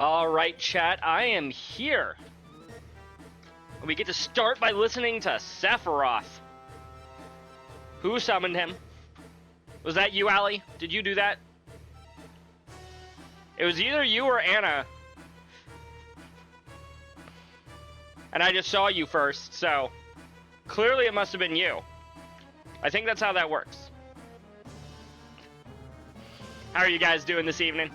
Alright, chat, I am here. We get to start by listening to Sephiroth. Who summoned him? Was that you, Allie? Did you do that? It was either you or Anna. And I just saw you first, so clearly it must have been you. I think that's how that works. How are you guys doing this evening?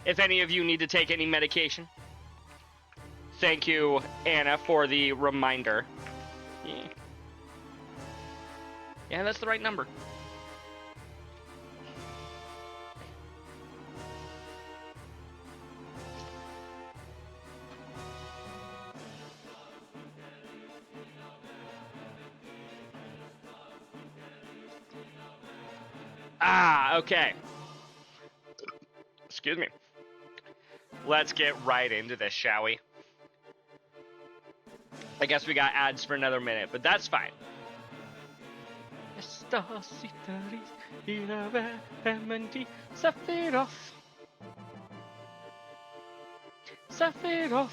If any of you need to take any medication, thank you, Anna, for the reminder. Yeah, that's the right number. Ah, okay. Excuse me. Let's get right into this, shall we? I guess we got ads for another minute, but that's fine. Sephiroth. Sephiroth.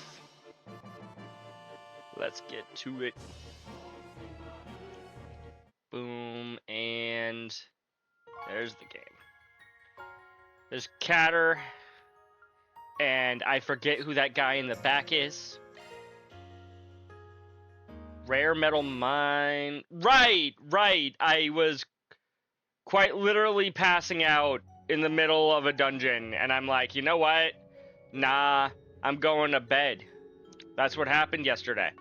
Let's get to it. Boom, and there's the game. There's Catter, and I forget who that guy in the back is. Rare metal mine. Right. I was quite literally passing out in the middle of a dungeon, and I'm like, you know what? Nah, I'm going to bed. That's what happened yesterday.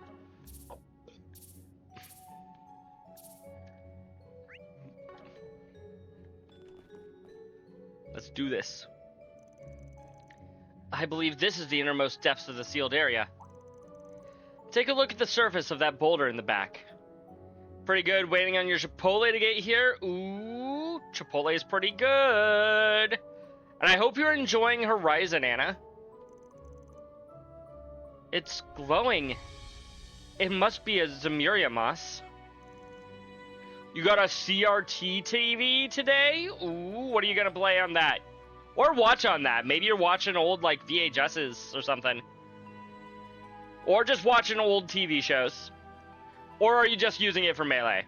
Let's do this. I believe this is the innermost depths of the sealed area. Take a look at the surface of that boulder in the back. Pretty good. Waiting on your Chipotle to get here. Ooh, Chipotle is pretty good. And I hope you're enjoying Horizon, Anna. It's glowing. It must be a Zemuria moss. You got a CRT TV today? Ooh, what are you gonna play on that? Or watch on that. Maybe you're watching old, like, VHSs or something. Or just watching old TV shows. Or are you just using it for Melee?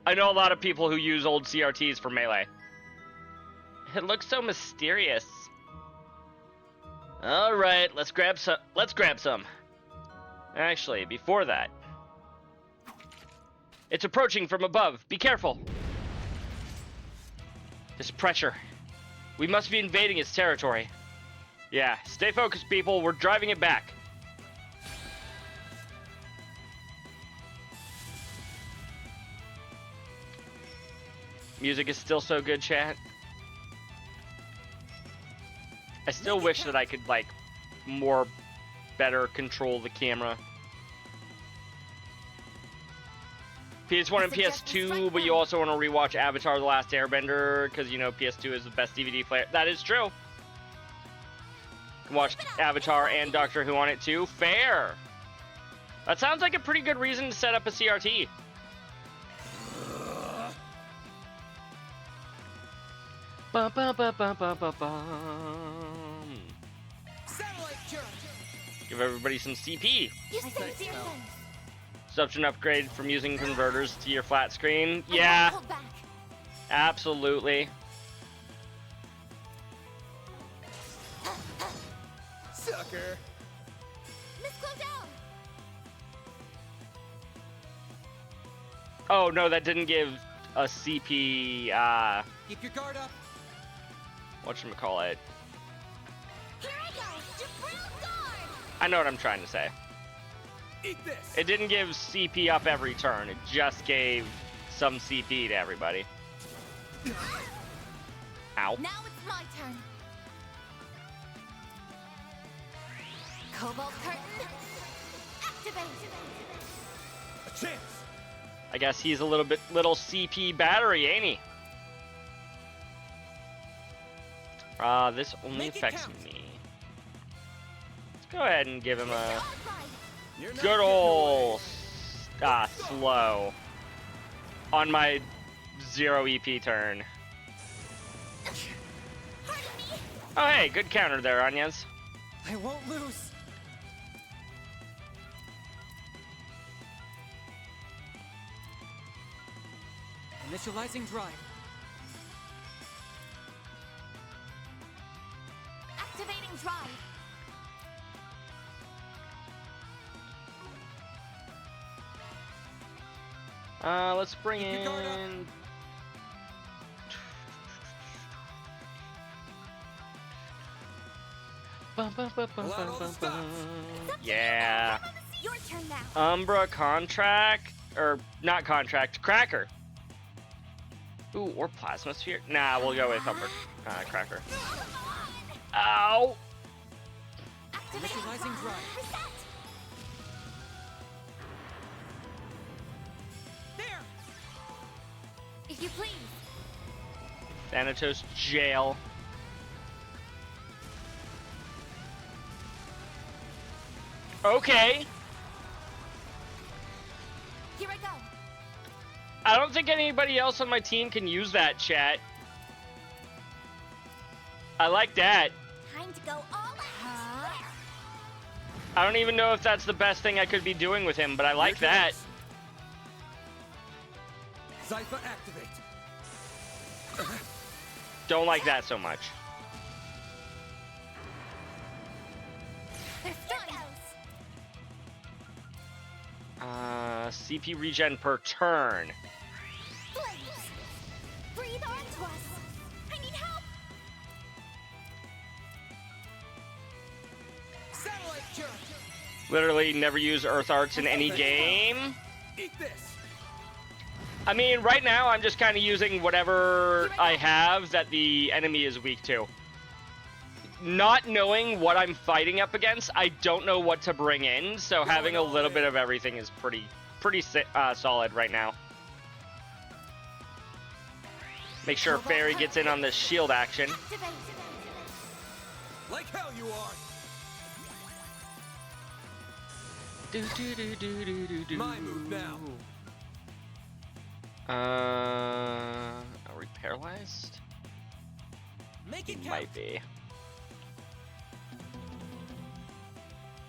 I know a lot of people who use old CRTs for Melee. It looks so mysterious. Alright, let's grab some. Actually, before that. It's approaching from above. Be careful. This pressure. We must be invading its territory. Yeah, stay focused, people. We're driving it back. Music is still so good, chat. I still wish that I could, like, better control the camera. PS1 and PS2, but you also want to rewatch Avatar: The Last Airbender, because, you know, PS2 is the best DVD player. That is true. You can watch Avatar and Doctor Who on it, too. Fair! That sounds like a pretty good reason to set up a CRT. Bum, bum, bum, bum, bum, bum, bum. Give everybody some CP. Substance upgrade from using converters to your flat screen. Yeah, absolutely. Sucker. Oh no, that didn't give a CP. Keep your guard up. Whatchamacallit? Here I go. I know what I'm trying to say. Eat this. It didn't give CP up every turn. It just gave some CP to everybody. Ow. Now it's my turn. Cobalt curtain. Activate. A chance. I guess he's a little CP battery, ain't he? This only affects me. Let's go ahead and give him a good ol' slow on my 0 EP turn. Pardon me. Oh, hey, good counter there, Anyas. I won't lose. Initializing drive. Activating drive. Let's bring Keep your guard up. in. Bum, bum, bum, bum, Allow bum, all the bum, stops. bum. It's up to Yeah. you. Your turn now. Umbra contract, or not contract, Cracker. Ooh, or Plasma Sphere. Nah, we'll go with Umbra Cracker. Ow! Activating Initializing drive. Reset. There. If you please. Thanatos jail. Okay. Here I go. I don't think anybody else on my team can use that, chat. I like that. Time to go all out. I don't even know if that's the best thing I could be doing with him, but I like Here that. goes. Zypher activate. Don't like that so much. They're stunned. CP regen per turn. Flames. Breathe onto us. I need help. Satellite charge. Literally never use Earth Arts in any game. Eat this. I mean, right now I'm just kind of using whatever I have that the enemy is weak to. Not knowing what I'm fighting up against, I don't know what to bring in, so having a little bit of everything is pretty solid right now. Make sure Fairy gets in on this shield action. Activate. Like hell you are. My move now. Are we paralyzed? Make it count. Might be.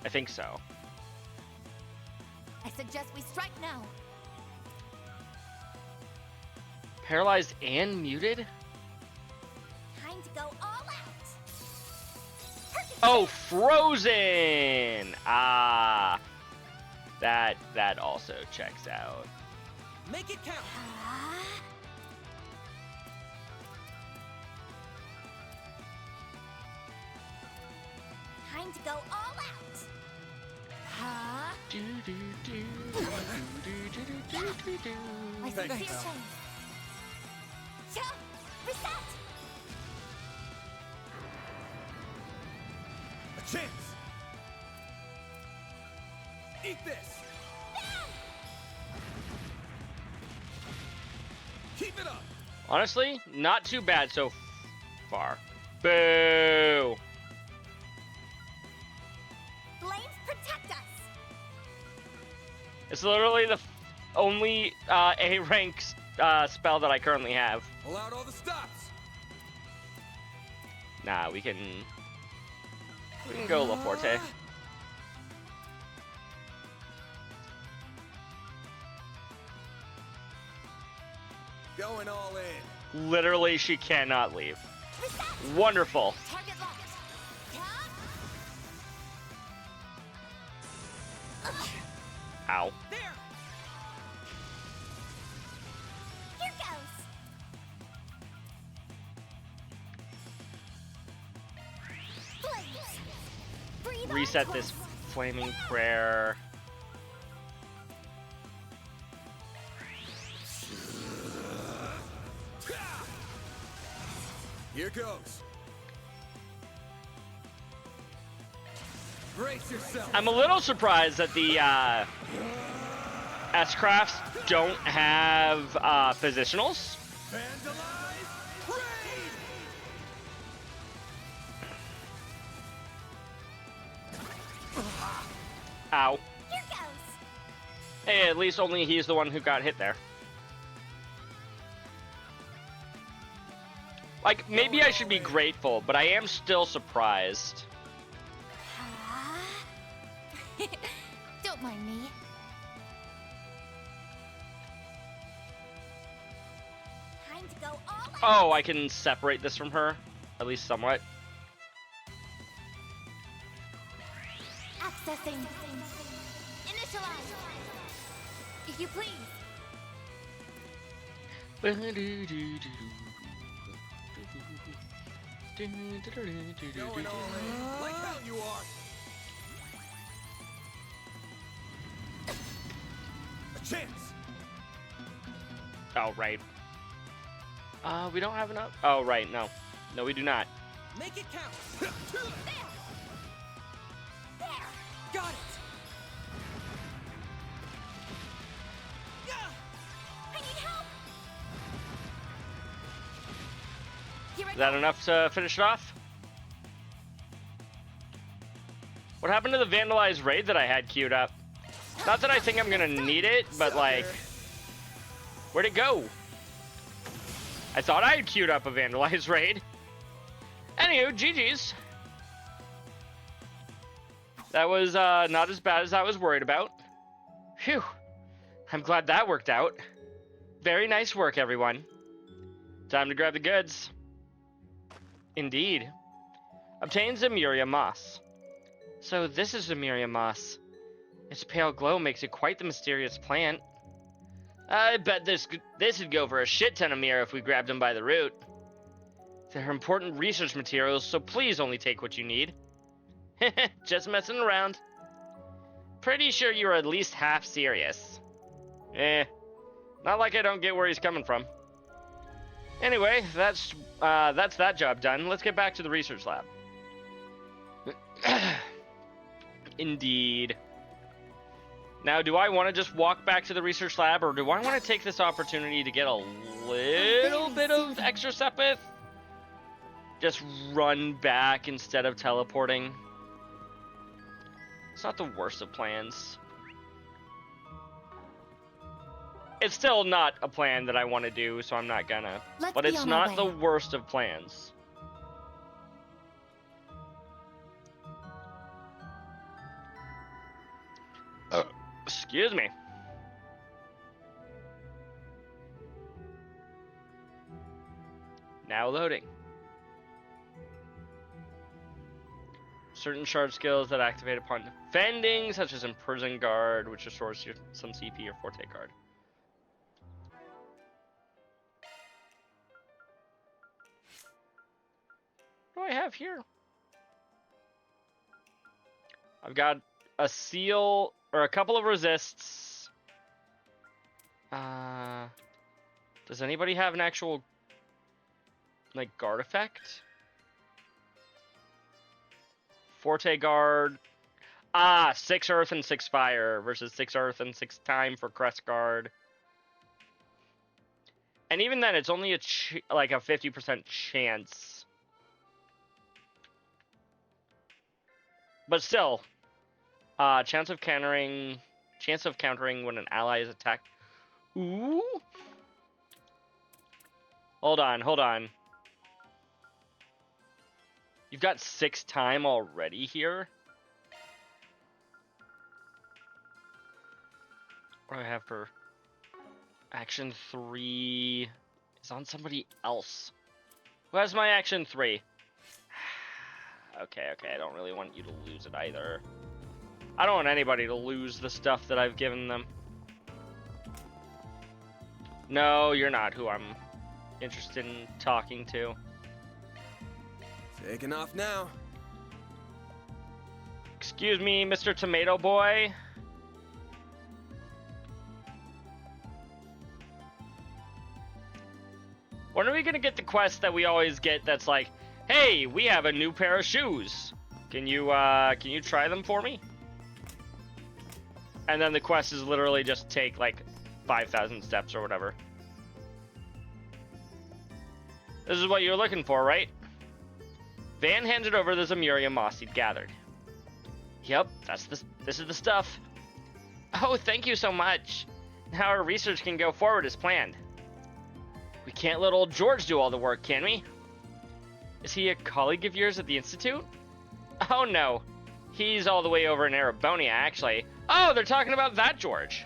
I think so. I suggest we strike now. Paralyzed and muted? Time to go all out. Oh, frozen! Ah. That also checks out. Make it count. Time to go all out. My sincere Thanks. thanks. Cha! Reset! A chance. Eat this. Keep it up. Honestly, not too bad so far. Boo! Flames protect us! It's literally the only A rank spell that I currently have. Allowed all the stops. Nah, we can go La Forte. Going all in. Literally, she cannot leave. Reset! Wonderful. Target locked. Cha! Ow. There. Here goes! Flames! Breathe Reset onto this us. flaming prayer. Here goes. Brace yourself. I'm a little surprised that the S-Crafts don't have positionals. Vandalize. Raid. Ow. Here goes! Hey, at least only he's the one who got hit there. Like, maybe I should be grateful, but I am still surprised. Don't mind me. Time to go all Oh, I can separate this from her, at least somewhat. accessing. Initialize. If you please. Going all in. Like how you are. A chance. Oh, right. We don't have enough. Oh, right. No. No, we do not. Make it count. There. There. Got it. Yeah. I need help. Here I Is that go. enough to finish it off? What happened to the vandalized raid that I had queued up? Not that I think I'm gonna need it, but like, where'd it go? I thought I had queued up a vandalized raid. Anywho, GG's. That was not as bad as I was worried about. Phew. I'm glad that worked out. Very nice work, everyone. Time to grab the goods. Indeed. Obtain Zemuria moss. So this is Zemuria moss. Its pale glow makes it quite the mysterious plant. I bet this would go for a shit ton of mirror if we grabbed them by the root. They're important research materials, so please only take what you need. Just messing around. Pretty sure you're at least half serious. Not like I don't get where he's coming from. Anyway, that's that job done. Let's get back to the research lab. Indeed. Now, do I want to just walk back to the research lab, or do I want to take this opportunity to get a little bit of extra stuff with? Just run back instead of teleporting. It's not the worst of plans. It's still not a plan that I want to do, so I'm not gonna. But it's not the worst of plans. Excuse me. Now loading. Certain shard skills that activate upon defending, such as Imprison Guard, which restores some CP, or Forte Guard. What do I have here? I've got a seal, or a couple of resists. Does anybody have an actual, like, guard effect? Forte Guard. 6 Earth and 6 Fire versus 6 Earth and 6 Time for Crest Guard. And even then, it's only like a 50% chance. But still, chance of countering when an ally is attacked. Ooh. Hold on. You've got 6 time already here. What do I have for action 3? Is on somebody else. Who has my action 3? Okay, I don't really want you to lose it either. I don't want anybody to lose the stuff that I've given them. No, you're not who I'm interested in talking to. Taking off now. Excuse me, Mr. Tomato Boy. When are we gonna get the quest that we always get that's like, hey, we have a new pair of shoes. Can you try them for me? And then the quest is literally just take like 5,000 steps or whatever. This is what you're looking for, right? Van handed over the Zemuria moss he'd gathered. Yep, this is the stuff. Oh, thank you so much. Now our research can go forward as planned. We can't let old George do all the work, can we? Is he a colleague of yours at the Institute? Oh no. He's all the way over in Erebonia, actually. Oh, they're talking about that George.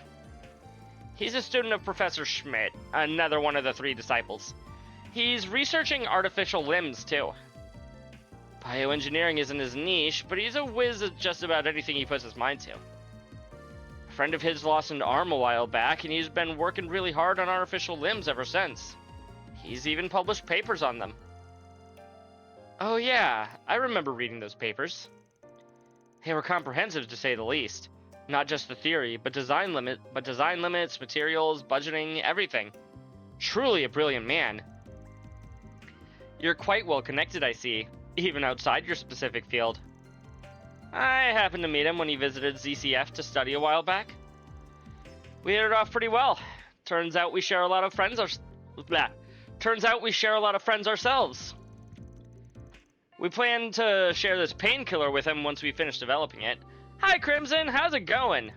He's a student of Professor Schmidt, another one of the 3 disciples. He's researching artificial limbs, too. Bioengineering isn't his niche, but he's a whiz at just about anything he puts his mind to. A friend of his lost an arm a while back, and he's been working really hard on artificial limbs ever since. He's even published papers on them. Oh yeah, I remember reading those papers. They were comprehensive, to say the least. Not just the theory, but design limits, materials, budgeting, everything. Truly a brilliant man. You're quite well connected, I see, even outside your specific field. I happened to meet him when he visited ZCF to study a while back. We hit it off pretty well. Turns out we share a lot of friends ourselves. We plan to share this painkiller with him once we finish developing it. Hi, Crimson, how's it going?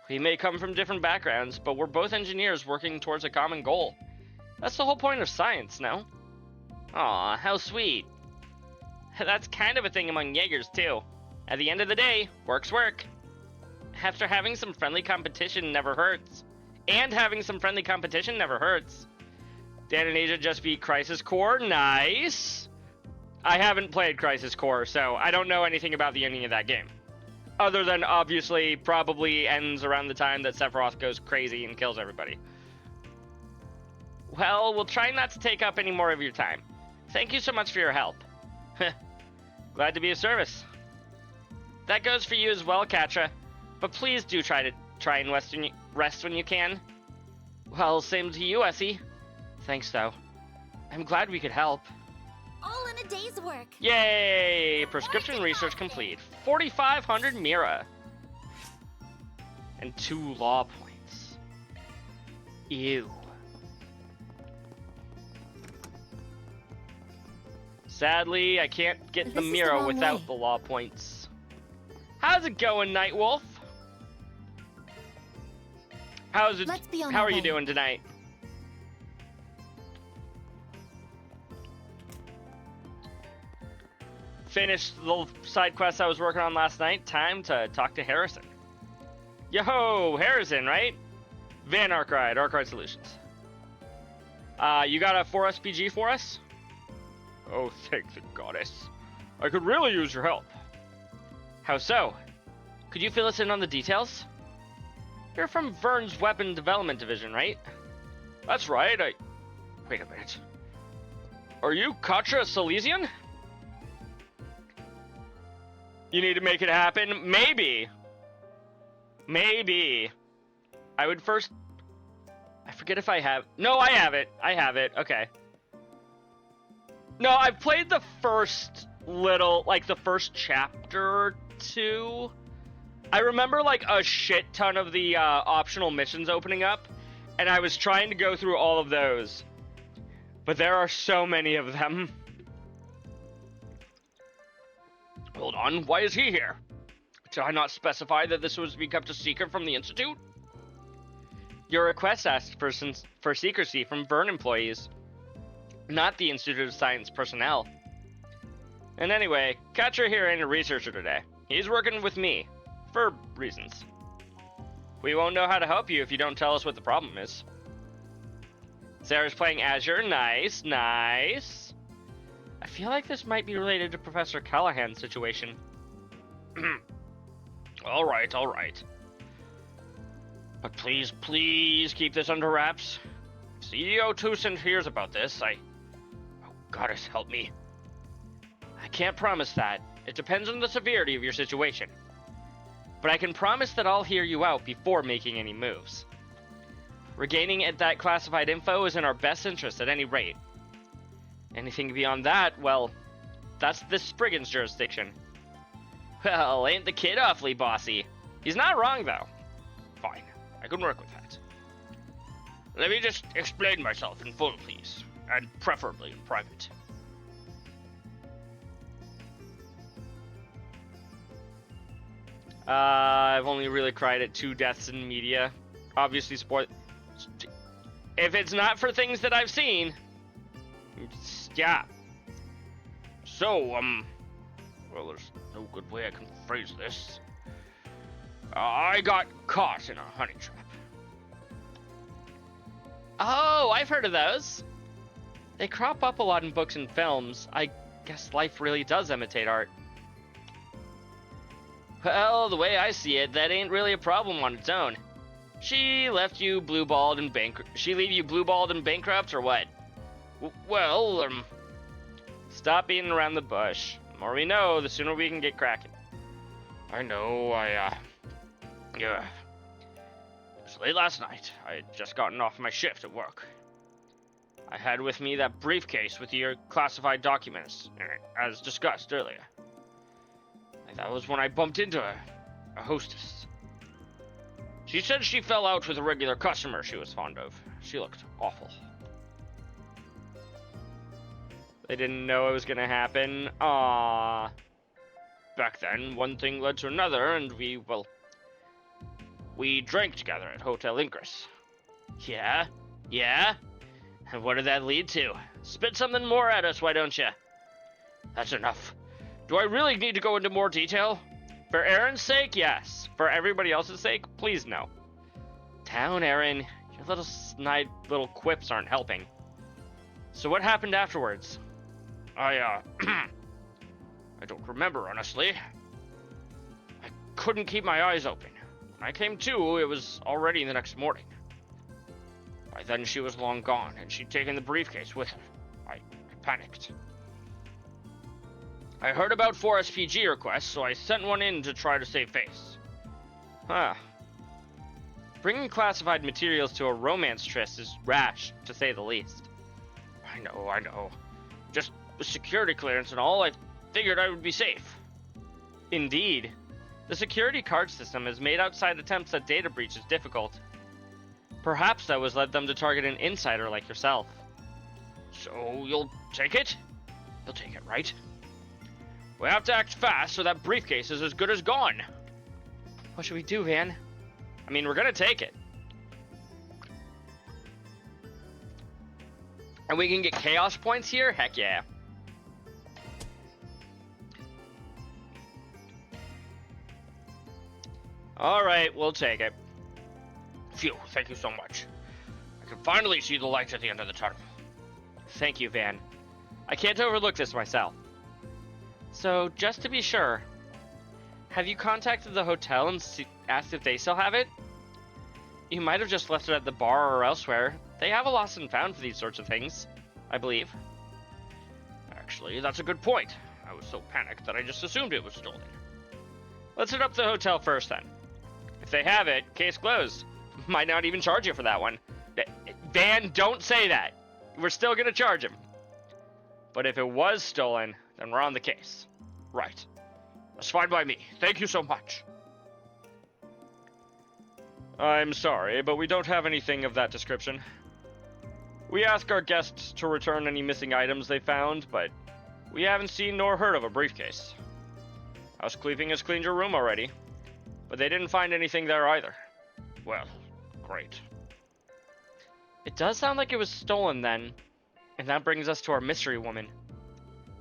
We may come from different backgrounds, but we're both engineers working towards a common goal. That's the whole point of science, no? Aw, how sweet. That's kind of a thing among Jaegers, too. At the end of the day, work's work. After having some friendly competition never hurts. Dan and Asia just beat Crisis Core, nice. I haven't played Crisis Core, so I don't know anything about the ending of that game. Other than, obviously, probably ends around the time that Sephiroth goes crazy and kills everybody. Well, we'll try not to take up any more of your time. Thank you so much for your help. Glad to be of service. That goes for you as well, Katra. But please do try and rest when you can. Well, same to you, Essie. Thanks, though. I'm glad we could help. All in a day's work. Yay! Prescription research complete. 4,500 Mira. And 2 law points. Ew. Sadly, I can't get the Mira without the law points. How's it going, Nightwolf? How are you doing tonight? Finished the little side quest I was working on last night. Time to talk to Harrison. Yo, Harrison, right? Van Arkwright Solutions. You got a 4SPG for us? Oh, thank the goddess. I could really use your help. How so? Could you fill us in on the details? You're from Vern's Weapon Development Division, right? That's right, Wait a minute. Are you Katra Silesian? You need to make it happen? Maybe. I would first... I forget if I have... No, I have it. Okay. No, I've played the first the first chapter or 2. I remember, a shit ton of the optional missions opening up, and I was trying to go through all of those. But there are so many of them. Hold on, why is he here? Did I not specify that this was to be kept a secret from the Institute? Your request asked for secrecy from Vern employees, not the Institute of Science personnel. And anyway, Katra here ain't a researcher today. He's working with me, for reasons. We won't know how to help you if you don't tell us what the problem is. Sarah's playing Azure, nice. I feel like this might be related to Professor Callahan's situation. All right. But please keep this under wraps. CEO Tucson hears about this. Oh, goddess help me. I can't promise that. It depends on the severity of your situation. But I can promise that I'll hear you out before making any moves. Regaining that classified info is in our best interest at any rate. Anything beyond that, well, that's this Spriggan's jurisdiction. Well, ain't the kid awfully bossy? He's not wrong, though. Fine, I can work with that. Let me just explain myself in full, please. And preferably in private. I've only really cried at 2 deaths in media. Obviously, if it's not for things that I've seen, yeah. well, there's no good way I can phrase this. I got caught in a honey trap. Oh, I've heard of those. They crop up a lot in books and films. I guess life really does imitate art. Well, the way I see it, that ain't really a problem on its own. She left you blue-balled and She leave you blue-balled and bankrupt, or what? Well, stop beating around the bush. The more we know, the sooner we can get cracking. I know, yeah. It was late last night. I had just gotten off my shift at work. I had with me that briefcase with your classified documents in it, as discussed earlier. And that was when I bumped into her, a hostess. She said she fell out with a regular customer she was fond of. She looked awful. They didn't know it was gonna happen. Aww. Back then, one thing led to another, and we drank together at Hotel Incris. Yeah? And what did that lead to? Spit something more at us, why don't you? That's enough. Do I really need to go into more detail? For Aaron's sake, yes. For everybody else's sake, please no. Down, Aaron. Your little snide little quips aren't helping. So what happened afterwards? I don't remember, honestly. I couldn't keep my eyes open. When I came to, it was already the next morning. By then, she was long gone, and she'd taken the briefcase with her. I panicked. I heard about 4 SPG requests, so I sent one in to try to save face. Huh. Bringing classified materials to a romance tryst is rash, to say the least. I know. Just with security clearance and all, I figured I would be safe. Indeed. The security card system has made outside attempts at data breaches difficult. Perhaps that was led them to target an insider like yourself. So, you'll take it? You'll take it, right? We have to act fast, so that briefcase is as good as gone. What should we do, Van? I mean, we're gonna take it. And we can get chaos points here? Heck yeah. Alright, we'll take it. Phew, thank you so much. I can finally see the light at the end of the tunnel. Thank you, Van. I can't overlook this myself. So, just to be sure, have you contacted the hotel and asked if they still have it? You might have just left it at the bar or elsewhere. They have a lost and found for these sorts of things, I believe. Actually, that's a good point. I was so panicked that I just assumed it was stolen. Let's hit up the hotel first, then. If they have it, case closed. Might not even charge you for that one. Van, don't say that. We're still gonna charge him. But if it was stolen, then we're on the case. Right. That's fine by me. Thank you so much. I'm sorry, but we don't have anything of that description. We ask our guests to return any missing items they found, but we haven't seen nor heard of a briefcase. Housekeeping has cleaned your room already, but they didn't find anything there either. Well, great. It does sound like it was stolen then, and that brings us to our mystery woman.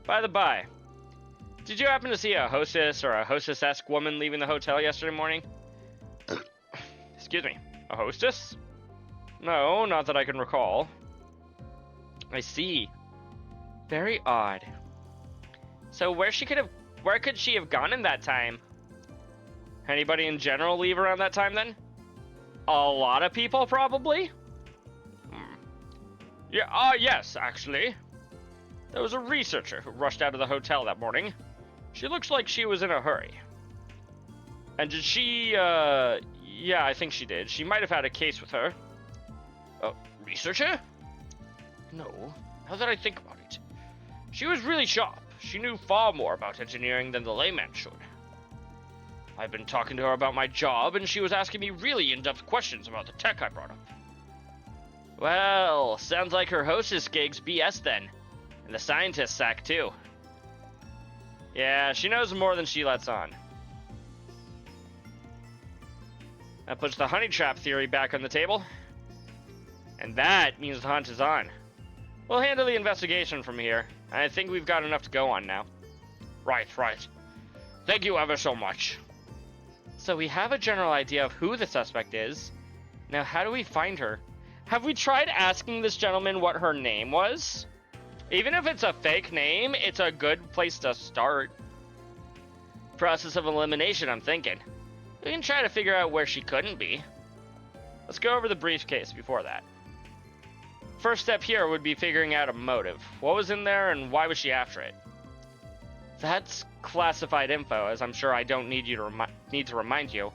By the by, did you happen to see a hostess or a hostess-esque woman leaving the hotel yesterday morning? Excuse me, a hostess? No, not that I can recall. I see. Very odd. So where could she have gone in that time? Anybody in general leave around that time then? A lot of people probably? Yeah, yes, actually. There was a researcher who rushed out of the hotel that morning. She looks like she was in a hurry. And did she, yeah, I think she did. She might have had a case with her. Researcher? No, now that I think about it. She was really sharp. She knew far more about engineering than the layman should. I've been talking to her about my job, and she was asking me really in-depth questions about the tech I brought up. Well, sounds like her hostess gig's BS then. And the scientist sack too. Yeah, she knows more than she lets on. That puts the honey trap theory back on the table. And that means the hunt is on. We'll handle the investigation from here. I think we've got enough to go on now. Right. Thank you ever so much. So we have a general idea of who the suspect is. Now, how do we find her? Have we tried asking this gentleman what her name was? Even if it's a fake name, it's a good place to start. Process of elimination, I'm thinking. We can try to figure out where she couldn't be. Let's go over the briefcase before that. First step here would be figuring out a motive. What was in there and why was she after it? That's classified info, as I'm sure I don't need to remind you.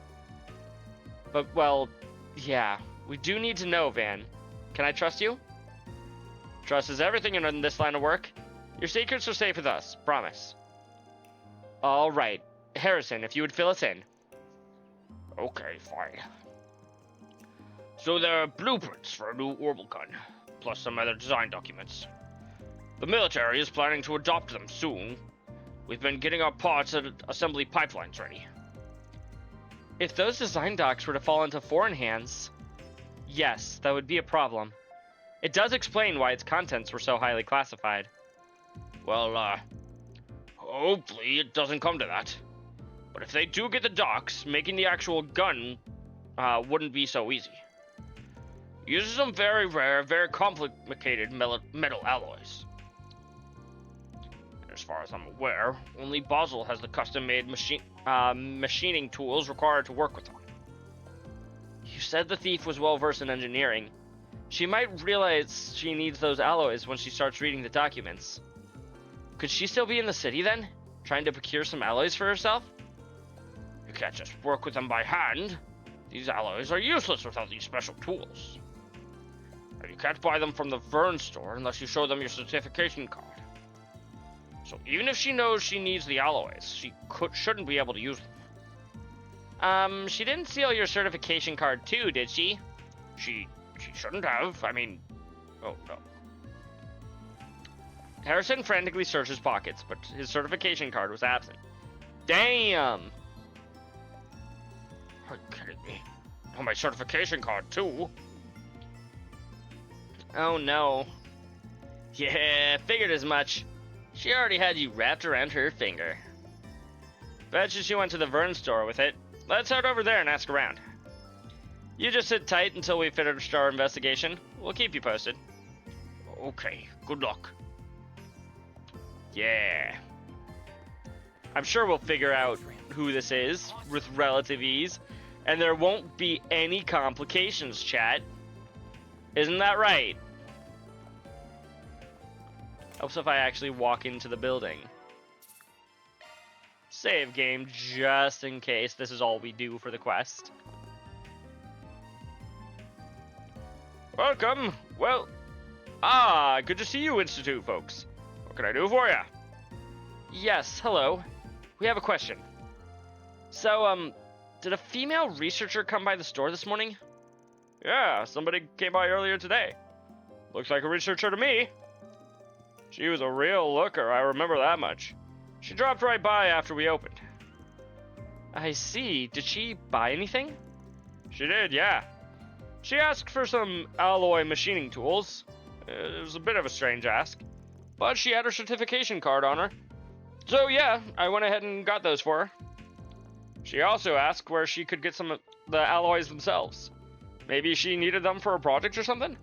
But, well, yeah, we do need to know, Van. Can I trust you? Trust is everything in this line of work. Your secrets are safe with us, promise. All right, Harrison, if you would fill us in. Okay, fine. So there are blueprints for a new orbital gun, plus some other design documents. The military is planning to adopt them soon. We've been getting our parts and assembly pipelines ready. If those design docs were to fall into foreign hands, yes, that would be a problem. It does explain why its contents were so highly classified. Well, hopefully it doesn't come to that. But if they do get the docs, making the actual gun wouldn't be so easy. It uses some very rare, very complicated metal alloys. As far as I'm aware, only Basel has the custom-made machining tools required to work with them. You said the thief was well-versed in engineering. She might realize she needs those alloys when she starts reading the documents. Could she still be in the city then, trying to procure some alloys for herself? You can't just work with them by hand. These alloys are useless without these special tools. And you can't buy them from the Vern store unless you show them your certification card. So even if she knows she needs the alloys, she shouldn't be able to use them. She didn't steal your certification card too, did she? She shouldn't have. I mean, oh no. Harrison frantically searched his pockets, but his certification card was absent. Damn! Are you kidding me? Oh, my certification card too? Oh no. Yeah, figured as much. She already had you wrapped around her finger. Bet you she went to the Vern store with it. Let's head over there and ask around. You just sit tight until we finish our investigation. We'll keep you posted. Okay, good luck. Yeah. I'm sure we'll figure out who this is with relative ease, and there won't be any complications, chat. Isn't that right? Helps if I actually walk into the building. Save game, just in case this is all we do for the quest. Welcome. Well, good to see you, Institute folks. What can I do for you? Yes, hello. We have a question. So, did a female researcher come by the store this morning? Yeah, somebody came by earlier today. Looks like a researcher to me. She was a real looker, I remember that much. She dropped right by after we opened. I see. Did she buy anything? She did, yeah. She asked for some alloy machining tools. It was a bit of a strange ask, but she had her certification card on her. So yeah, I went ahead and got those for her. She also asked where she could get some of the alloys themselves. Maybe she needed them for a project or something?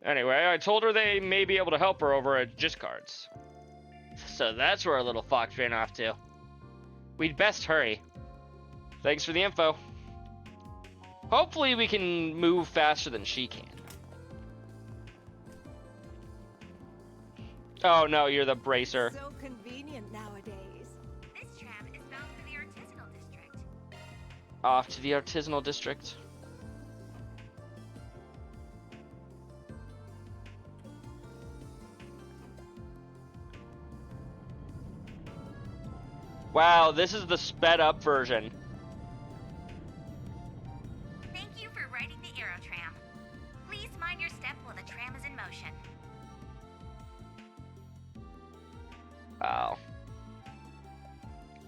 Anyway, I told her they may be able to help her over at GIST cards. So that's where our little fox ran off to. We'd best hurry. Thanks for the info. Hopefully we can move faster than she can. Oh no, you're the bracer. So convenient nowadays. This tram is bound for the artisanal district. Off to the artisanal district. Wow, this is the sped up version. Thank you for riding the Aerotram. Please mind your step while the tram is in motion. Wow.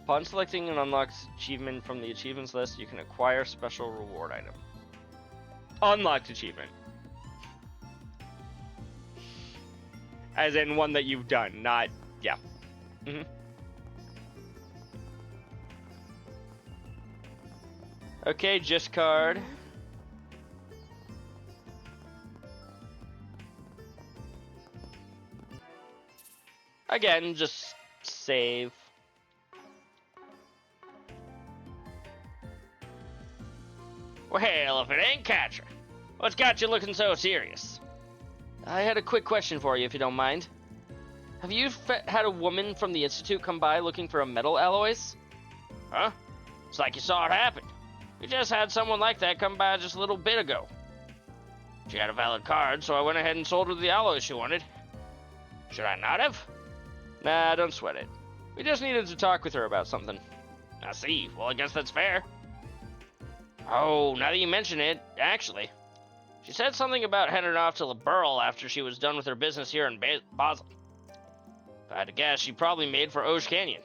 Upon selecting an unlocked achievement from the achievements list, you can acquire special reward item. Unlocked achievement. As in one that you've done, not... Yeah. Mm-hmm. Okay, just card. Again, just save. Well, if it ain't Catcher, what's got you looking so serious? I had a quick question for you, if you don't mind. Have you had a woman from the Institute come by looking for a metal alloys? Huh? It's like you saw it happen. We just had someone like that come by just a little bit ago. She had a valid card, so I went ahead and sold her the alloys she wanted. Should I not have? Nah, don't sweat it. We just needed to talk with her about something. I see. Well, I guess that's fair. Oh, now that you mention it, actually. She said something about heading off to Liberl after she was done with her business here in Basel. If I had to guess, she probably made for Oge Canyon.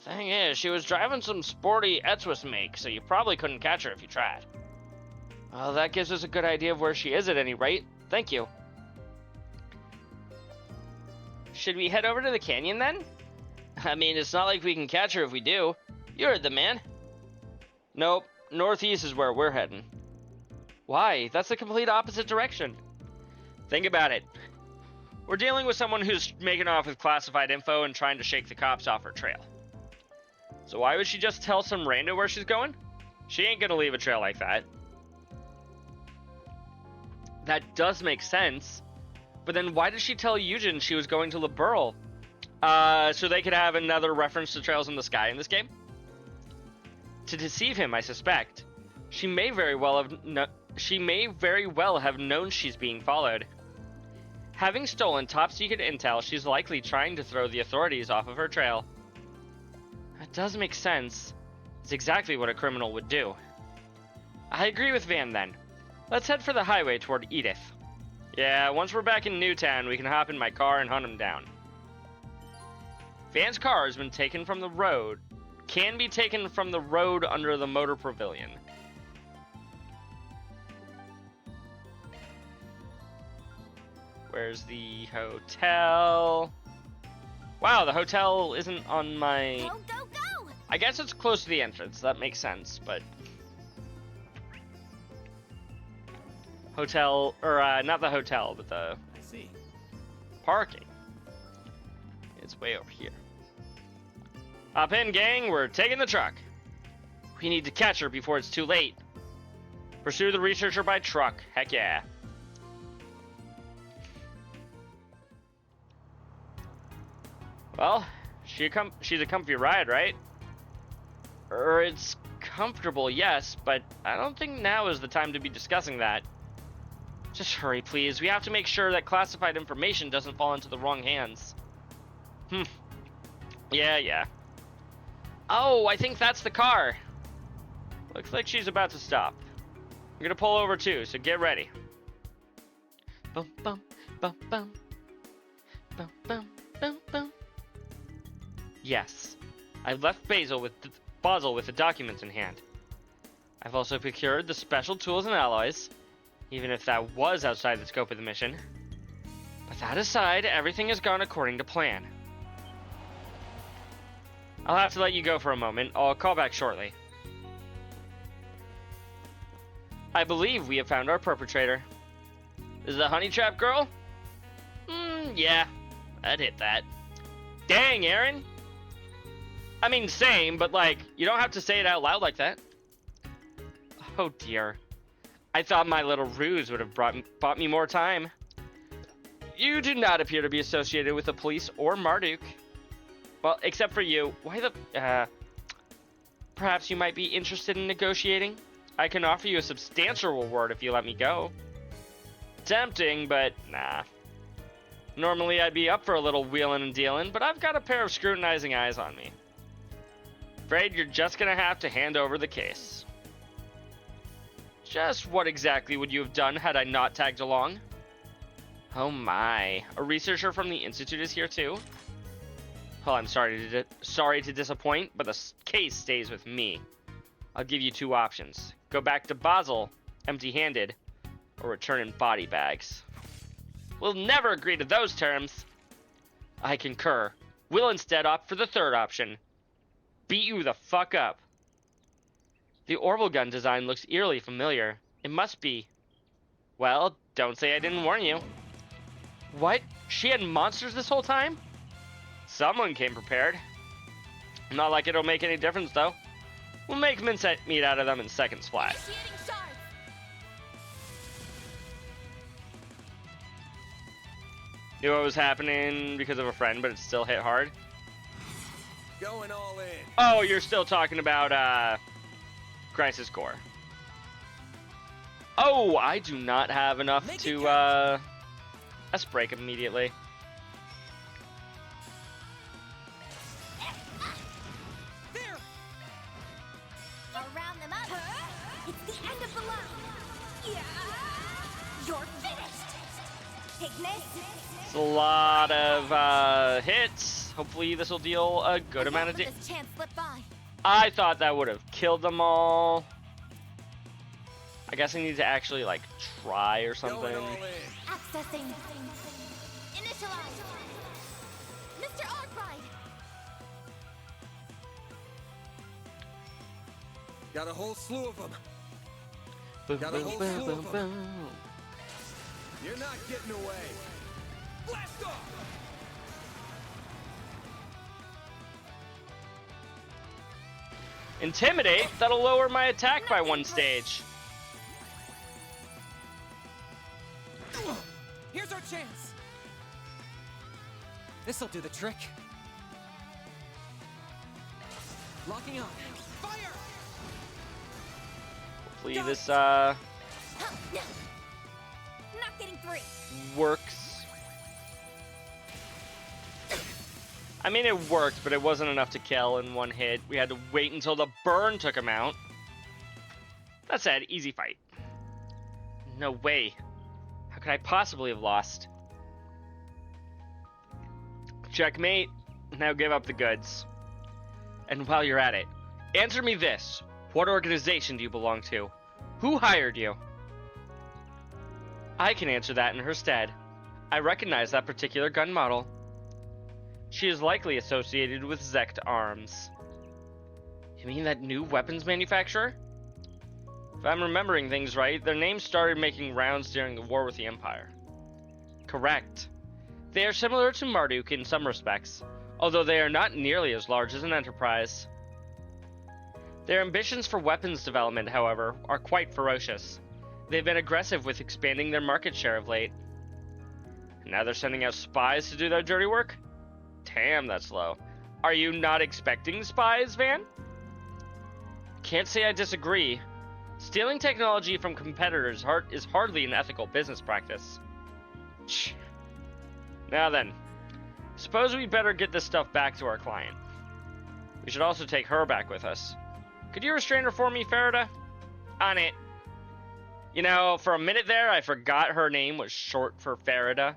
Thing is, she was driving some sporty Etzwis make, so you probably couldn't catch her if you tried. Well, that gives us a good idea of where she is at any rate. Thank you. Should we head over to the canyon then? I mean, it's not like we can catch her if we do. You heard the man. Nope, northeast is where we're heading. Why? That's the complete opposite direction. Think about it. We're dealing with someone who's making off with classified info and trying to shake the cops off her trail. So why would she just tell some rando where she's going? She ain't gonna leave a trail like that. That does make sense. But then why did she tell Eugen she was going to Liberl? So they could have another reference to Trails in the Sky in this game? To deceive him, I suspect. She may very well have known she's being followed. Having stolen top-secret intel, she's likely trying to throw the authorities off of her trail. That does make sense. It's exactly what a criminal would do. I agree with Van then. Let's head for the highway toward Edith. Yeah, once we're back in Newtown, we can hop in my car and hunt him down. Van's car has been taken from the road. Can be taken from the road under the motor pavilion. Where's the hotel? Wow, the hotel isn't on my... Go, go, go! I guess it's close to the entrance. That makes sense, but... Hotel, or not the hotel, but the... I see. Parking. It's way over here. Hop in, gang. We're taking the truck. We need to catch her before it's too late. Pursue the researcher by truck. Heck yeah. Well, she's a comfy ride, right? It's comfortable, yes, but I don't think now is the time to be discussing that. Just hurry, please. We have to make sure that classified information doesn't fall into the wrong hands. Yeah. Oh, I think that's the car. Looks like she's about to stop. I'm gonna pull over too, so get ready. Bum bum bum bum. Bum bum bum bum. Yes, I've left Basel with the documents in hand. I've also procured the special tools and alloys, even if that was outside the scope of the mission. But that aside, everything has gone according to plan. I'll have to let you go for a moment. I'll call back shortly. I believe we have found our perpetrator. Is the honey trap girl? Yeah, I'd hit that. Dang, Aaron. I mean, same, but like, you don't have to say it out loud like that. Oh dear. I thought my little ruse would have bought me more time. You do not appear to be associated with the police or Marduk. Well, except for you. Why the... Perhaps you might be interested in negotiating? I can offer you a substantial reward if you let me go. Tempting, but nah. Normally I'd be up for a little wheeling and dealing, but I've got a pair of scrutinizing eyes on me. Afraid you're just gonna have to hand over the case. Just what exactly would you have done had I not tagged along? Oh my, a researcher from the Institute is here too? Well, I'm sorry to disappoint, but the case stays with me. I'll give you two options. Go back to Basel, empty-handed, or return in body bags. We'll never agree to those terms. I concur. We'll instead opt for the third option. Beat you the fuck up. The orbital gun design looks eerily familiar. It must be. Well, don't say I didn't warn you. What? She had monsters this whole time? Someone came prepared. Not like it'll make any difference, though. We'll make minced meat out of them in seconds flat. Initiating charge. Knew what was happening because of a friend, but it still hit hard. Going all in. Oh, you're still talking about, Crisis Core. Oh, I do not have enough to, S-break immediately. There. I'll round them up. It's the end of the line. Yeah. You're finished. Take this. It's a lot of, hits. Hopefully this will deal a good amount of Let damage. this chance slip by. I thought that would have killed them all. I guess I need to actually, like, try or something. Going all in. Accessing. Initialize. Mr. Arkwright. Got a whole slew of them. Got a whole slew of them. You're not getting away. Blast off. Intimidate? That'll lower my attack by one stage. Here's our chance. This'll do the trick. Locking on. Fire! Hopefully this, Not getting through. works. I mean, it worked, but it wasn't enough to kill in one hit. We had to wait until the burn took him out. That said, easy fight. No way. How could I possibly have lost? Checkmate. Now give up the goods. And while you're at it, answer me this. What organization do you belong to? Who hired you? I can answer that in her stead. I recognize that particular gun model. She is likely associated with Zect Arms. You mean that new weapons manufacturer? If I'm remembering things right, their name started making rounds during the war with the Empire. Correct. They are similar to Marduk in some respects, although they are not nearly as large as an enterprise. Their ambitions for weapons development, however, are quite ferocious. They've been aggressive with expanding their market share of late. And now they're sending out spies to do their dirty work? Damn, that's low. Are you not expecting spies, Van? Can't say I disagree. Stealing technology from competitors is hardly an ethical business practice. Now then, suppose we better get this stuff back to our client. We should also take her back with us. Could you restrain her for me, Farida? On it. You know, for a minute there, I forgot her name was short for Farida.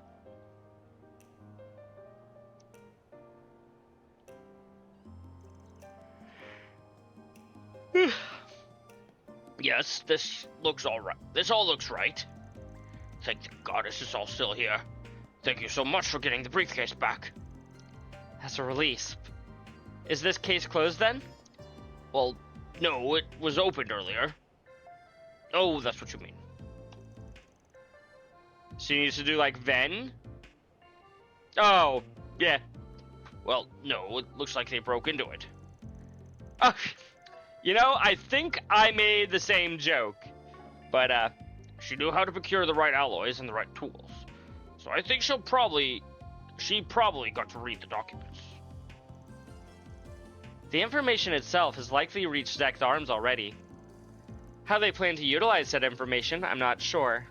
Yes, this looks all right. This all looks right. Thank the goddess it's all still here. Thank you so much for getting the briefcase back. That's a release. Is this case closed then? Well, no, it was opened earlier. Oh, that's what you mean. She needs to do like Ven? Oh, yeah. Well, no, it looks like they broke into it. Oh, you know, I think I made the same joke. But, she knew how to procure the right alloys and the right tools. So I think she probably got to read the documents. The information itself has likely reached Zect Arms already. How they plan to utilize said information, I'm not sure.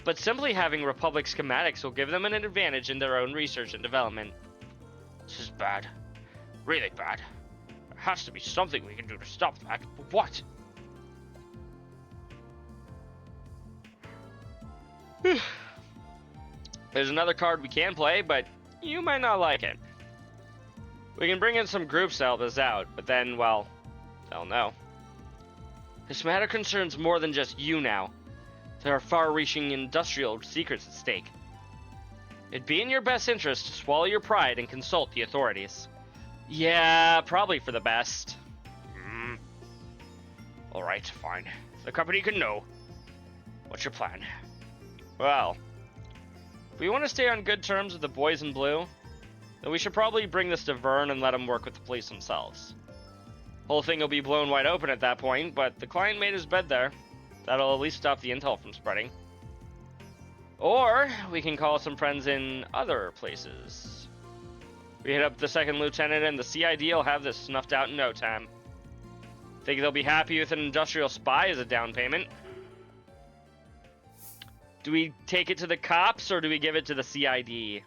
But simply having Republic schematics will give them an advantage in their own research and development. This is bad. Really bad. There has to be something we can do to stop that, but what? There's another card we can play, but you might not like it. We can bring in some groups to help us out, but then, well, they'll know. This matter concerns more than just you now. There are far-reaching industrial secrets at stake. It'd be in your best interest to swallow your pride and consult the authorities. Yeah, probably for the best. Alright, fine. The company can know. What's your plan? Well, if we want to stay on good terms with the boys in blue, then we should probably bring this to Vern and let him work with the police themselves. Whole thing will be blown wide open at that point, but the client made his bed there. That'll at least stop the intel from spreading. Or we can call some friends in other places. We hit up the second lieutenant and the CID will have this snuffed out in no time. Think they'll be happy with an industrial spy as a down payment. Do we take it to the cops or do we give it to the CID?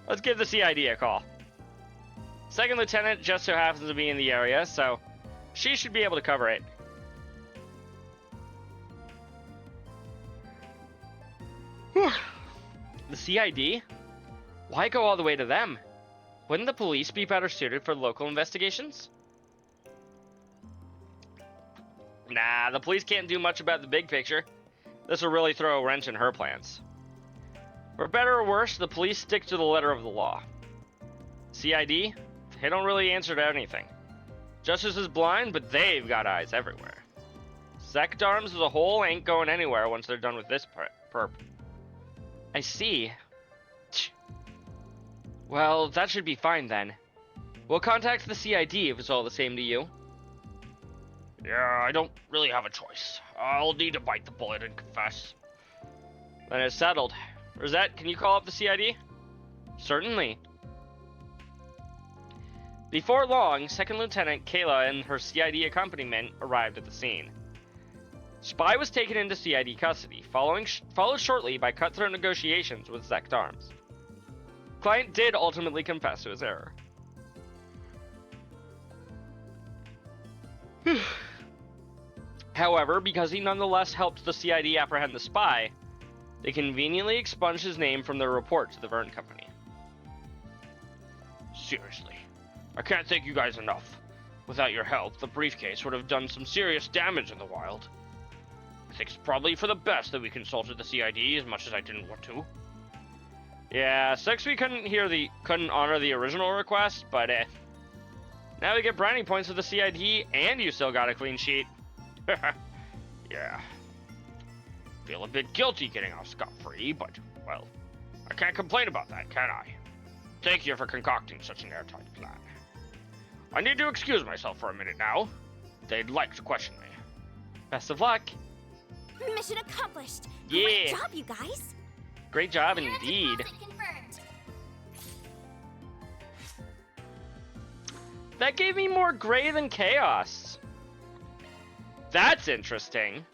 Let's give the CID a call. Second lieutenant just so happens to be in the area, so she should be able to cover it. The CID? Why go all the way to them? Wouldn't the police be better suited for local investigations? Nah, the police can't do much about the big picture. This will really throw a wrench in her plans. For better or worse, the police stick to the letter of the law. CID? They don't really answer to anything. Justice is blind, but they've got eyes everywhere. Secdarms as a whole ain't going anywhere once they're done with this perp. I see. Well, that should be fine then. We'll contact the CID if it's all the same to you. Yeah, I don't really have a choice. I'll need to bite the bullet and confess. Then it's settled. Rosette, can you call up the CID? Certainly. Before long, Second Lieutenant Kayla and her CID accompaniment arrived at the scene. Spy was taken into CID custody, followed shortly by cutthroat negotiations with Zect Arms. Client did ultimately confess to his error. However, because he nonetheless helped the CID apprehend the spy, they conveniently expunged his name from their report to the Vern Company. Seriously, I can't thank you guys enough. Without your help, the briefcase would have done some serious damage in the wild. I think it's probably for the best that we consulted the CID as much as I didn't want to. Yeah, sucks we couldn't honor the original request, but now we get brownie points with the CID, and you still got a clean sheet. Yeah. Feel a bit guilty getting off scot-free, but, well, I can't complain about that, can I? Thank you for concocting such an airtight plan. I need to excuse myself for a minute now. They'd like to question me. Best of luck. Mission accomplished. Yeah. Great job, you guys. Great job Your indeed. deposit confirmed. That gave me more gray than chaos. That's interesting.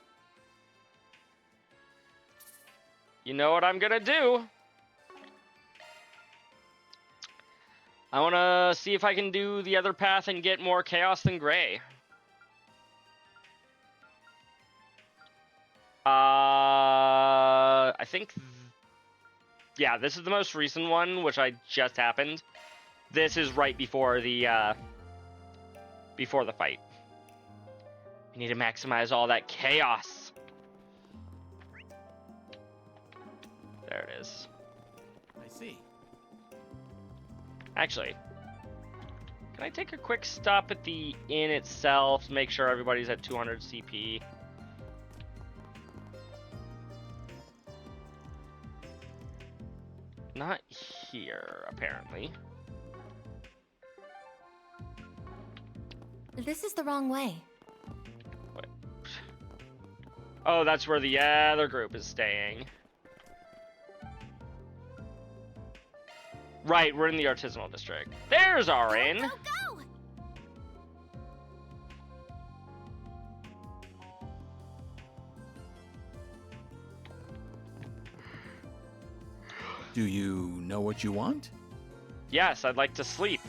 You know what I'm gonna do? I wanna see if I can do the other path and get more chaos than gray. I think... yeah, this is the most recent one, which I just happened. This is right before the fight. We need to maximize all that chaos. There it is. I see. Actually, can I take a quick stop at the inn itself to make sure everybody's at 200 CP? Not here, apparently. This is the wrong way. Wait. Oh, that's where the other group is staying. Right, we're in the artisanal district. There's our inn. Go, go! Do you know what you want? Yes, I'd like to sleep.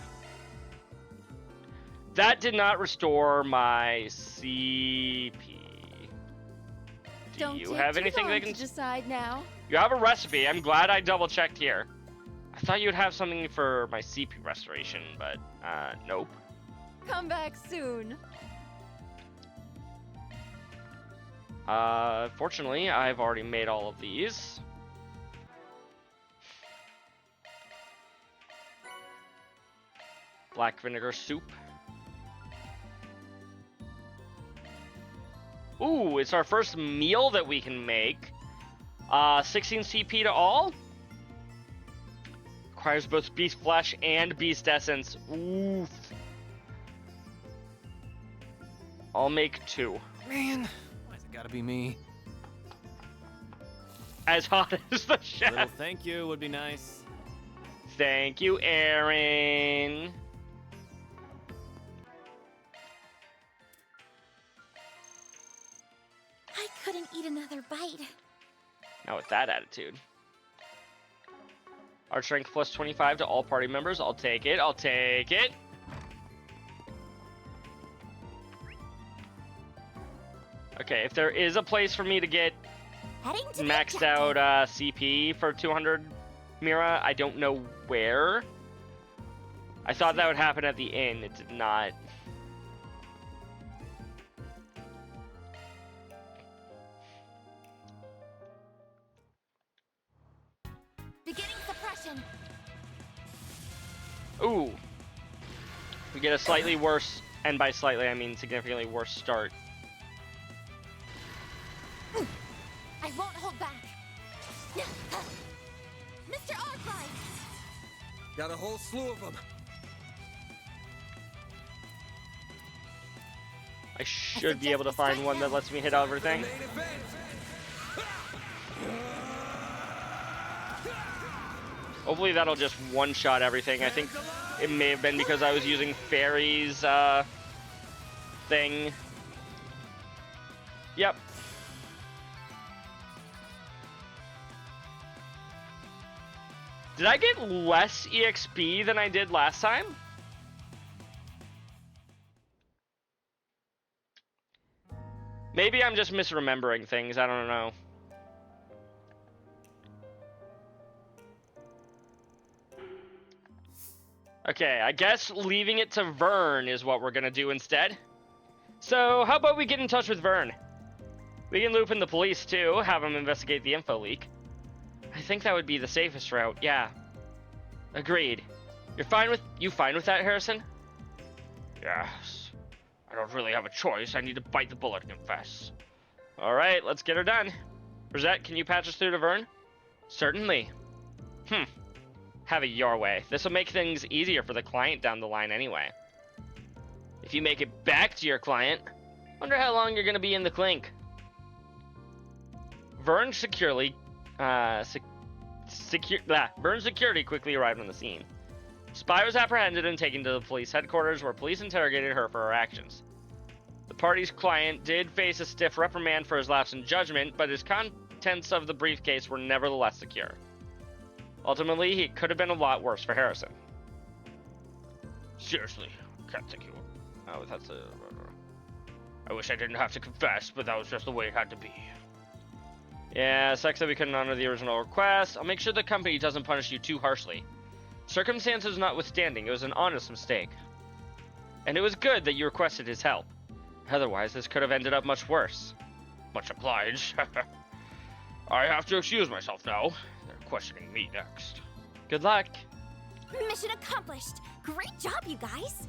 That did not restore my CP. Do you have anything that can decide now? You have a recipe. I'm glad I double checked here. I thought you'd have something for my CP restoration, but nope. Come back soon. Fortunately, I've already made all of these. Black vinegar soup. Ooh, it's our first meal that we can make. 16 CP to all. Requires both beast flesh and beast essence. Oof. I'll make 2. Man, why's it gotta be me? As hot as the A chef. little thank you would be nice. Thank you, Aaron. I couldn't eat another bite. Now with that attitude. Our strength plus 25 to all party members. I'll take it. I'll take it. Okay, if there is a place for me to get Heading to the maxed out objective. CP for 200 Mira, I don't know where. I thought that would happen at the inn. It did not. Beginning suppression. Ooh. We get a slightly worse, and by slightly I mean significantly worse start. I won't hold back. Mr. Arclight! Got a whole slew of them. I should be able to find one that lets me hit everything. Main event. Hopefully that'll just one-shot everything. I think it may have been because I was using Fairy's thing. Yep. Did I get less EXP than I did last time? Maybe I'm just misremembering things. I don't know. Okay, I guess leaving it to Vern is what we're gonna do instead. So, how about we get in touch with Vern? We can loop in the police too, have them investigate the info leak. I think that would be the safest route, yeah. Agreed. You fine with that, Harrison? Yes. I don't really have a choice. I need to bite the bullet and confess. Alright, let's get her done. Rosette, can you patch us through to Vern? Certainly. Have it your way. This will make things easier for the client down the line anyway. If you make it back to your client, wonder how long you're gonna be in the clink. Vern security quickly arrived on the scene. Spy was apprehended and taken to the police headquarters where police interrogated her for her actions. The party's client did face a stiff reprimand for his lapse in judgment, but his contents of the briefcase were nevertheless secure. Ultimately, it could have been a lot worse for Harrison. Seriously, can't take you. Oh, that's a... I wish I didn't have to confess, but that was just the way it had to be. Yeah, sucks that we couldn't honor the original request. I'll make sure the company doesn't punish you too harshly. Circumstances notwithstanding, it was an honest mistake. And it was good that you requested his help. Otherwise, this could have ended up much worse. Much obliged. I have to excuse myself now. They're questioning me next. Good luck. Mission accomplished. Great job, you guys.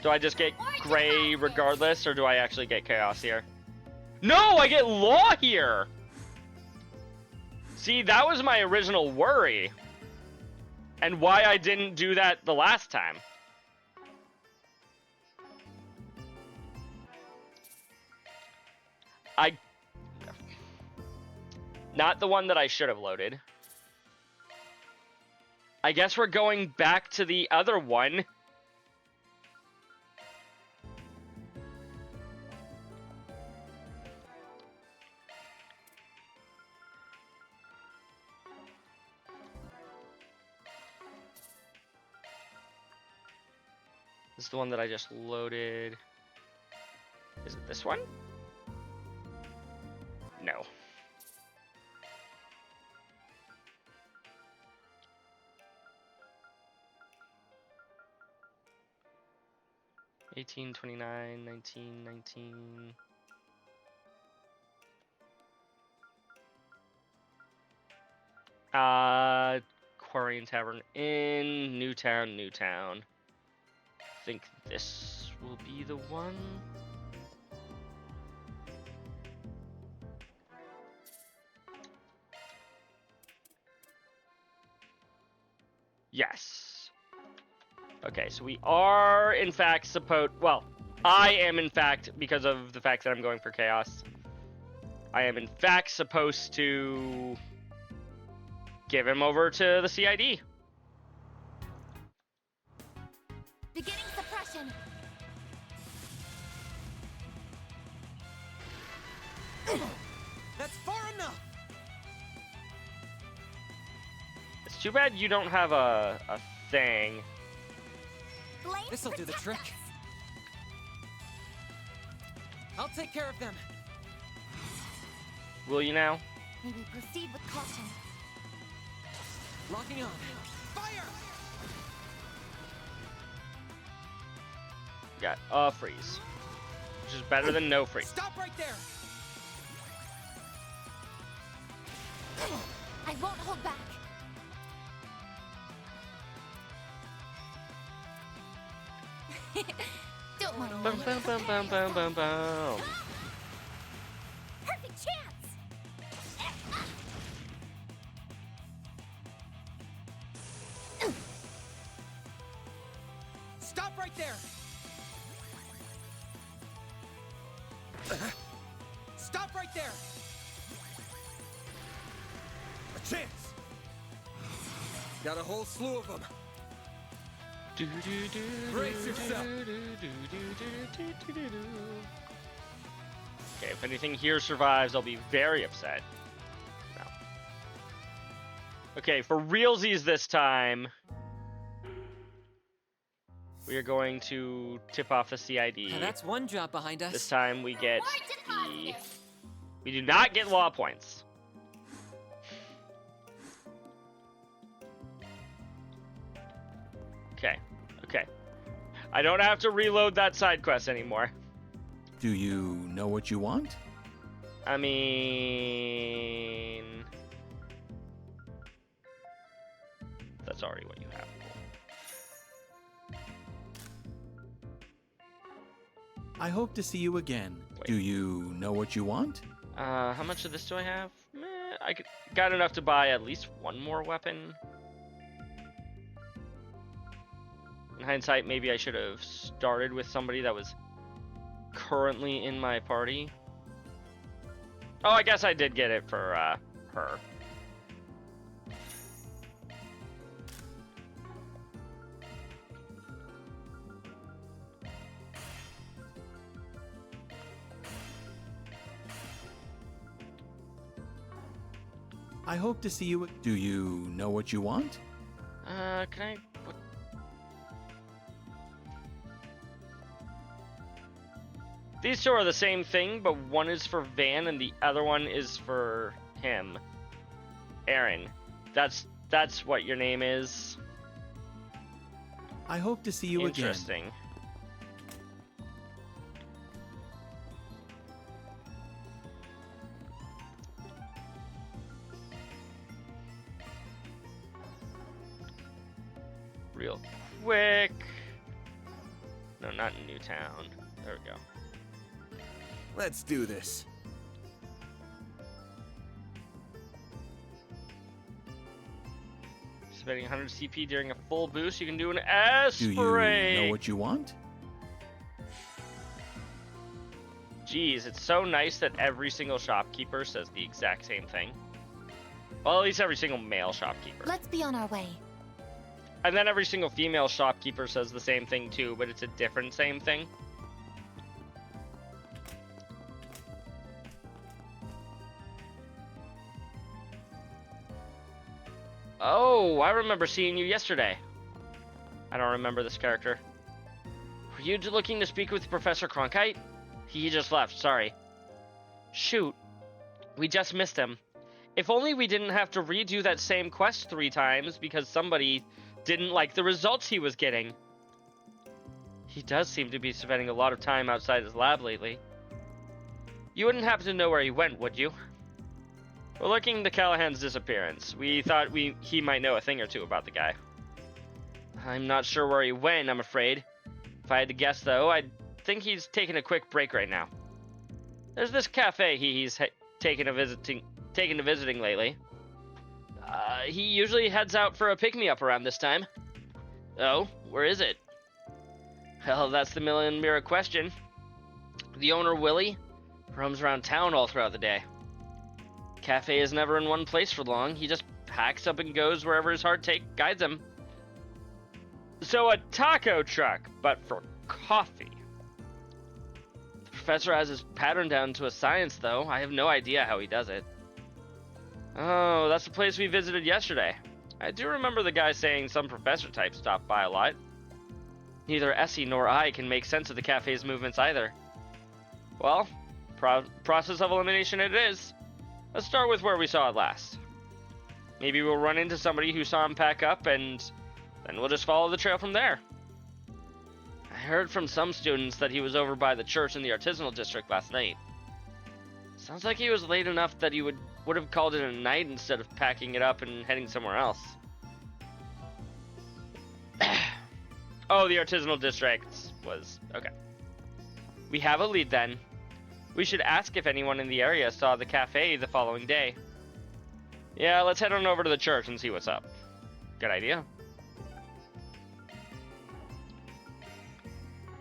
Do I just get Gray regardless, or do I actually get Chaos here? No, I get Law here! See, that was my original worry. And why I didn't do that the last time. Not the one that I should have loaded. I guess we're going back to the other one. This is the one that I just loaded. Is it this one? No. $18, $29, $19, $19. Quarry and Tavern Inn, Newtown. think this will be the one. Yes. Okay, so we are in fact well, I am in fact, because of the fact that I'm going for chaos, I am in fact supposed to give him over to the CID. Beginning suppression. That's far enough. It's too bad you don't have a thing. Blade This'll do the protect trick. us. I'll take care of them. Will you now? Maybe proceed with caution. Locking on. Fire! Got a freeze, which is better than no freeze. Stop right there. I won't hold back. Don't mind Bum, me. bum, bum, bum, bum, bum, bum. Perfect chance. Stop right there. Stop right there. A chance. Got a whole slew of them. Brace yourself. Okay, if anything here survives, I'll be very upset. No. Okay, for realsies this time, we are going to tip off the CID. Now that's one job behind us. This time we get More the... deposit. We do not get law points. Okay, okay. I don't have to reload that side quest anymore. Do you know what you want? I mean... That's already what you have. I hope to see you again. Wait. Do you know what you want? How much of this do I have? Got enough to buy at least one more weapon. In hindsight, maybe I should have started with somebody that was currently in my party. Oh, I guess I did get it for her. I hope to see you. Do you know what you want? Can I... What? These two are the same thing, but one is for Van and the other one is for him. Aaron. That's what your name is. I hope to see you again. Interesting. Real quick. No, not in Newtown. There we go. Let's do this. Spending 100 CP during a full boost, you can do an S Do you spray. know what you want? Jeez, it's so nice that every single shopkeeper says the exact same thing. Well, at least every single male shopkeeper. Let's be on our way. And then every single female shopkeeper says the same thing too, but it's a different same thing. Oh, I remember seeing you yesterday. I don't remember this character. Were you looking to speak with Professor Cronkite? He just left, sorry. Shoot, we just missed him. If only we didn't have to redo that same quest 3 times because somebody didn't like the results he was getting. He does seem to be spending a lot of time outside his lab lately. You wouldn't happen to know where he went, would you? We're looking into Callahan's disappearance. We thought he might know a thing or two about the guy. I'm not sure where he went, I'm afraid. If I had to guess, though, I'd think he's taking a quick break right now. There's this cafe he's taken to visiting lately. He usually heads out for a pick-me-up around this time. Oh, where is it? Well, that's the million-mirror question. The owner, Willie, roams around town all throughout the day. Cafe is never in one place for long. He just packs up and goes wherever his heart guides him. So a taco truck, but for coffee. The professor has his pattern down to a science, though. I have no idea how he does it. Oh, that's the place we visited yesterday. I do remember the guy saying some professor type stopped by a lot. Neither Essie nor I can make sense of the cafe's movements either. Well, process of elimination it is. Let's start with where we saw it last. Maybe we'll run into somebody who saw him pack up, and then we'll just follow the trail from there. I heard from some students that he was over by the church in the artisanal district last night. Sounds like he was late enough that he would have called it a night instead of packing it up and heading somewhere else. Oh, the artisanal district was... okay. We have a lead then. We should ask if anyone in the area saw the cafe the following day. Yeah, let's head on over to the church and see what's up. Good idea.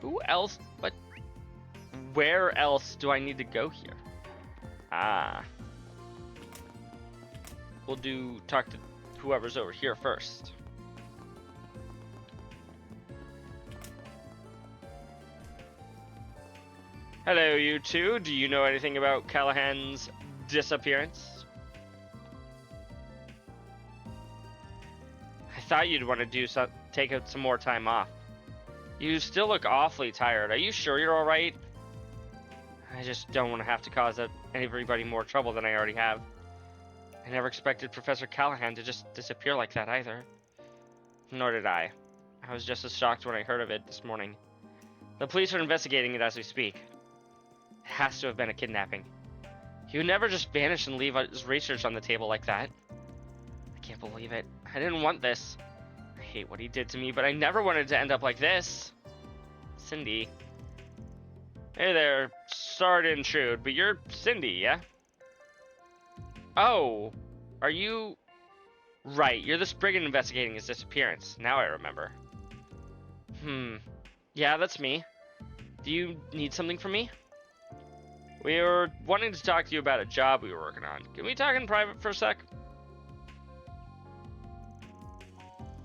Who else? What? Where else do I need to go here? Ah. We'll talk to whoever's over here first. Hello, you two. Do you know anything about Callahan's disappearance? I thought you'd want to take out some more time off. You still look awfully tired. Are you sure you're alright? I just don't want to have to cause everybody more trouble than I already have. I never expected Professor Callahan to just disappear like that either. Nor did I. I was just as shocked when I heard of it this morning. The police are investigating it as we speak. It has to have been a kidnapping. He would never just vanish and leave his research on the table like that. I can't believe it. I didn't want this. I hate what he did to me, but I never wanted to end up like this. Cindy. Hey there, sorry to intrude, but you're Cindy, yeah? Oh, are you... Right, you're the brigand investigating his disappearance. Now I remember. Yeah, that's me. Do you need something from me? We were wanting to talk to you about a job we were working on. Can we talk in private for a sec?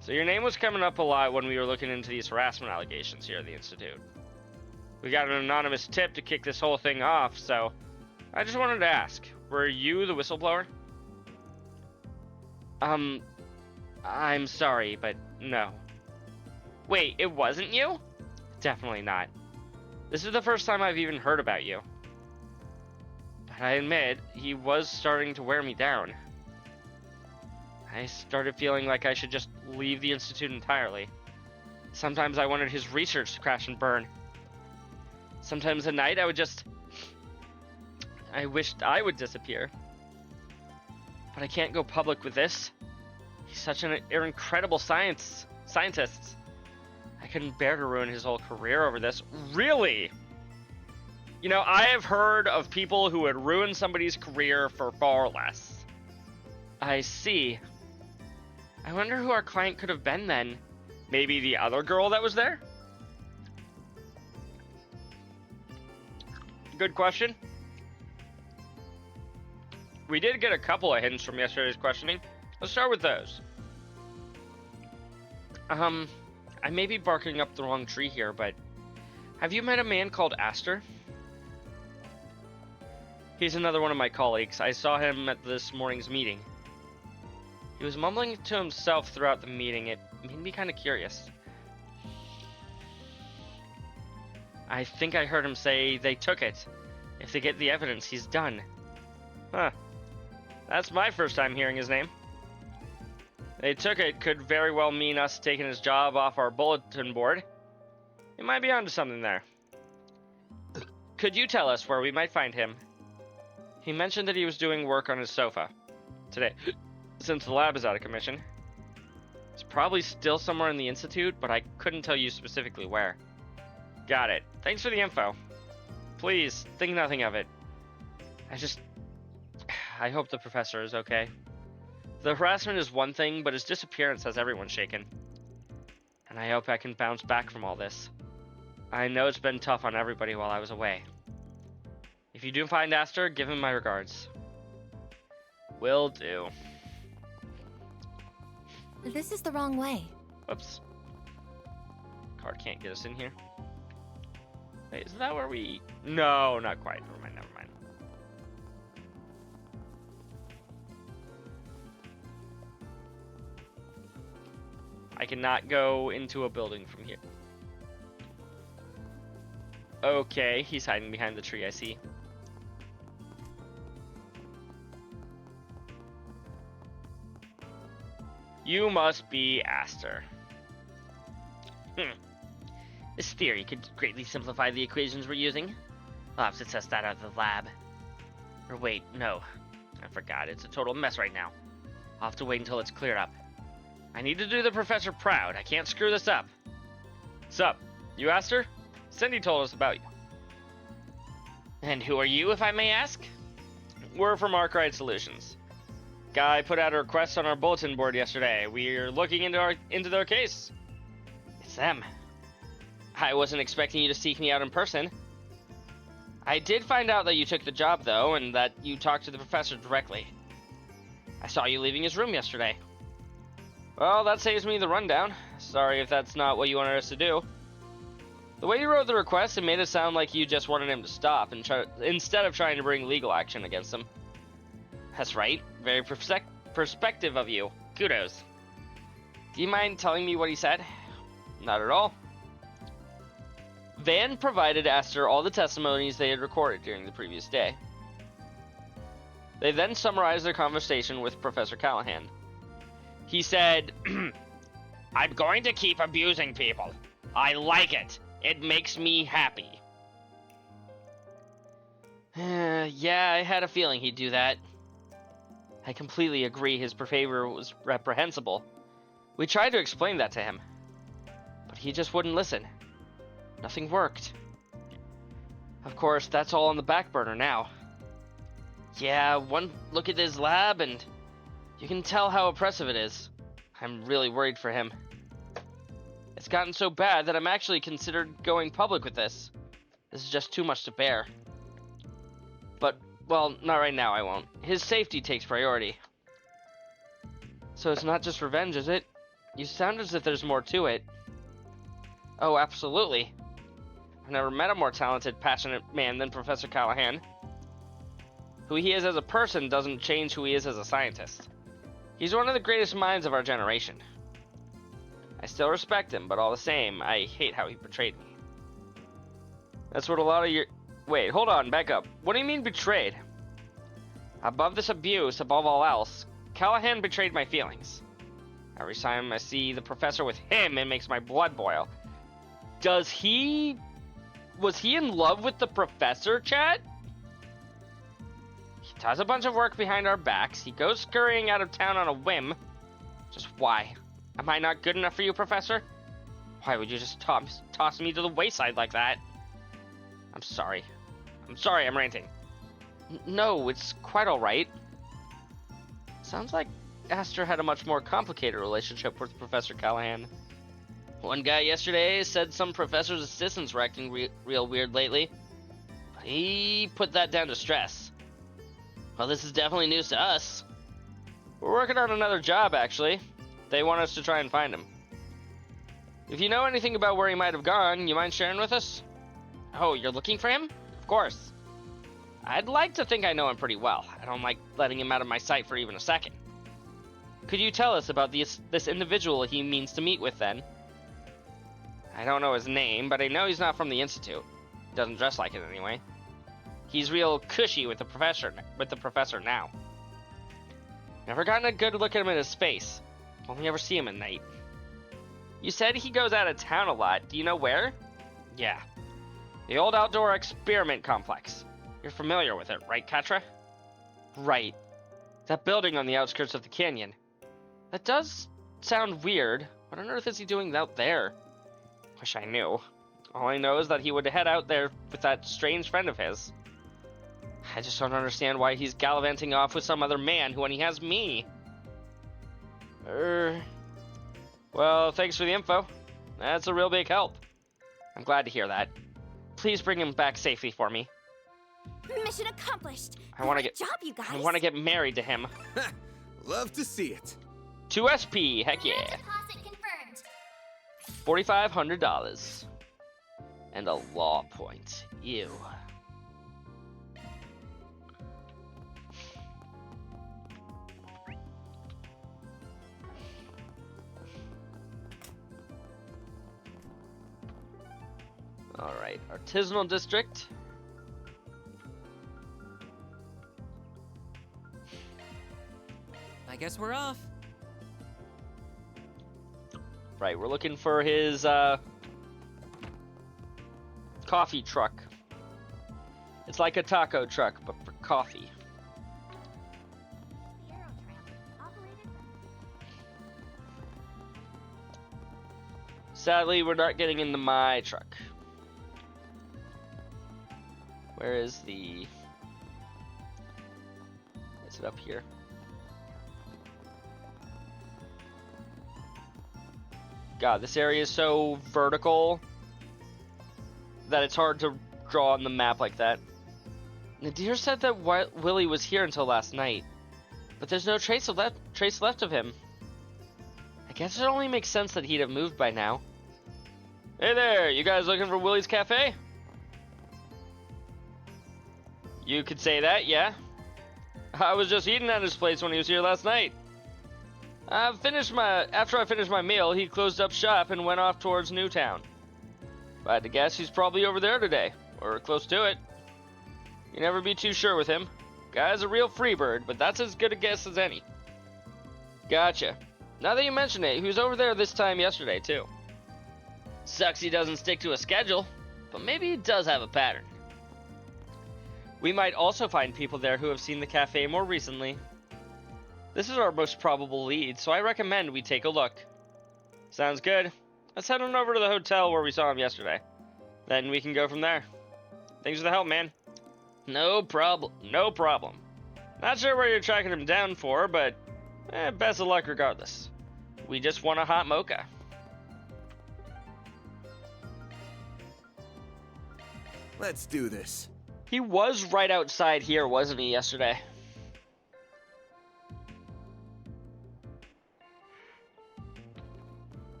So your name was coming up a lot when we were looking into these harassment allegations here at the Institute. We got an anonymous tip to kick this whole thing off, so I just wanted to ask, were you the whistleblower? I'm sorry, but no. Wait, it wasn't you? Definitely not. This is the first time I've even heard about you. But I admit, he was starting to wear me down. I started feeling like I should just leave the Institute entirely. Sometimes I wanted his research to crash and burn. Sometimes at night I wished I would disappear. But I can't go public with this. He's such an incredible scientist. I couldn't bear to ruin his whole career over this. Really? You know, I have heard of people who would ruin somebody's career for far less. I see. I wonder who our client could have been then. Maybe the other girl that was there? Good question. We did get a couple of hints from yesterday's questioning. Let's start with those. I may be barking up the wrong tree here, but have you met a man called Aster? He's another one of my colleagues. I saw him at this morning's meeting. He was mumbling to himself throughout the meeting. It made me kind of curious. I think I heard him say they took it. If they get the evidence, he's done. Huh. That's my first time hearing his name. They took it could very well mean us taking his job off our bulletin board. He might be onto something there. Could you tell us where we might find him? He mentioned that he was doing work on his sofa today, since the lab is out of commission. It's probably still somewhere in the Institute, but I couldn't tell you specifically where. Got it. Thanks for the info. Please, think nothing of it. I hope the professor is okay. The harassment is one thing, but his disappearance has everyone shaken. And I hope I can bounce back from all this. I know it's been tough on everybody while I was away. If you do find Aster, give him my regards. Will do. This is the wrong way. Whoops. Card can't get us in here. Wait, is that where we... No, not quite. Never mind, never mind. I cannot go into a building from here. Okay, he's hiding behind the tree, I see. You must be Aster. This theory could greatly simplify the equations we're using. I'll have to test that out of the lab. Or wait, no. I forgot, it's a total mess right now. I'll have to wait until it's cleared up. I need to do the professor proud. I can't screw this up. Sup? You Aster? Cindy told us about you. And who are you, if I may ask? We're from Arkwright Solutions. Guy put out a request on our bulletin board yesterday. We're looking into their case. It's them. I wasn't expecting you to seek me out in person. I did find out that you took the job, though, and that you talked to the professor directly. I saw you leaving his room yesterday. Well, that saves me the rundown. Sorry if that's not what you wanted us to do. The way you wrote the request, it made it sound like you just wanted him to stop instead of trying to bring legal action against him. That's right. Very perspective of you. Kudos. Do you mind telling me what he said? Not at all. Van provided Aster all the testimonies they had recorded during the previous day. They then summarized their conversation with Professor Callahan. He said, I'm going to keep abusing people. I like it. It makes me happy. Yeah, I had a feeling he'd do that. I completely agree his behavior was reprehensible. We tried to explain that to him, but he just wouldn't listen. Nothing worked. Of course, that's all on the back burner now. Yeah, one look at his lab and you can tell how oppressive it is. I'm really worried for him. It's gotten so bad that I'm actually considered going public with this. This is just too much to bear. But, well, not right now, I won't. His safety takes priority. So it's not just revenge, is it? You sound as if there's more to it. Oh, absolutely. I've never met a more talented, passionate man than Professor Callahan. Who he is as a person doesn't change who he is as a scientist. He's one of the greatest minds of our generation. I still respect him, but all the same, I hate how he betrayed me. That's what a lot of your... Wait, hold on, back up. What do you mean betrayed? Above this abuse, above all else, Callahan betrayed my feelings. Every time I see the professor with him, it makes my blood boil. Was he in love with the professor, chat? He does a bunch of work behind our backs. He goes scurrying out of town on a whim. Just why? Am I not good enough for you, Professor? Why would you just toss me to the wayside like that? I'm sorry. I'm ranting. No, it's quite alright. Sounds like Aster had a much more complicated relationship with Professor Callahan. One guy yesterday said some professor's assistants were acting real weird lately. But he put that down to stress. Well, this is definitely news to us. We're working on another job, actually. They want us to try and find him. If you know anything about where he might have gone, you mind sharing with us? Oh, you're looking for him? Of course. I'd like to think I know him pretty well. I don't like letting him out of my sight for even a second. Could you tell us about this individual he means to meet with, then? I don't know his name, but I know he's not from the Institute. He doesn't dress like it anyway. He's real cushy with the professor now. Never gotten a good look at him in his face. Only ever see him at night. You said he goes out of town a lot. Do you know where? Yeah. The old outdoor experiment complex. You're familiar with it, right, Katra? Right. That building on the outskirts of the canyon. That does sound weird. What on earth is he doing out there? Wish I knew. All I know is that he would head out there with that strange friend of his. I just don't understand why he's gallivanting off with some other man when he has me. Well, thanks for the info. That's a real big help. I'm glad to hear that. Please bring him back safely for me. Mission accomplished. I want to Great get job, you guys. I want to get married to him. Love to see it. 2 SP, heck yeah. Deposit confirmed. $4,500. And a law point. Ew. Alright, artisanal district. I guess we're off. Right, we're looking for his coffee truck. It's like a taco truck, but for coffee. The Aero Tram, operated Sadly, we're not getting into my truck. Where is the... Is it up here? God, this area is so vertical that it's hard to draw on the map like that. Nadir said that Willie was here until last night, but there's no trace left of him. I guess it only makes sense that he'd have moved by now. Hey there, you guys looking for Willie's Cafe? You could say that, yeah. I was just eating at his place when he was here last night. After I finished my meal, he closed up shop and went off towards Newtown. If I had to guess, he's probably over there today, or close to it. You never be too sure with him. Guy's a real freebird, but that's as good a guess as any. Gotcha. Now that you mention it, he was over there this time yesterday, too. Sucks he doesn't stick to a schedule, but maybe he does have a pattern. We might also find people there who have seen the cafe more recently. This is our most probable lead, so I recommend we take a look. Sounds good. Let's head on over to the hotel where we saw him yesterday. Then we can go from there. Thanks for the help, man. No problem. No problem. Not sure where you're tracking him down for, but best of luck regardless. We just want a hot mocha. Let's do this. He was right outside here, wasn't he, yesterday?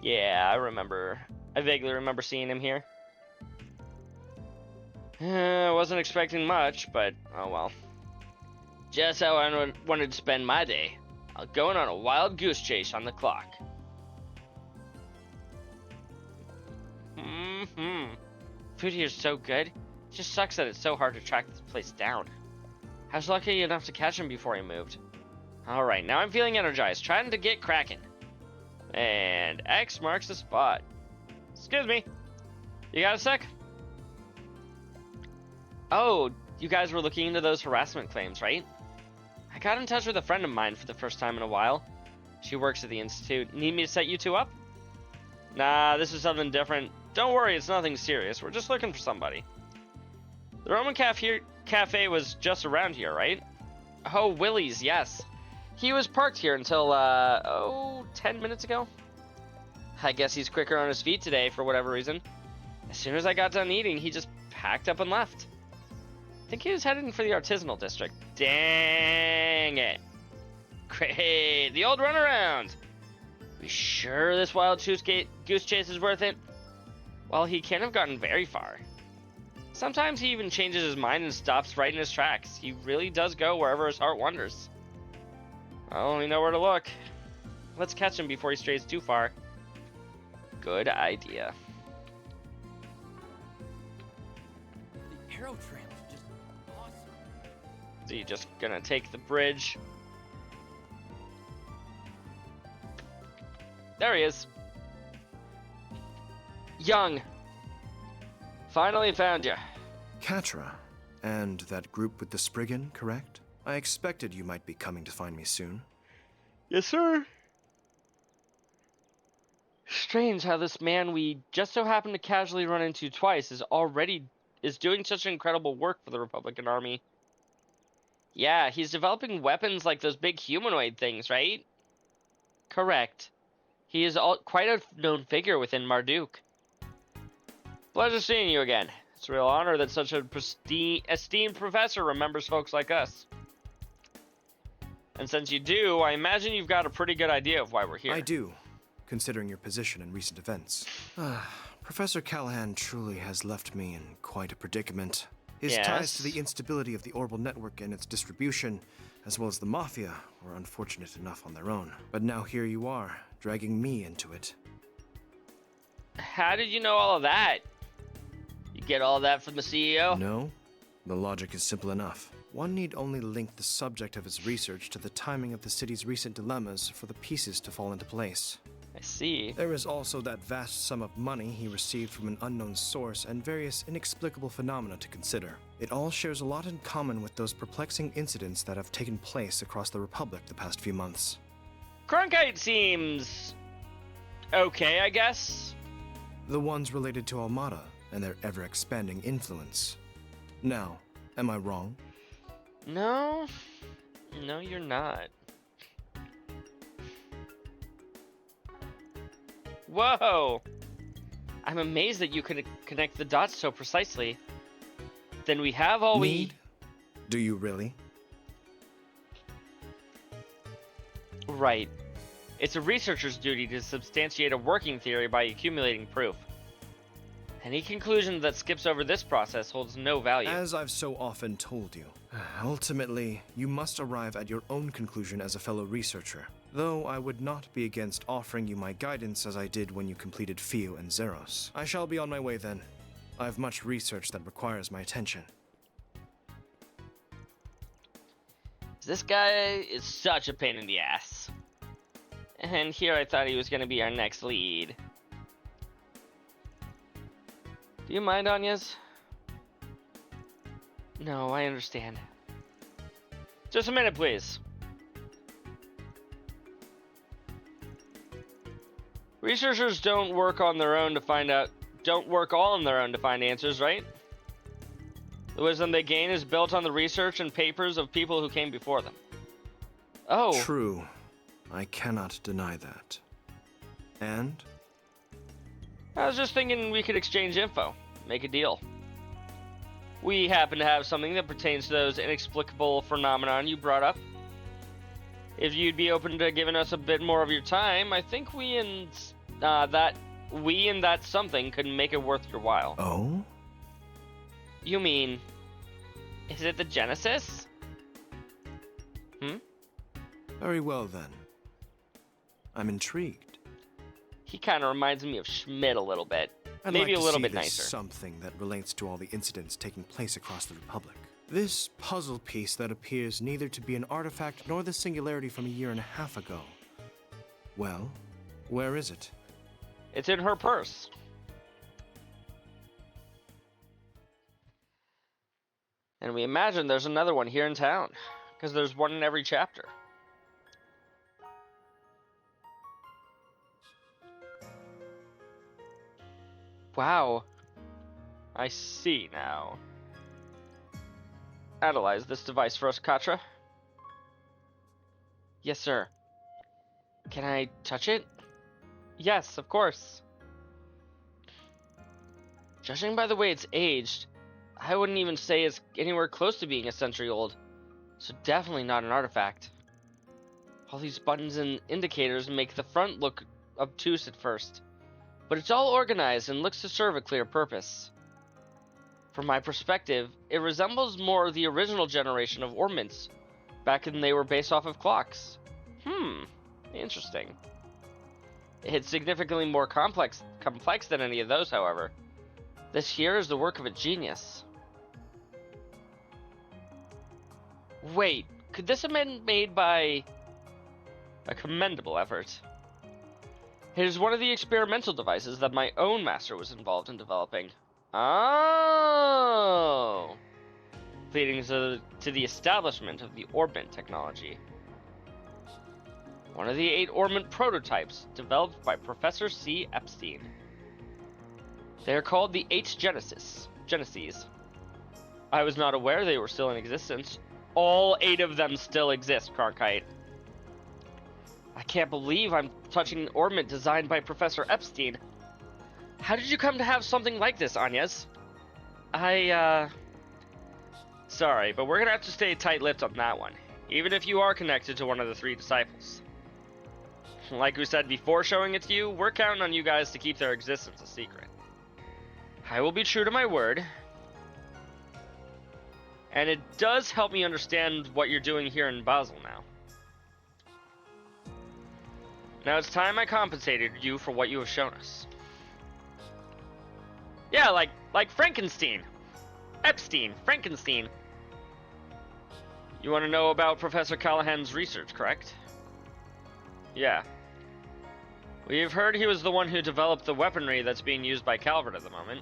Yeah, I vaguely remember seeing him here. I wasn't expecting much, but oh well. Just how I wanted to spend my day. Going on a wild goose chase on the clock. Food here's so good. It just sucks that it's so hard to track this place down. I was lucky enough to catch him before he moved. Alright, now I'm feeling energized, trying to get cracking. And X marks the spot. Excuse me. You got a sec? Oh, you guys were looking into those harassment claims, right? I got in touch with a friend of mine for the first time in a while. She works at the Institute. Need me to set you two up? Nah, this is something different. Don't worry, it's nothing serious. We're just looking for somebody. The Roman Cafe was just around here, right? Oh, Willie's, yes. He was parked here until, 10 minutes ago? I guess he's quicker on his feet today for whatever reason. As soon as I got done eating, he just packed up and left. I think he was heading for the artisanal district. Dang it. Great, the old runaround. We sure this wild goose chase is worth it? Well, he can't have gotten very far. Sometimes he even changes his mind and stops right in his tracks. He really does go wherever his heart wanders. I only know where to look. Let's catch him before he strays too far. Good idea. The Aero Tram is just awesome. Is he just gonna take the bridge? There he is. Young. Finally found you. Katra, and that group with the Spriggan, correct? I expected you might be coming to find me soon. Yes, sir. Strange how this man we just so happened to casually run into twice is doing such incredible work for the Republican Army. Yeah, he's developing weapons like those big humanoid things, right? Correct. He is quite a known figure within Marduk. Pleasure seeing you again. It's a real honor that such a esteemed professor remembers folks like us. And since you do, I imagine you've got a pretty good idea of why we're here. I do, considering your position in recent events. Professor Callahan truly has left me in quite a predicament. His ties to the instability of the Orbital Network and its distribution, as well as the Mafia, were unfortunate enough on their own. But now here you are, dragging me into it. How did you know all of that? You get all that from the CEO? No, the logic is simple enough. One need only link the subject of his research to the timing of the city's recent dilemmas for the pieces to fall into place. I see. There is also that vast sum of money he received from an unknown source and various inexplicable phenomena to consider. It all shares a lot in common with those perplexing incidents that have taken place across the Republic the past few months. Cronkite seems okay, I guess. The ones related to Almada and their ever-expanding influence. Now, am I wrong? No, you're not. Whoa! I'm amazed that you could connect the dots so precisely. Then we have all we... Do you really? Right. It's a researcher's duty to substantiate a working theory by accumulating proof. Any conclusion that skips over this process holds no value. As I've so often told you, ultimately, you must arrive at your own conclusion as a fellow researcher. Though I would not be against offering you my guidance as I did when you completed Fio and Zeros. I shall be on my way then. I have much research that requires my attention. This guy is such a pain in the ass. And here I thought he was going to be our next lead. Do you mind, Anyas? No, I understand. Just a minute, please. Researchers don't work all on their own to find answers, right? The wisdom they gain is built on the research and papers of people who came before them. Oh. True. I cannot deny that. And? I was just thinking we could exchange info, make a deal. We happen to have something that pertains to those inexplicable phenomenon you brought up. If you'd be open to giving us a bit more of your time, I think we and that something could make it worth your while. Oh? You mean, is it the Genesis? Very well then. I'm intrigued. He kind of reminds me of Schmidt a little bit. Maybe a little bit nicer. Something that relates to all the incidents taking place across the Republic. This puzzle piece that appears neither to be an artifact nor the singularity from a year and a half ago. Well, where is it? It's in her purse. And we imagine there's another one here in town, because there's one in every chapter. Wow. I see now. Analyze this device for us, Katra. Yes, sir. Can I touch it? Yes, of course. Judging by the way it's aged, I wouldn't even say it's anywhere close to being a century old. So definitely not an artifact. All these buttons and indicators make the front look obtuse at first. But it's all organized and looks to serve a clear purpose. From my perspective, it resembles more the original generation of orbments, back when they were based off of clocks. Interesting. It's significantly more complex than any of those, however. This here is the work of a genius. Wait, could this have been made by a commendable effort? It is one of the experimental devices that my own master was involved in developing. Oh! Leading to the establishment of the orbit technology. One of the 8 ornament prototypes developed by Professor C. Epstein. They are called the 8 Genesis. I was not aware they were still in existence. All 8 of them still exist, Cronkite. I can't believe I'm touching an ornament designed by Professor Epstein. How did you come to have something like this, Anyas? Sorry, but we're gonna have to stay tight-lipped on that one, even if you are connected to one of the 3 disciples. Like we said before showing it to you, we're counting on you guys to keep their existence a secret. I will be true to my word. And it does help me understand what you're doing here in Basel now. Now it's time I compensated you for what you have shown us. Yeah, like Frankenstein. Epstein, Frankenstein. You want to know about Professor Callahan's research, correct? Yeah. We've heard he was the one who developed the weaponry that's being used by Calvert at the moment.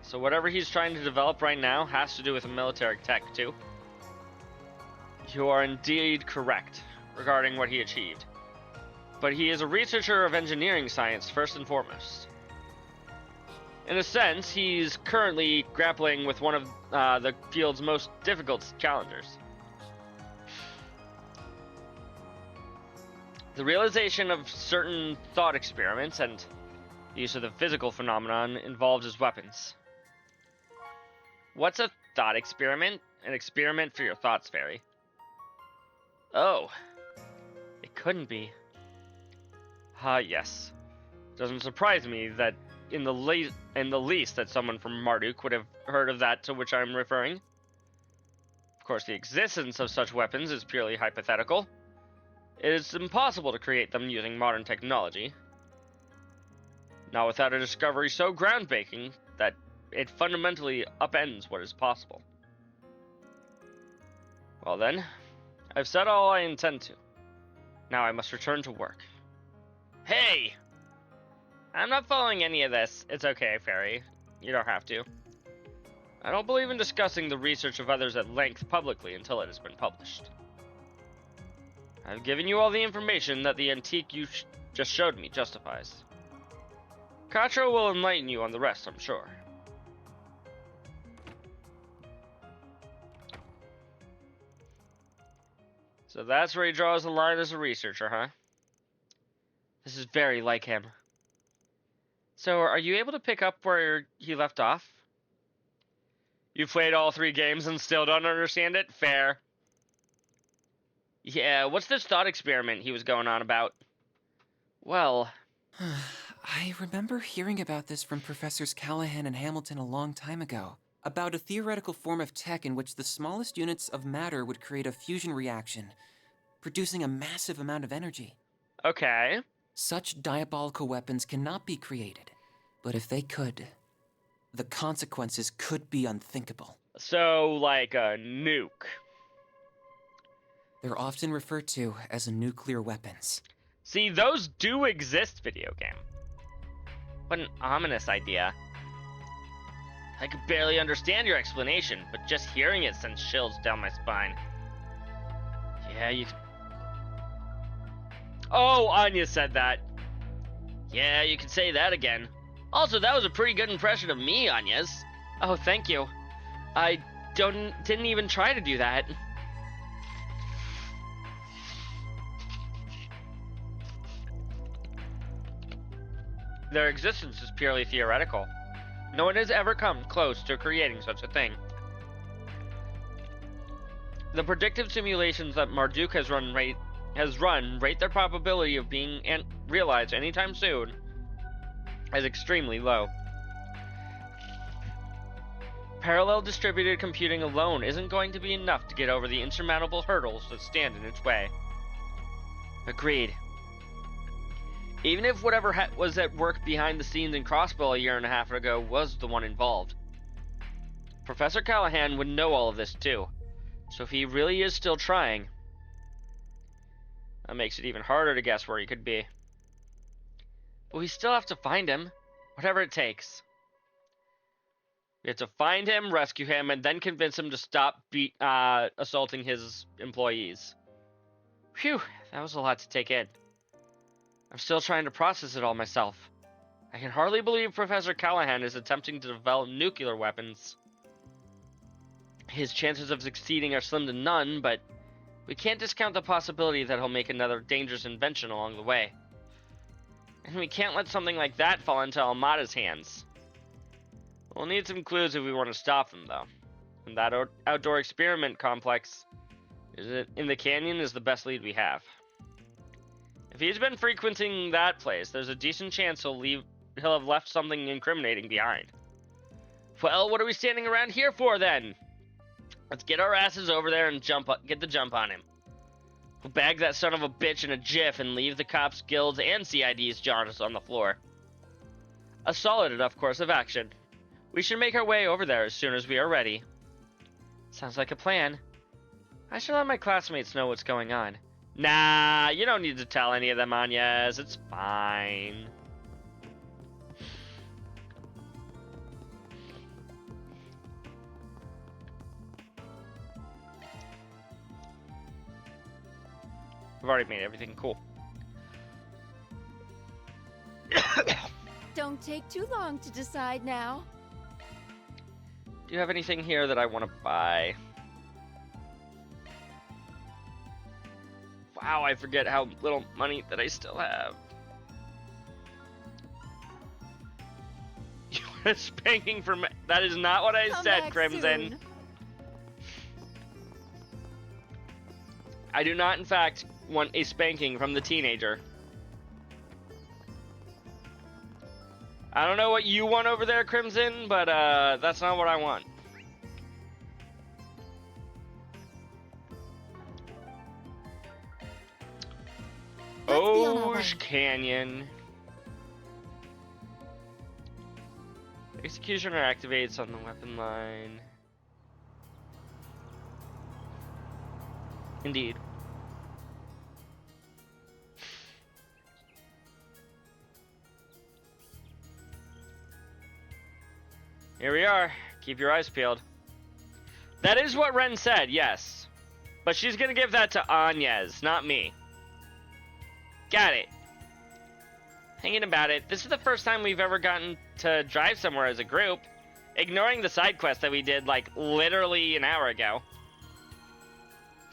So whatever he's trying to develop right now has to do with military tech, too. You are indeed correct regarding what he achieved. But he is a researcher of engineering science, first and foremost. In a sense, he's currently grappling with one of the field's most difficult challengers. The realization of certain thought experiments and the use of the physical phenomenon involved as weapons. What's a thought experiment? An experiment for your thoughts, Fairy. Oh. It couldn't be. Yes. Doesn't surprise me that in the least that someone from Marduk would have heard of that to which I'm referring. Of course, the existence of such weapons is purely hypothetical. It is impossible to create them using modern technology. Not without a discovery so groundbreaking that it fundamentally upends what is possible. Well then, I've said all I intend to. Now I must return to work. Hey! I'm not following any of this. It's okay, Fairy. You don't have to. I don't believe in discussing the research of others at length publicly until it has been published. I've given you all the information that the antique you just showed me justifies. Quattro will enlighten you on the rest, I'm sure. So that's where he draws the line as a researcher, huh? This is very like him. So, are you able to pick up where he left off? You've played all 3 games and still don't understand it? Fair. Yeah, what's this thought experiment he was going on about? Well... I remember hearing about this from Professors Callahan and Hamilton a long time ago. About a theoretical form of tech in which the smallest units of matter would create a fusion reaction, producing a massive amount of energy. Okay. Such diabolical weapons cannot be created, but if they could, the consequences could be unthinkable. So, like a nuke. They're often referred to as nuclear weapons. See, those do exist, video game. What an ominous idea. I could barely understand your explanation, but just hearing it sends chills down my spine. Yeah, you... Oh, Anya said that. Yeah, you could say that again. Also, that was a pretty good impression of me, Anya's. Oh, thank you. I didn't even try to do that. Their existence is purely theoretical. No one has ever come close to creating such a thing. The predictive simulations that Marduk has run rate their probability of being realized anytime soon as extremely low. Parallel distributed computing alone isn't going to be enough to get over the insurmountable hurdles that stand in its way. Agreed. Even if whatever was at work behind the scenes in Crossbow a year and a half ago was the one involved, Professor Callahan would know all of this too. So if he really is still trying, that makes it even harder to guess where he could be. But we still have to find him, whatever it takes. We have to find him, rescue him, and then convince him to stop assaulting his employees. Phew, that was a lot to take in. I'm still trying to process it all myself. I can hardly believe Professor Callahan is attempting to develop nuclear weapons. His chances of succeeding are slim to none, but we can't discount the possibility that he'll make another dangerous invention along the way. And we can't let something like that fall into Almada's hands. We'll need some clues if we want to stop them, though. And that outdoor experiment complex in the canyon is the best lead we have. If he's been frequenting that place, there's a decent chance he'll have left something incriminating behind. Well, what are we standing around here for, then? Let's get our asses over there and get the jump on him. We'll bag that son of a bitch in a jiff and leave the cops, guilds, and CID's jaundice on the floor. A solid enough course of action. We should make our way over there as soon as we are ready. Sounds like a plan. I should let my classmates know what's going on. Nah, you don't need to tell any of them, Anyez. It's fine. I've already made everything cool. Don't take too long to decide now. Do you have anything here that I want to buy? Wow, I forget how little money that I still have. You want a spanking from... That is not what I said, Crimson. Soon. I do not, in fact, want a spanking from the teenager. I don't know what you want over there, Crimson, but that's not what I want. Osh Canyon. Executioner activates on the weapon line. Indeed. Here we are. Keep your eyes peeled. That is what Ren said, yes. But she's gonna give that to Anyez, not me. Got it. Thinking about it, this is the first time we've ever gotten to drive somewhere as a group, ignoring the side quest that we did, like, literally an hour ago.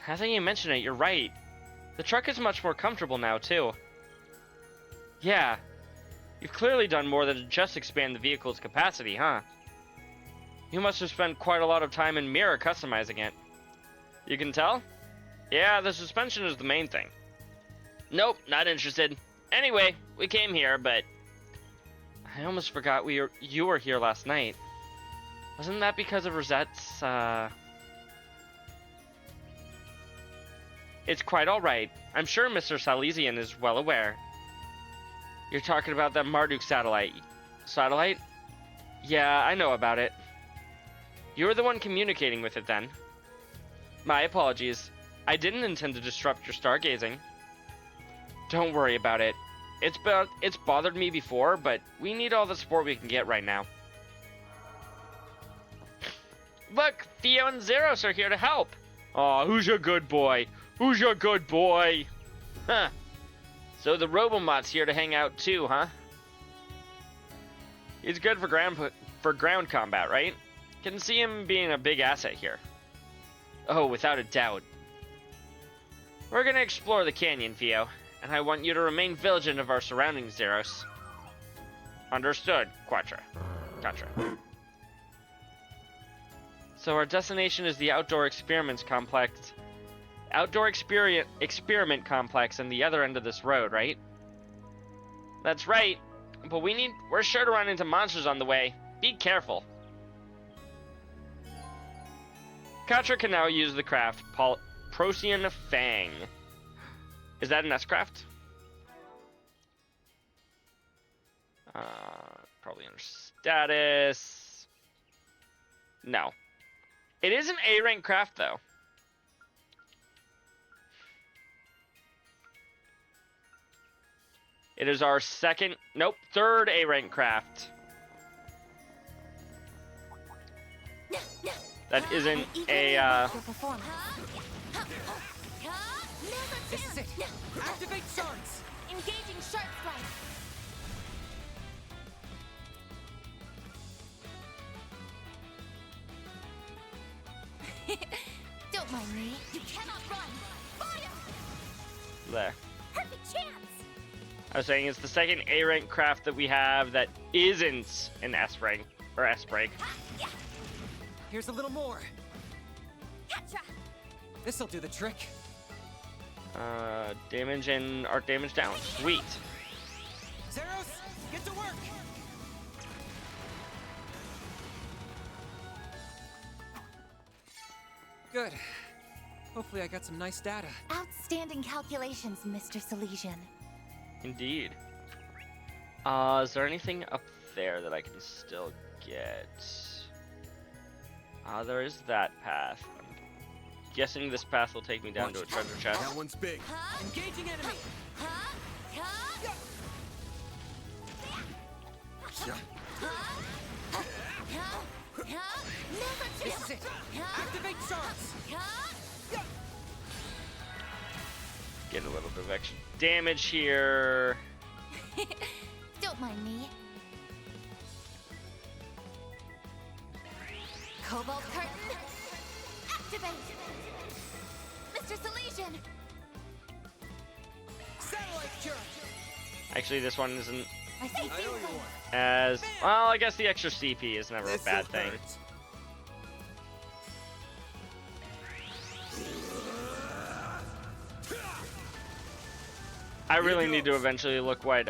Now that you mention it, you're right. The truck is much more comfortable now, too. Yeah. You've clearly done more than just expand the vehicle's capacity, huh? You must have spent quite a lot of time in Mirror customizing it. You can tell? Yeah, the suspension is the main thing. Nope, not interested. Anyway, we came here, but... I almost forgot you were here last night. Wasn't that because of Rosette's, It's quite alright. I'm sure Mr. Salesian is well aware. You're talking about that Marduk satellite. Satellite? Yeah, I know about it. You were the one communicating with it then. My apologies. I didn't intend to disrupt your stargazing. Don't worry about it. It's bothered me before, but we need all the support we can get right now. Look, Theo and Zeros are here to help. Aw, who's your good boy? Who's your good boy? Huh. So the Robomot's here to hang out too, huh? He's good for ground combat, right? Can see him being a big asset here. Oh, without a doubt. We're gonna explore the canyon, Theo, and I want you to remain vigilant of our surroundings, Zeros. Understood, Quatra. So our destination is the outdoor experiment complex on the other end of this road, right? That's right, but we're sure to run into monsters on the way. Be careful. Quatra can now use the craft Procyon Fang. Is that an S-craft? Probably under status. No. It is an A-rank craft, though. It is our third A-rank craft. That isn't a, This is it. Activate shards. Engaging sharp strike. Don't mind me. You cannot run. Fire! There. Perfect chance. I was saying it's the second A rank craft that we have that isn't an S rank or S break. Yeah. Here's a little more. Catcha. This'll do the trick. Damage and art damage down. Sweet. Zeros, get to work. Good. Hopefully I got some nice data. Outstanding calculations, Mr. Salesian. Indeed. Is there anything up there that I can still get? There is that path. I'm guessing this path will take me down to a treasure chest. That one's big. Huh? Engaging enemy. Huh? Huh? Yeah. Huh? Never This is it. Activate shards. Getting a little bit of extra damage here. Don't mind me. Cobalt curtain. Activate. Mr. Salesian. Satellite cure. Actually, this one isn't I see I know you feelings. want. as well. I guess the extra CP is never a This'll bad thing. hurt. I really need to eventually look what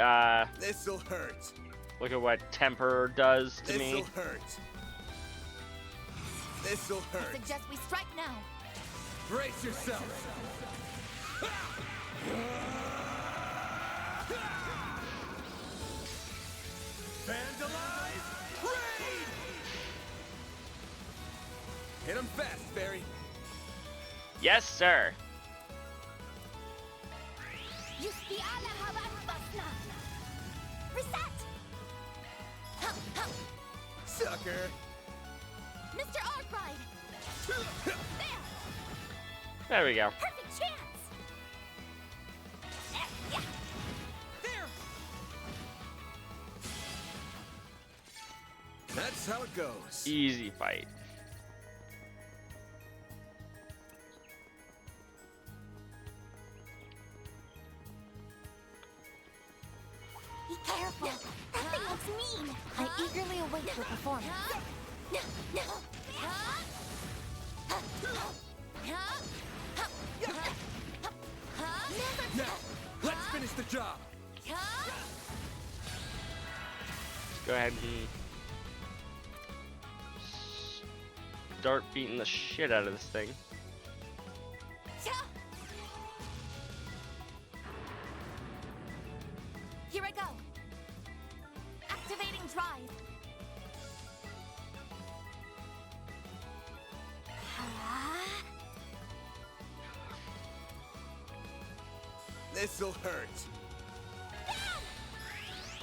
This'll hurt. look at what temper does to This'll me. hurt. This'll I hurt. suggest we strike now. Brace yourself. Vandalize! Raid! Hit him fast, Barry. Yes, sir. Yuski ala haban basna. Reset. Hup, hup. Sucker. Mr. Arkwright. There. There we go. Perfect chance. Yeah. There. That's how it goes. Easy fight. Be careful. That thing looks mean. I eagerly await your performance. No, no. Now, let's finish the job. Go ahead and start beating the shit out of this thing. Here I go. Activating drive. This'll hurt.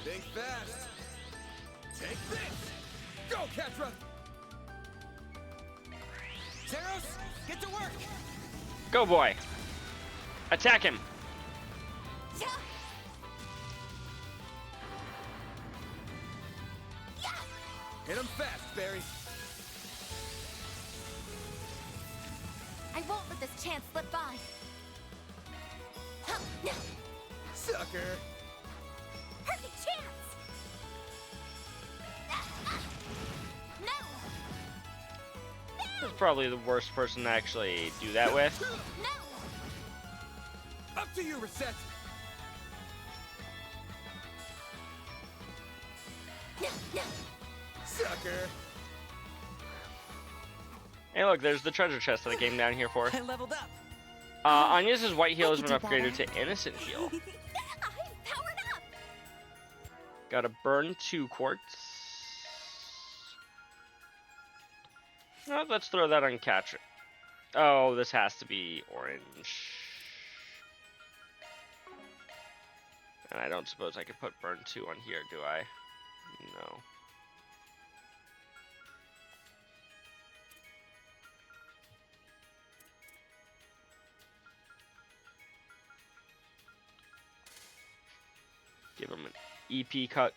Think fast. Take this. Go, Ketra. Zeros, get to work. Go, boy. Attack him. Hit him fast, Barry. I won't let this chance slip by. Sucker. Perfect chance. No. This is probably the worst person to actually do that with. No. Up to you, Reset. No. Sucker. Hey, look, there's the treasure chest that I came down here for. I leveled up. Anya's white heal I has could been do upgraded better. to innocent heal. I'm powered up. Got to burn 2 quartz. No, let's throw that on Catcher. Oh, this has to be orange. And I don't suppose I could put burn 2 on here, do I? No. EP cut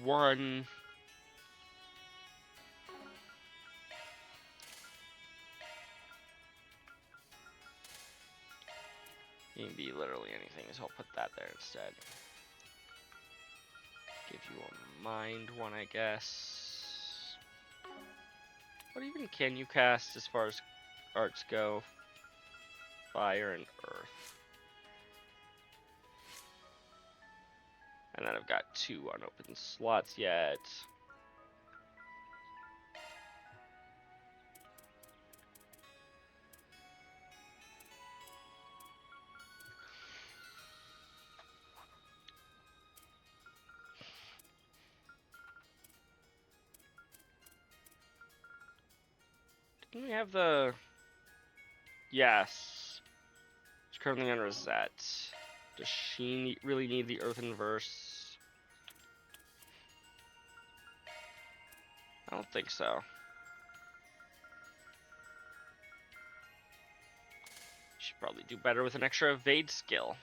1. You can be literally anything, so I'll put that there instead. Give you a mind one, I guess. What even can you cast as far as arts go? Fire and earth. And then I've got 2 unopened slots yet. Didn't we have the... Yes. It's currently under Zet. Does she really need the Earthen Verse? I don't think so. Should probably do better with an extra evade skill.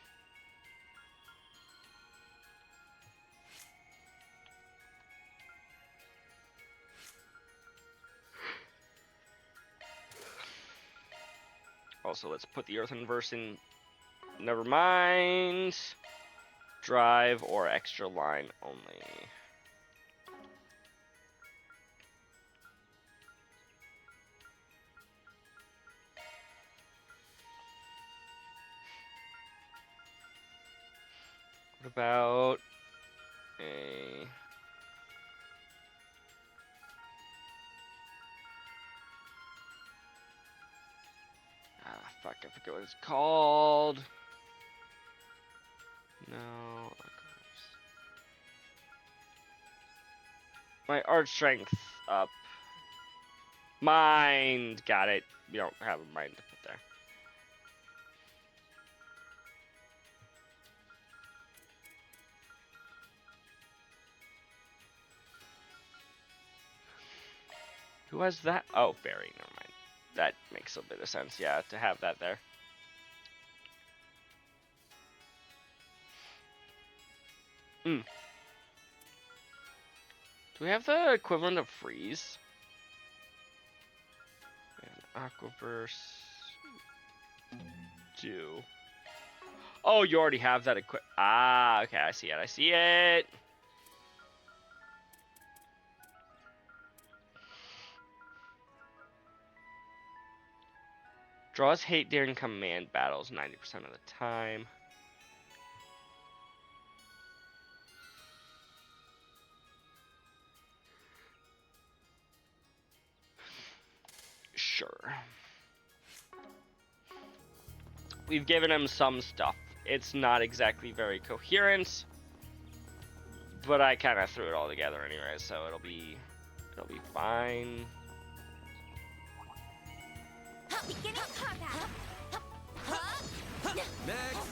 Also, let's put the Earthen Verse in. Never mind. Drive or extra line only. What about a... Fuck, I forget what it's called. No. My art strength up. Mind. Got it. You don't have a mind to put there. Who has that? Oh, Barry. Never mind. That makes a bit of sense, yeah, to have that there. Do we have the equivalent of freeze? And Aquaverse. Do. Oh, you already have that equip. Ah, okay, I see it. I see it. Draws hate during command battles 90% of the time. Sure. We've given him some stuff. It's not exactly very coherent, but I kind of threw it all together anyway, so it'll be fine. Beginning combat. Next.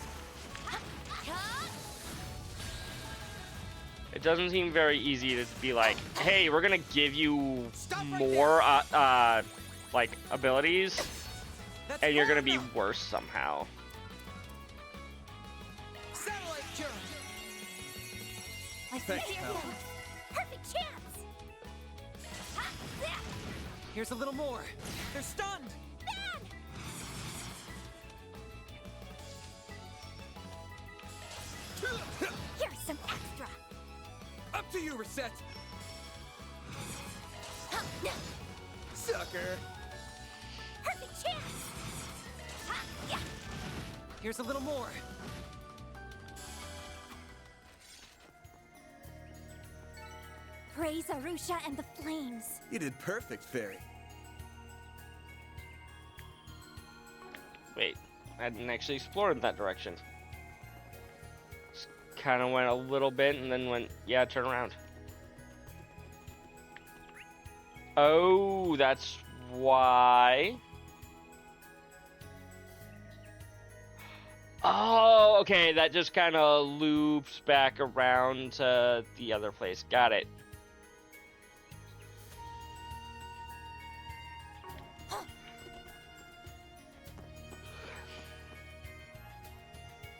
It doesn't seem very easy to be like, hey, we're gonna give you more like abilities, and you're gonna be worse somehow. Satellite jump. I see Thanks, you. pal. Perfect chance. Here's a little more. They're stunned. Here's some extra. Up to you, Reset. Sucker. Perfect chance. Here's a little more. Praise Arusha and the flames. You did perfect, Fairy. Wait, I hadn't actually explored that direction. Just kind of went a little bit and then went, yeah, turn around. Oh, that's why. Oh, okay, that just kind of loops back around to the other place. Got it.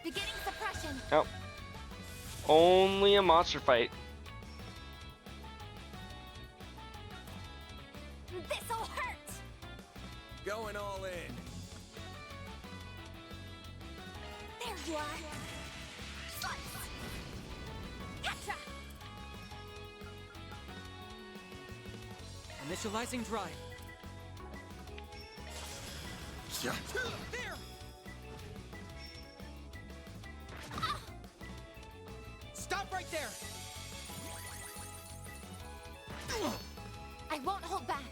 Beginning suppression. Oh. Only a monster fight. This'll hurt. Going all in. There you are. Slice. Gotcha. Initializing drive. Yeah. There! Stop right there! I won't hold back.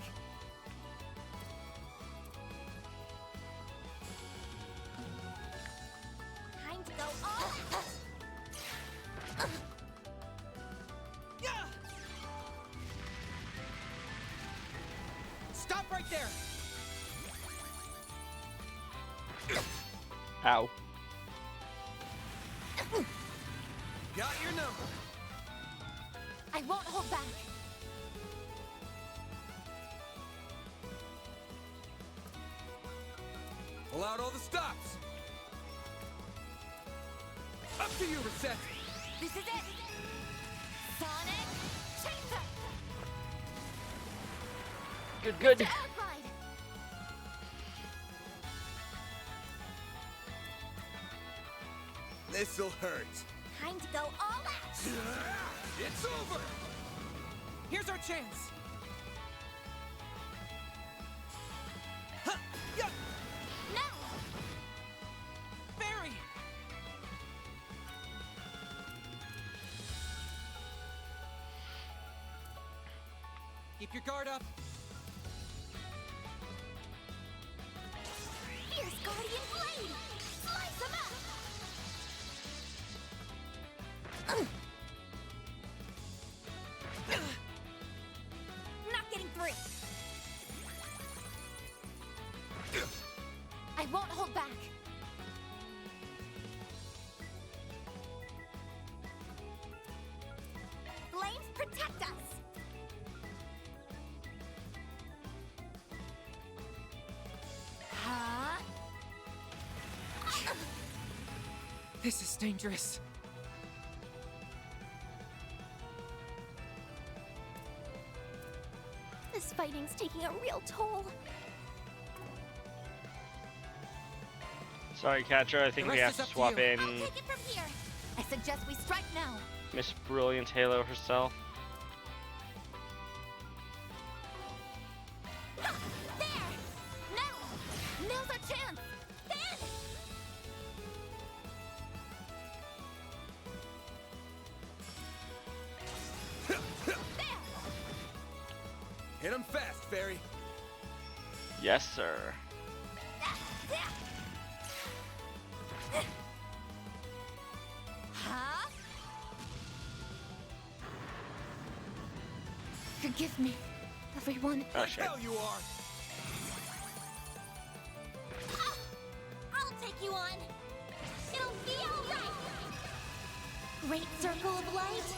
Time to go all out. Stop right there! Ow. Got your number. I won't hold back. Pull out all the stops. Up to you, Reset. This is it. Sonic Chaser. Good, good. Terrified. This'll hurt. Time to go all out. It's over. Here's our chance! Huh, yeah, No. Barry! Keep your guard up. Fierce Guardian Blade. Slice him up. Not getting through. I won't hold back. Flames protect us. Huh? This is dangerous. This fighting's taking a real toll. Sorry, Catra. I think The we have rest to is up to swap you. in I'll take it from here. I suggest we strike now. Miss Brilliant Halo herself. Ha! There! Now! Now's our chance! Then! There! Hit him fast, Fairy. Yes, sir. Huh? Forgive me, everyone. Oh, shit. Hell you are. I'll take you on. It'll be all right. Great circle of light.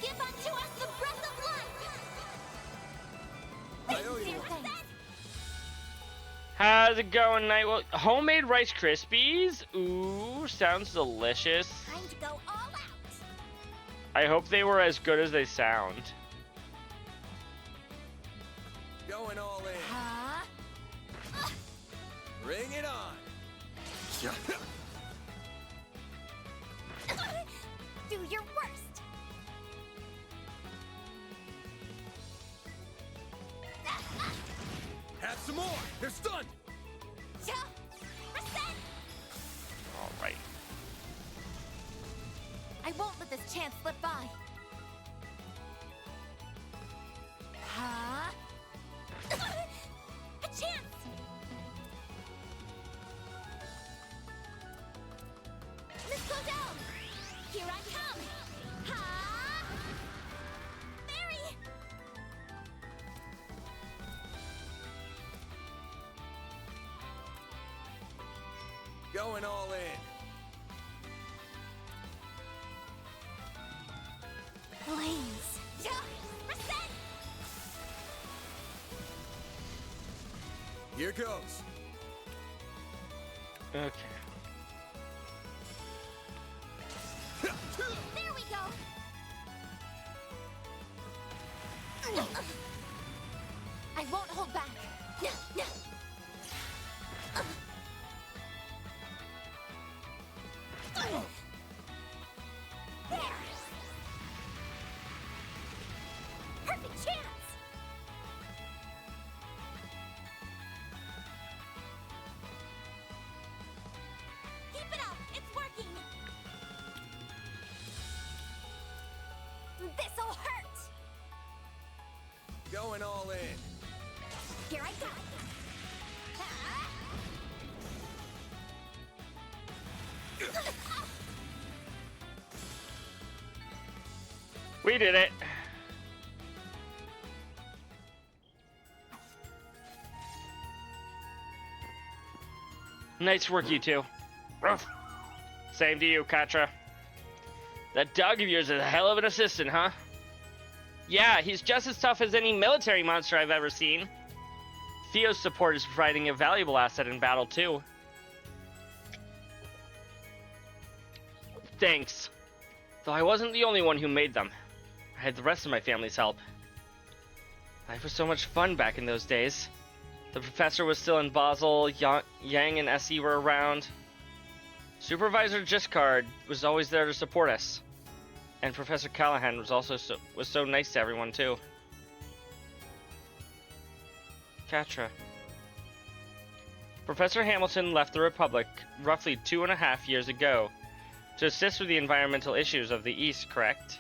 Give unto us the breath of life. I owe you Dear one. thanks. How's it going, Night? Well, homemade Rice Krispies? Ooh, sounds delicious. Time to go all out. I hope they were as good as they sound. Going all in. Huh? Bring it on. Do your worst. Have some more. They're stunned. Ja! Reset! All right. I won't let this chance slip by. Huh? A chance! Miss Claudel! Here I come! Ha! Mary! Going all in. Blaze! Ja! Reset! Here goes. Okay. I won't hold back. There. Perfect chance. Keep it up. It's working. This'll hurt. Going all in. Here I go. We did it. Nice work, you two. Ruff. Same to you, Katra. That dog of yours is a hell of an assistant, huh? Yeah, he's just as tough as any military monster I've ever seen. Theo's support is providing a valuable asset in battle, too. Thanks. Though I wasn't the only one who made them. I had the rest of my family's help. Life was so much fun back in those days. The professor was still in Basel, Yang and Essie were around. Supervisor Giscard was always there to support us. And Professor Callahan was also so nice to everyone too. Katra. Professor Hamilton left the Republic roughly 2.5 years ago to assist with the environmental issues of the East, correct?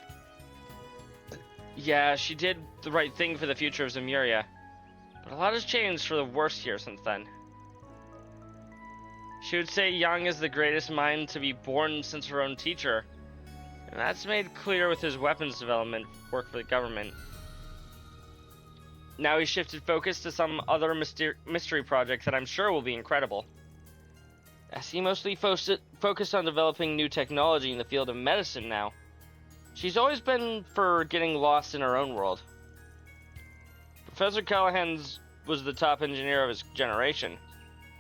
Yeah, she did the right thing for the future of Zemuria. But a lot has changed for the worse here since then. She would say Yang is the greatest mind to be born since her own teacher. And that's made clear with his weapons development work for the government. Now he's shifted focus to some other mystery projects that I'm sure will be incredible. As he mostly focused on developing new technology in the field of medicine now. She's always been for getting lost in her own world. Professor Callahan was the top engineer of his generation,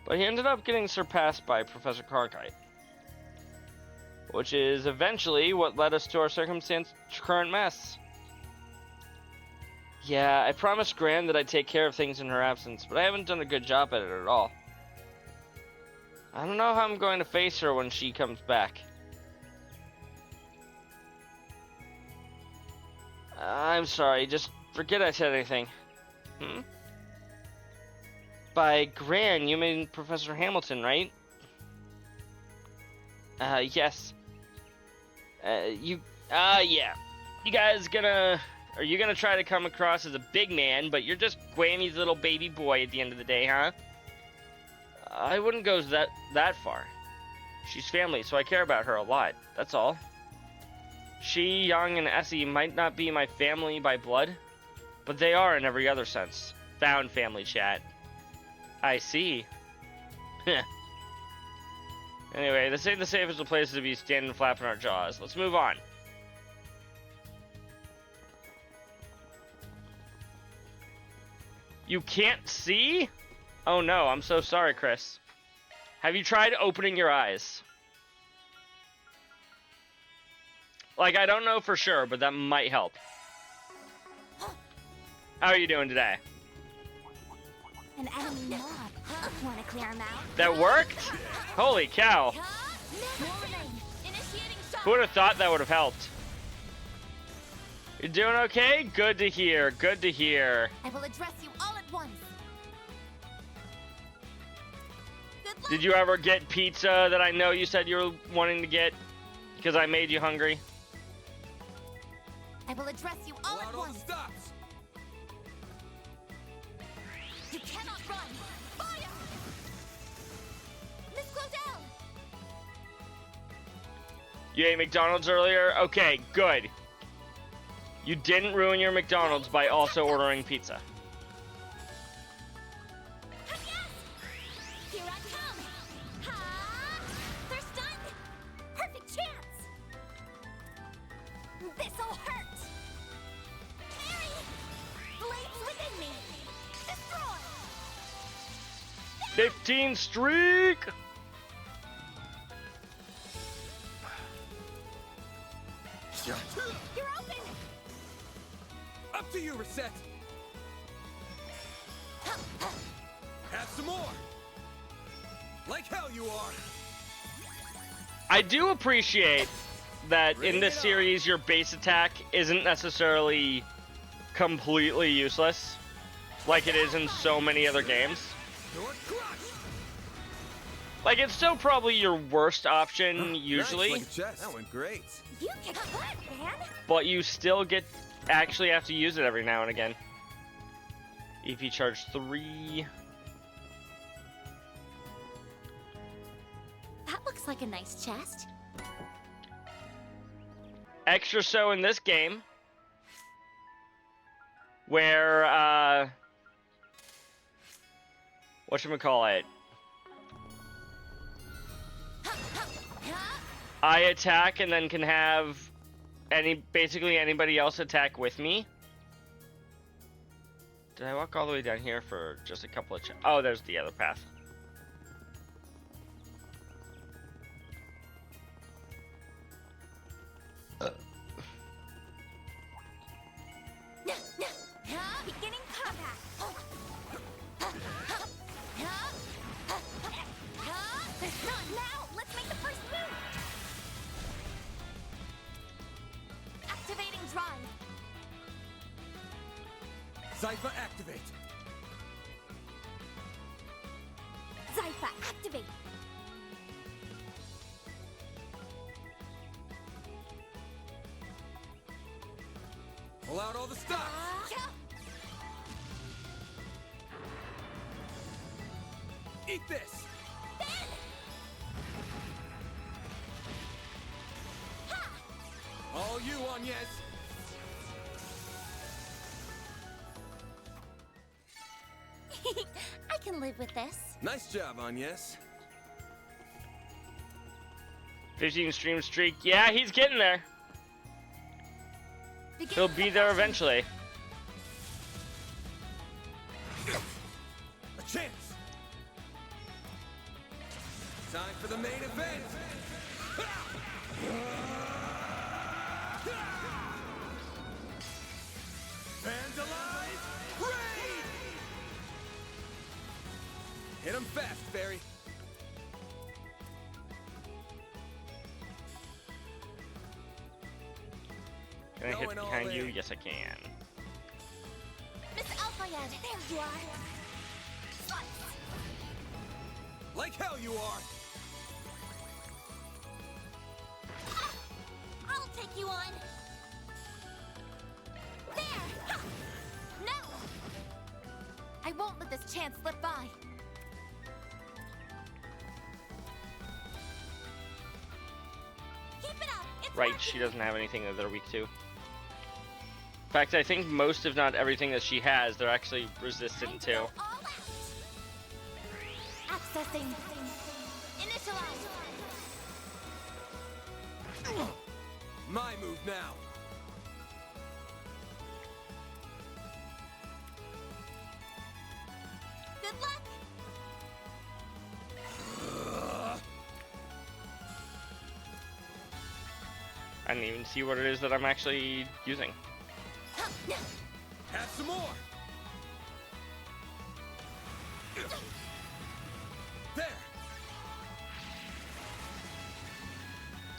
but he ended up getting surpassed by Professor Cartwright. Which is eventually what led us to our current mess. Yeah, I promised Gran that I'd take care of things in her absence, but I haven't done a good job at it at all. I don't know how I'm going to face her when she comes back. I'm sorry, just forget I said anything. By Gran, you mean Professor Hamilton, right? Yes. Yeah. You guys are you gonna try to come across as a big man, but you're just Gwammy's little baby boy at the end of the day, huh? I wouldn't go that far. She's family, so I care about her a lot, that's all. She, Yang, and Essie might not be my family by blood, but they are in every other sense. Found family, chat. I see. Anyway, this ain't the safest of places to be standing flapping our jaws. Let's move on. You can't see? Oh no, I'm so sorry, Chris. Have you tried opening your eyes? Like, I don't know for sure, but that might help. How are you doing today? An enemy mob. Want to clear him out? That worked? Holy cow. Who would have thought that would have helped? You're doing okay? Good to hear. Good to hear. I will address you all at once. Good luck. Did you ever get pizza that I know you said you were wanting to get because I made you hungry? I will address you all at Pull out all the once. stops. You cannot run. Fire! Miss Claudel! You ate McDonald's earlier? Okay, good. You didn't ruin your McDonald's by also ordering pizza. Here I come! Ha! They're stunned! Perfect chance! This'll hurt! Mary! Blades within me! Destroy! 15 streak! You're open! Up to you, Reset! Have some more! Like hell you are! I do appreciate that in this series your base attack isn't necessarily completely useless like it is in so many other games. You're crushed! Like, it's still probably your worst option usually, Nice, like a chest. That went great. You kick butt, man! but you still actually have to use it every now and again. EP charge 3. That looks like a nice chest. Extra so in this game, where, whatchamacallit, I attack and then can have basically anybody else attack with me. Did I walk all the way down here for just a couple of oh, there's the other path. Beginning combat. Not now. Let's make the first move. Activating drive. Zypher activate. Zypher activate. Pull out all the stops. Eat this. All you, Agnes. I can live with this. Nice job, Agnes. 15 stream streak. Yeah, he's getting there. He'll be there eventually. A chance. Time for the main event. Vandalize Raid! Hit him fast, Barry. Can I hit Going all behind you? in. Yes, I can. Miss Alphayed, there you are. Slice. Like hell you are. I'll take you on. There! Ha! No! I won't let this chance slip by. Keep it up! It's Right, working. she doesn't have anything that they're weak to. In fact, I think most, if not everything that she has, they're actually resistant to. Go all out. Accessing. Initialize. My move now. Good luck. I didn't even see what it is that I'm actually using. Have some more. There.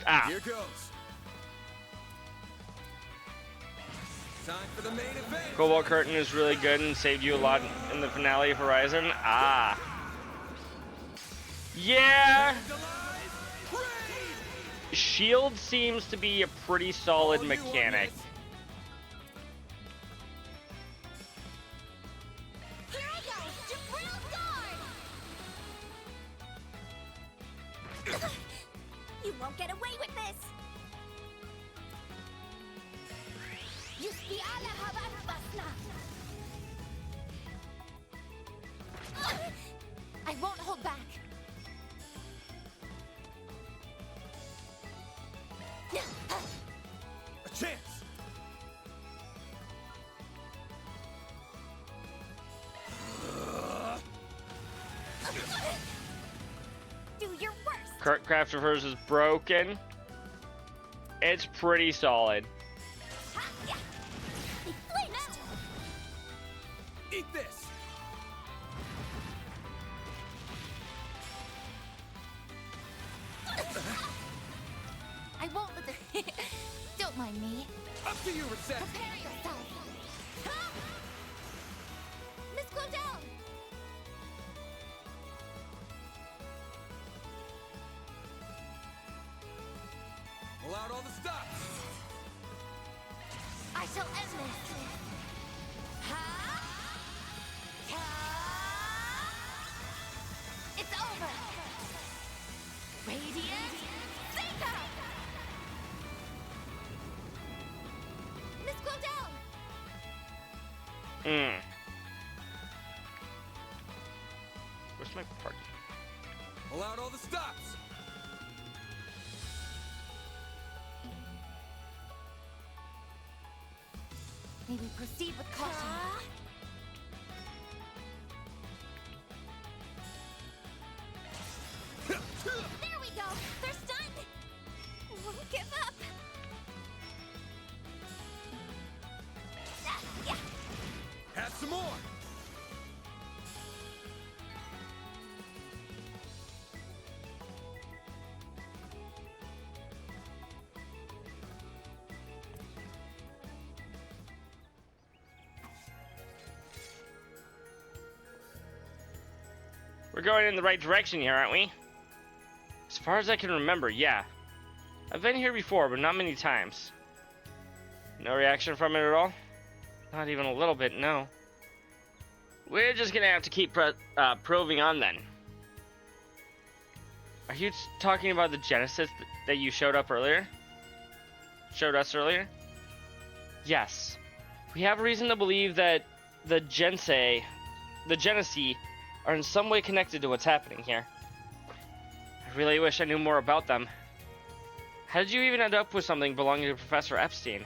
Ah! Here goes. Time for the main event. Cobalt Curtain is really good and saved you a lot in the finale of Horizon. Ah. Yeah! Vandalize Raid! Shield seems to be a pretty solid All you, mechanic. Agnes. Here I go. Jabril guard. You won't get away with this. Yusbi ala habat basna. I won't hold back. A chance. Do your worst. Craft of hers is broken. It's pretty solid. Ha! Yeah. They flinched. Eat this! I won't let the... Don't mind me. Up to you, Reset! Prepare yourself. Ha! Miss Claudel! Pull out all the stops! I shall end this. Ha! Ha! It's over. Radiant Seeker! Miss Claudel! Where's my party? Pull out all the stops! May we proceed with caution. There we go! They're stunned! Won't give up! Yeah. Have some more! We're going in the right direction here, aren't we? As far as I can remember, yeah. I've been here before, but not many times. No reaction from it at all? Not even a little bit, no. We're just gonna have to keep probing on then. Are you talking about the Genesis that you showed us earlier? Yes. We have reason to believe that the Genesee are in some way connected to what's happening here. I really wish I knew more about them. How did you even end up with something belonging to Professor Epstein?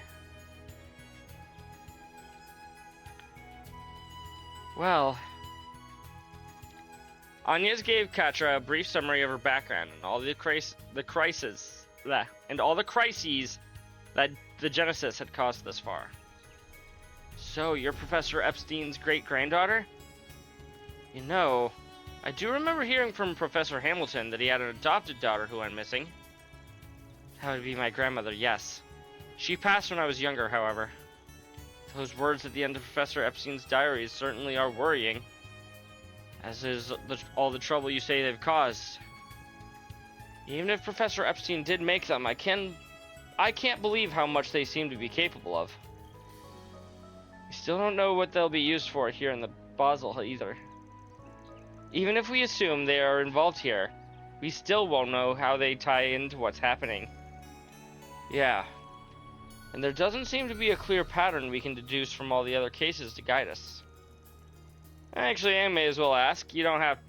Well, Agnes gave Katra a brief summary of her background and all the crises that the Genesis had caused thus far. So, you're Professor Epstein's great-granddaughter? You know, I do remember hearing from Professor Hamilton that he had an adopted daughter who went missing. That would be my grandmother, yes. She passed when I was younger, however. Those words at the end of Professor Epstein's diaries certainly are worrying, as is all the trouble you say they've caused. Even if Professor Epstein did make them, I can't believe how much they seem to be capable of. We still don't know what they'll be used for here in the Basel either. Even if we assume they are involved here, we still won't know how they tie into what's happening. Yeah. And there doesn't seem to be a clear pattern we can deduce from all the other cases to guide us. Actually, I may as well ask. You don't have,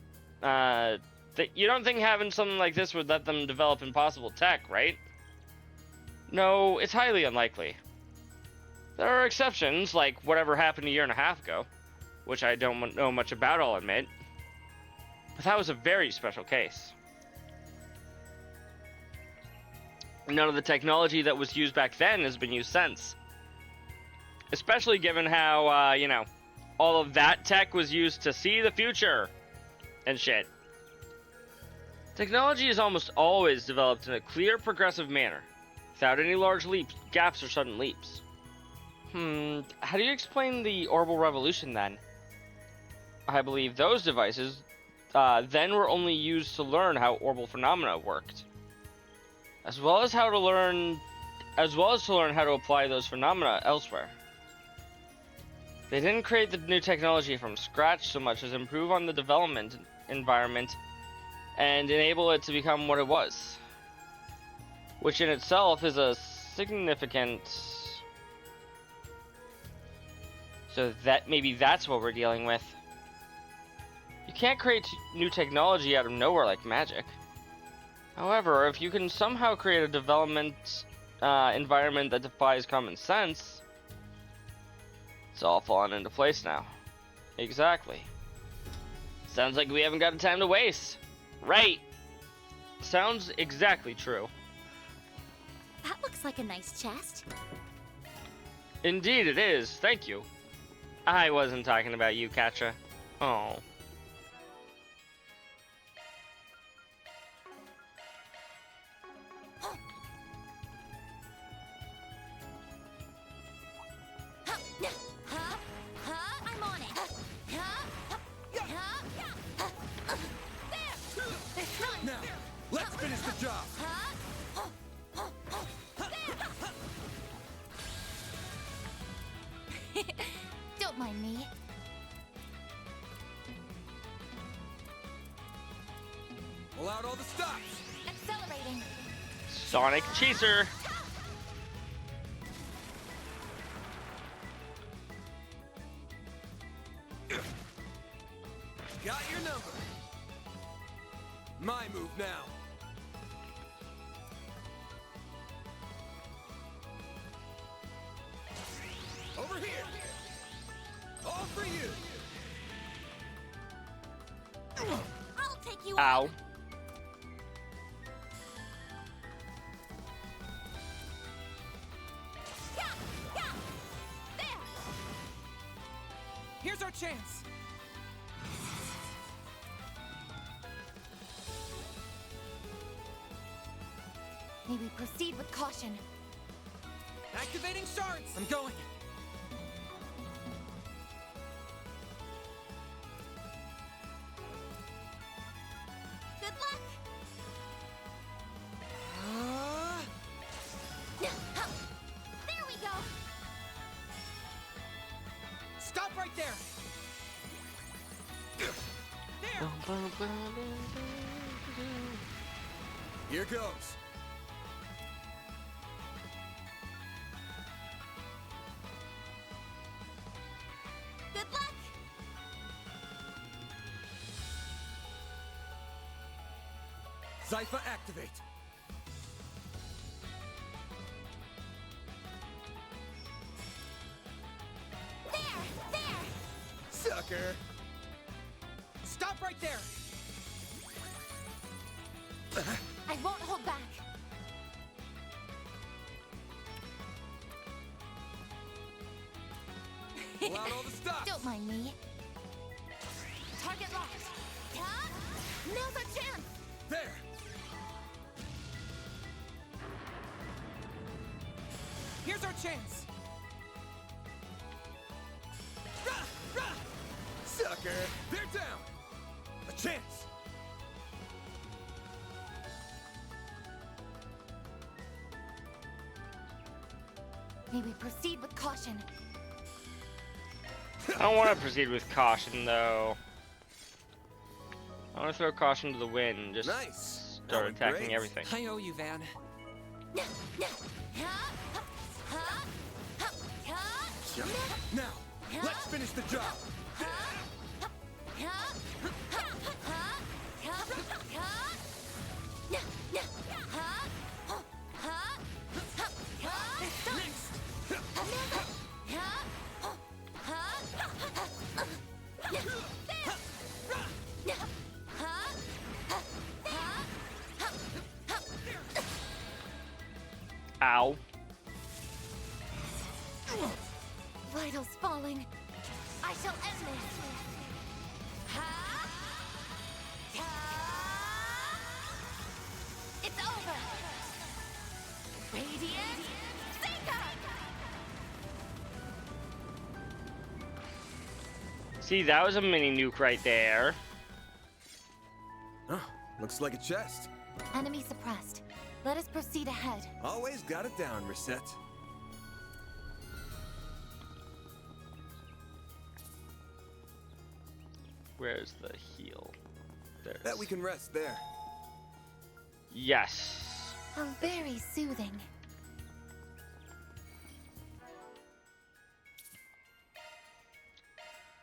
you don't think having something like this would let them develop impossible tech, right? No, it's highly unlikely. There are exceptions, like whatever happened a year and a half ago, which I don't know much about, I'll admit. But that was a very special case. None of the technology that was used back then has been used since. Especially given how, you know, all of that tech was used to see the future and shit. Technology is almost always developed in a clear, progressive manner, without any large leaps, gaps, or sudden leaps. How do you explain the orbital revolution then? I believe those devices then were only used to learn how orbital phenomena worked, as well as to learn how to apply those phenomena elsewhere. They didn't create the new technology from scratch so much as improve on the development environment and enable it to become what it was, which in itself is a significant. So that maybe that's what we're dealing with. You can't create new technology out of nowhere like magic. However, if you can somehow create a development environment that defies common sense, it's all falling into place now. Exactly. Sounds like we haven't got time to waste. Right. Sounds exactly true. That looks like a nice chest. Indeed it is. Thank you. I wasn't talking about you, Katra. Oh. I'm on it. Now, let's finish the job. Don't mind me. Pull out all the stops. Accelerating. Sonic Chaser. Got your number. My move now. Over here. All for you. I'll take you Ow. on. Yeah, yeah. There. Here's our chance. May we proceed with caution. Activating shards. I'm going. Good luck. There we go. Stop right there. There. Here goes. Good luck. Zypha activate. There. Sucker. Stop right there. I won't hold back. Pull out all the stops. Don't mind me. Target locked. Yeah. Now's our chance. There. Here's our chance. Rah, rah. Sucker. They're down. A chance. May we proceed with caution. I don't want to proceed with caution, though. I want to throw caution to the wind and just Nice. That start went attacking great. everything. I owe you, Van. Now, let's finish the job. Ow. Vitals falling. I shall end this. It's over. Radiant Seeker. See, that was a mini nuke right there. Oh, looks like a chest. Enemy suppressed. Let us proceed ahead. Always got it down, Reset. Where's the heal? There. it Bet is. we can rest there. Yes. How very soothing.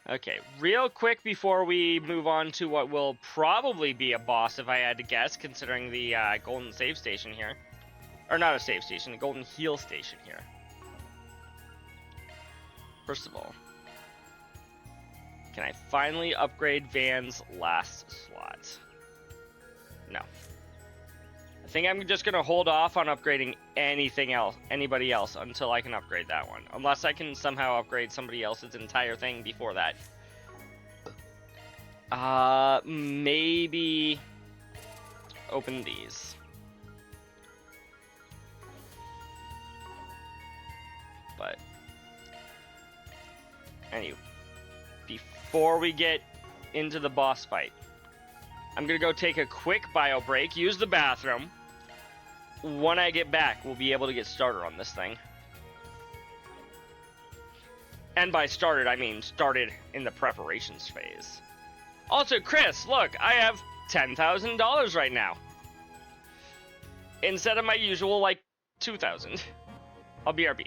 Okay, real quick before we move on to what will probably be a boss, if I had to guess, considering the golden save station here. Or not a save station, a golden heal station here. First of all, can I finally upgrade Van's last slot? No. I think I'm just gonna hold off on upgrading anybody else, until I can upgrade that one. Unless I can somehow upgrade somebody else's entire thing before that. Maybe open these. But anyway, before we get into the boss fight, I'm gonna go take a quick bio break, use the bathroom. When I get back, we'll be able to get started on this thing. And by started, I mean started in the preparations phase. Also, Chris, look, I have $10,000 right now. Instead of my usual, like, 2,000. I'll BRB.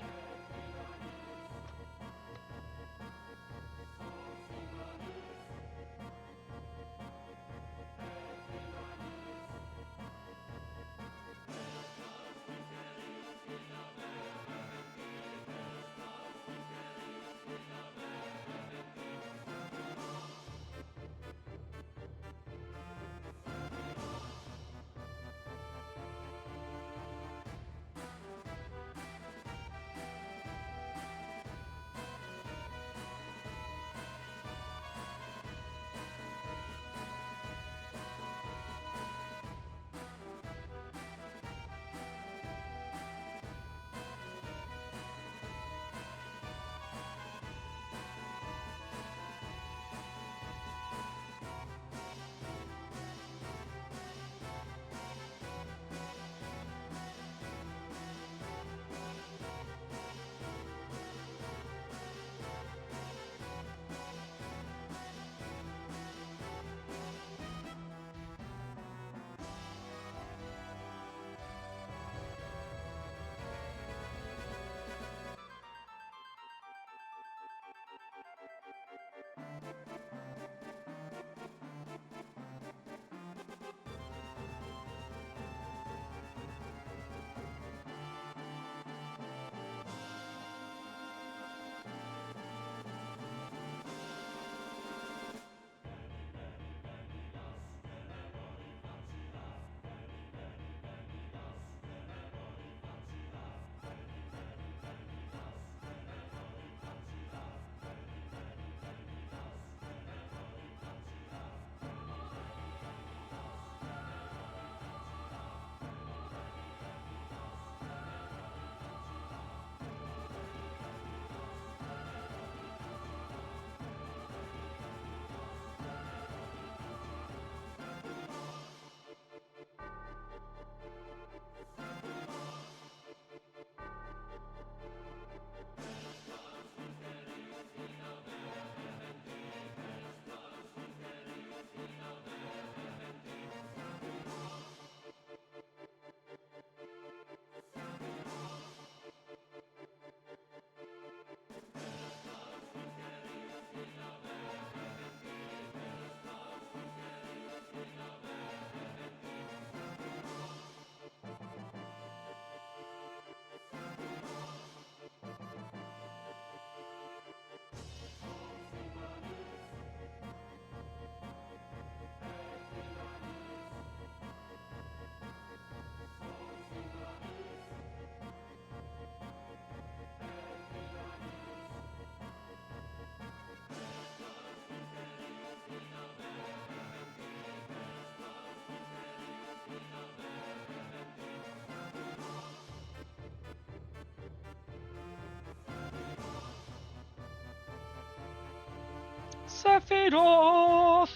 Sephiroth!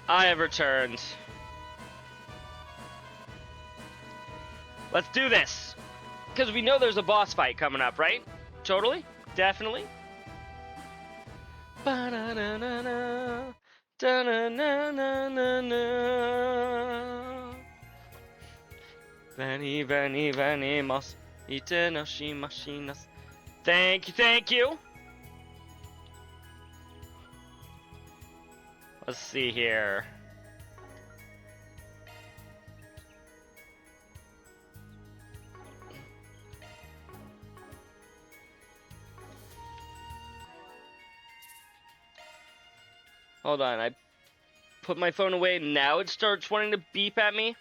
I have returned. Let's do this! Because we know there's a boss fight coming up, right? Totally? Definitely? Ba-da-na-na-na. Da-na-na-na-na-na. Vani, vani, vani, mas. Ite no shimashinas. Thank you, thank you! Let's see here. Hold on, I put my phone away, and now it starts wanting to beep at me.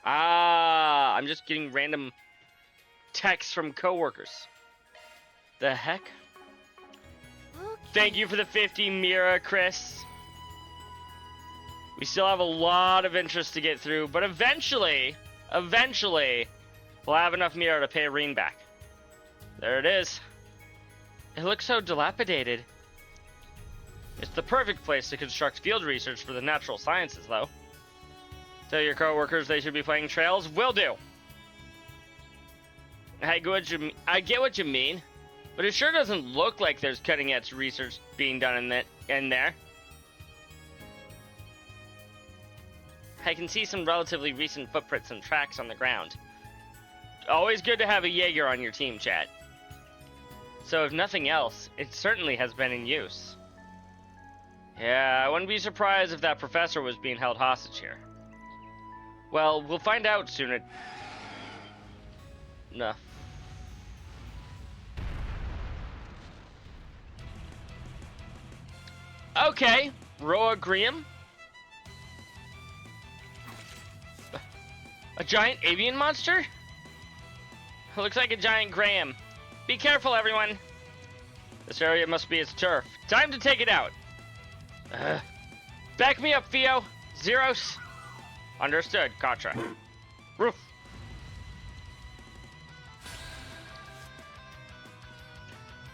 Ah, I'm just getting random texts from coworkers. The heck? Okay. Thank you for the 50, Mira, Chris. We still have a lot of interest to get through, but eventually, we'll have enough Mira to pay Reen back. There it is. It looks so dilapidated. It's the perfect place to construct field research for the natural sciences, though. Tell your coworkers they should be playing trails. Will do. I get what you mean, but it sure doesn't look like there's cutting-edge research being done in there. I can see some relatively recent footprints and tracks on the ground. Always good to have a Jaeger on your team, chat. So if nothing else, it certainly has been in use. Yeah, I wouldn't be surprised if that professor was being held hostage here. Well, we'll find out soon. No. Okay, Roa Grimm. A giant avian monster? It looks like a giant Graham. Be careful, everyone. This area must be its turf. Time to take it out. Back me up, Theo. Zeros. Understood, Contra. Roof.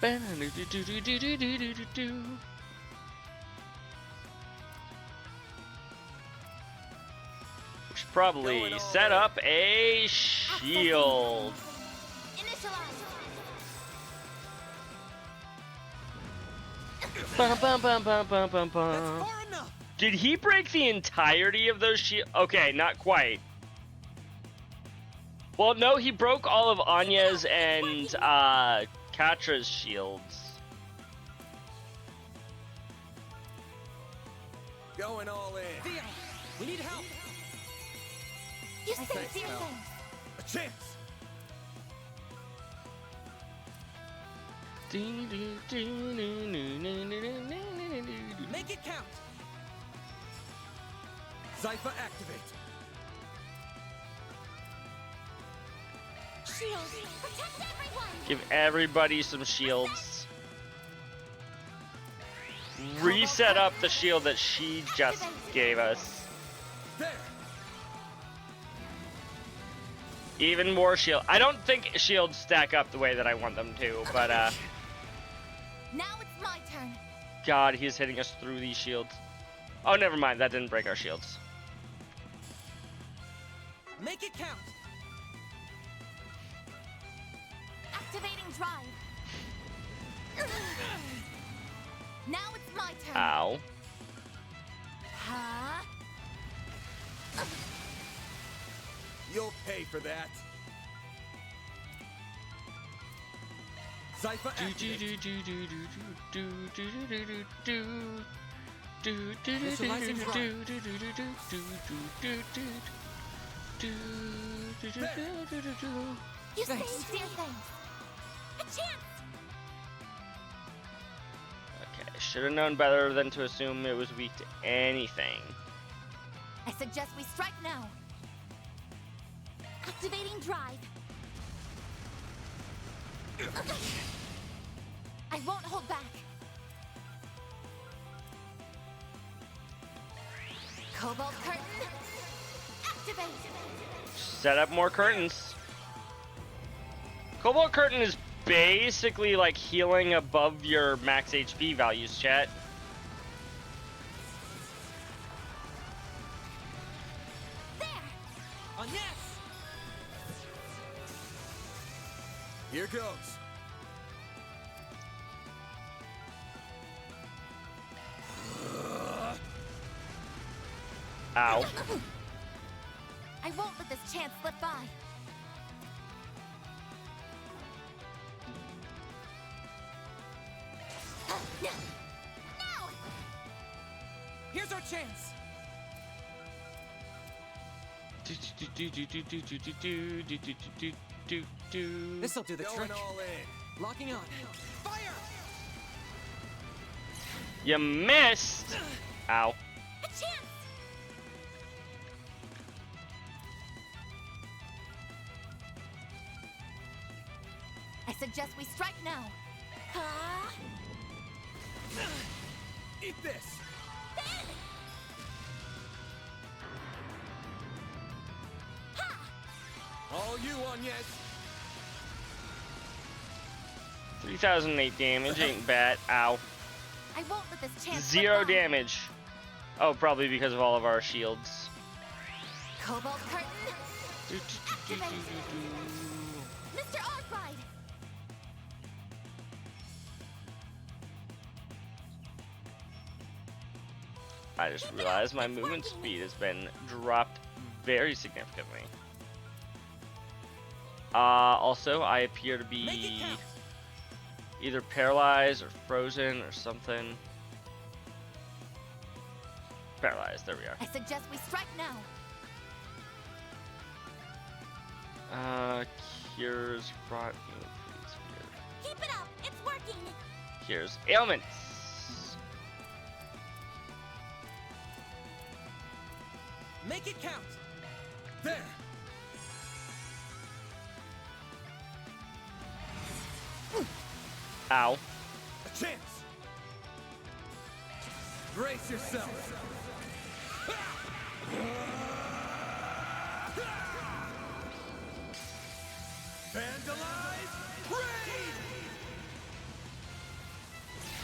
We should probably set up a shield. Initialize. Bum, bum, bum, bum, bum, bum, That's bum. far enough. Did he break the entirety of those shields? Okay, not quite. Well, no, he broke all of Anya's and Katra's shields. Going all in. Theo, we need help. You say Thanks, dear pal. things. A chance. Make it count. Zypha activate. Shield. Protect everyone. Give everybody some shields. Reset up the shield that she just gave us. There. Even more shield. I don't think shields stack up the way that I want them to, but Now it's my turn. God, he's hitting us through these shields. Oh, never mind. That didn't break our shields. Make it count. Activating drive. Now it's my turn. Ow. Huh? You'll pay for that. Zypha activate. You say Thanks. dear things. A chance. Okay, should have known better than to assume it was weak to anything. I suggest we strike now. Activating drive. I won't hold back. Cobalt curtain. Activate. Set up more curtains. Cobalt curtain is basically like healing above your max HP values, chat. There. On yes. Here goes. Ow. I won't let this chance slip by. Now! Here's our chance. This'll do the Going trick. all in. Locking on. Fire! You missed! Ow. A chance! I suggest we strike now. Huh? Eat this! Then! Ha! All you, Agnes! 3008 damage ain't bad. Ow. I won't let this chance slip 0 by. damage. Oh, probably because of all of our shields. Cobalt curtain. Activate. Mr. Arclight. I just realized my movement speed has been dropped very significantly. Also, I appear to Make it be count. either paralyzed or frozen or something. Paralyzed, there we are. I suggest we strike now. Cures brought Keep it up. It's working. cures ailments. Make it count! There! Ow. A chance! Brace yourself! Vandalize! Raid!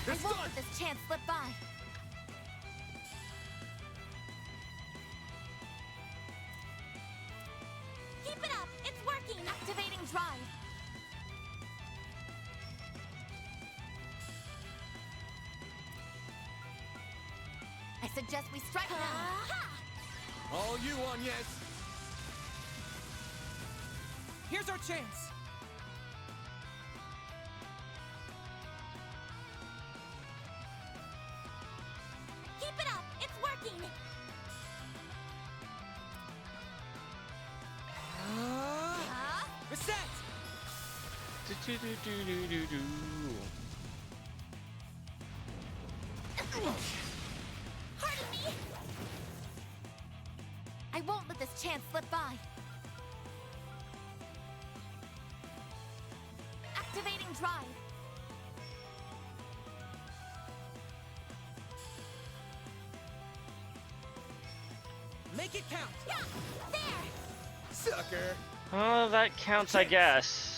I It's won't done! let this chance slip by. Keep it up. It's working. Activating drive. I suggest we strike now. Ha! All you, Agnes! Here's our chance. Keep it up. It's working. Huh? Reset. Pardon me. I won't let this chance slip by. Activating drive. Make it count. Yeah, there. Sucker! Oh, that counts, I guess.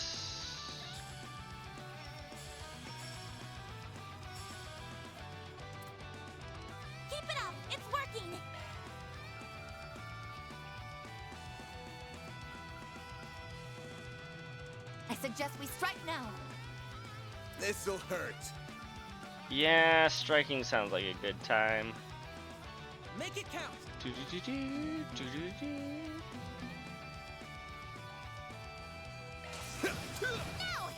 Keep it up. It's working. I suggest we strike now. This'll hurt. Yeah, striking sounds like a good time. Make it count. Now.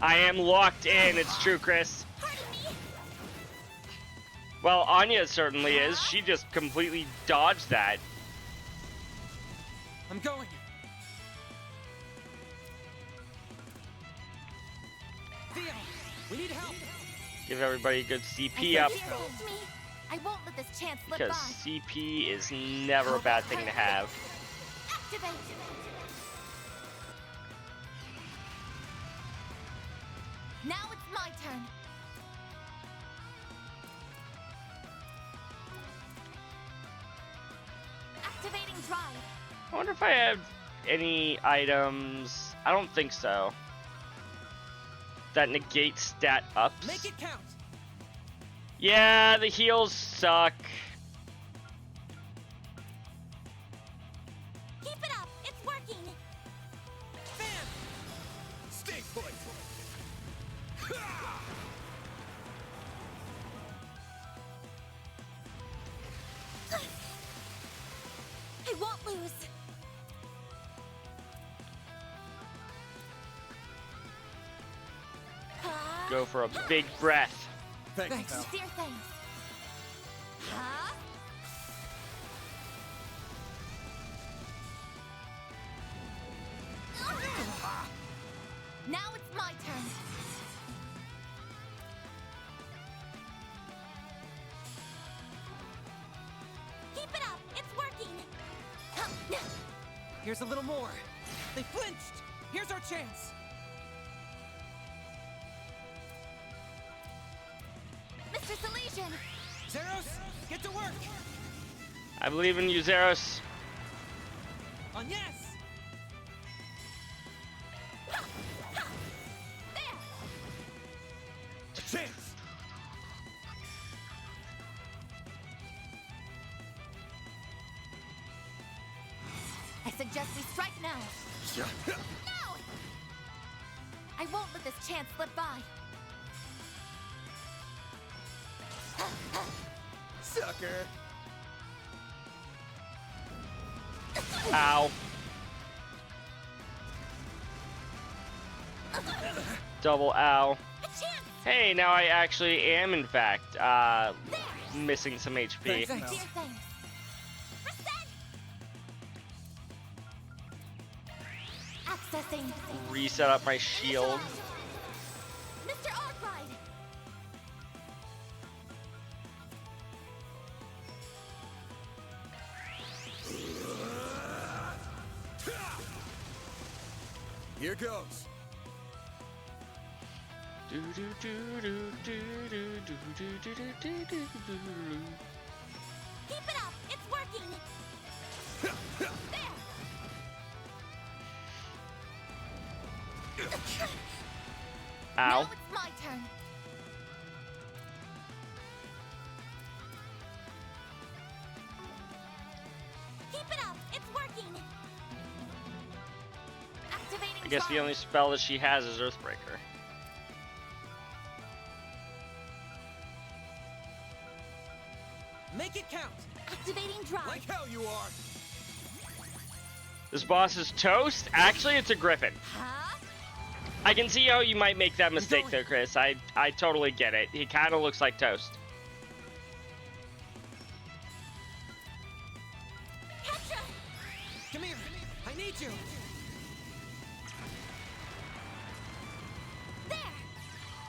I am locked in, it's true, Chris. Pardon me. Well, Anya certainly is. She just completely dodged that. I'm going. Theo, we need help. Give everybody a good I CP up. suggest you saved me. I won't let this chance slip Because by. CP is never a bad thing to have. Activate. Now it's my turn. Activating drive. I wonder if I have any items. I don't think so. That negate stat ups. Make it count. Yeah, the heals suck. Keep it up. It's working. Fan. Stay put! I won't lose. Go for a big breath. Thanks, Thanks. pal. Sincere thanks. Huh? Now it's my turn. Here's a little more. They flinched! Here's our chance! Mr. Salesian! Zeros, get to work! I believe in you, Zeros. On yes! There! A chance! I suggest we strike now. No! I won't let this chance slip by. Sucker! Ow. Double ow. A chance! Hey, now I actually am, in fact, missing some HP. Thanks. Dear thanks. Reset! Accessing. Reset up my shield. Mr. Arkwright! Here goes. Keep it up! It's working! There! Ow. Now it's my turn. Keep it up! It's working! Activating I guess the drive. only spell that she has is Earthbreaker. Make it count! Activating drive. Like hell you are. This boss is toast? Actually, it's a Griffin. Huh? I can see how you might make that mistake there, Chris. I totally get it. He kind of looks like toast. Petra! Come here! I need you! There!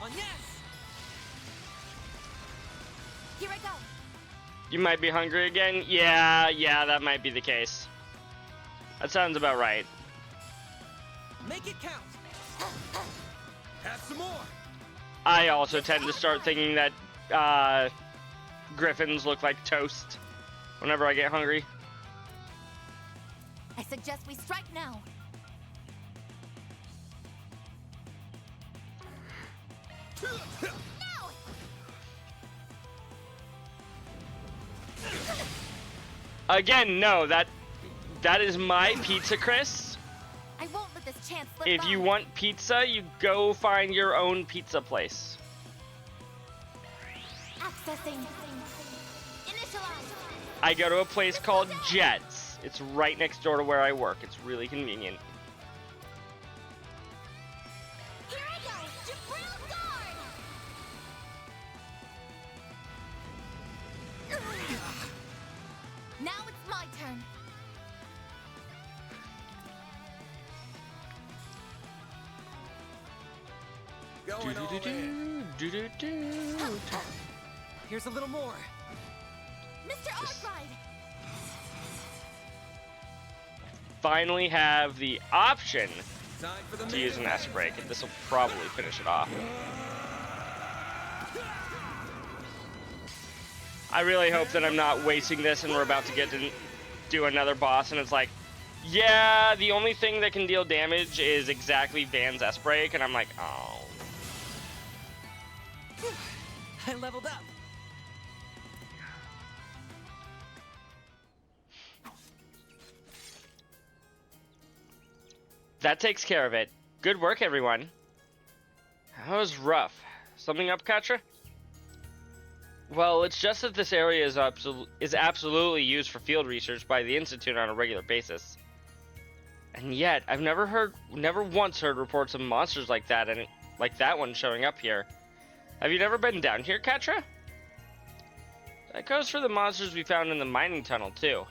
On yes! Here I go. You might be hungry again? Yeah, that might be the case. That sounds about right. Make it count! Have some more. I also tend to start thinking that Griffins look like toast whenever I get hungry. I suggest we strike now. No! Again, no, that is my pizza, Chris. I won't let this chance slip If by. you want pizza, you go find your own pizza place. Accessing. Initialize. I go to a place called Jets. It's right next door to where I work. It's really convenient. Here I go. Jabril guard. Now it's my turn. Going all in. Here's a little more. Mr. Arkwright. Finally have the option Time for the to use an main S event. break, and this will probably finish it off. I really hope that I'm not wasting this and we're about to get to do another boss and it's like, yeah, the only thing that can deal damage is exactly Van's S break, and I'm like, oh. I leveled up. That takes care of it. Good work, everyone. That was rough. Something up, Katra? Well, it's just that this area is absolutely used for field research by the Institute on a regular basis. And yet, I've never once heard reports of monsters like that, and like that one showing up here. Have you never been down here, Katra? That goes for the monsters we found in the mining tunnel, too.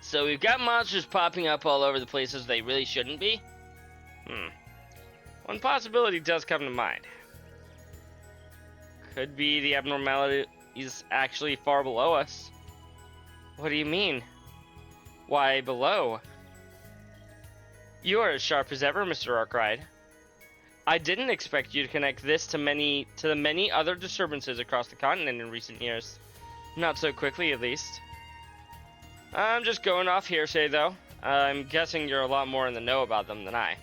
So we've got monsters popping up all over the places they really shouldn't be? One possibility does come to mind. Could be the abnormality is actually far below us. What do you mean? Why below? You are as sharp as ever, Mr. Arkwright. I didn't expect you to connect this to the many other disturbances across the continent in recent years. Not so quickly, at least. I'm just going off hearsay, though. I'm guessing you're a lot more in the know about them than I.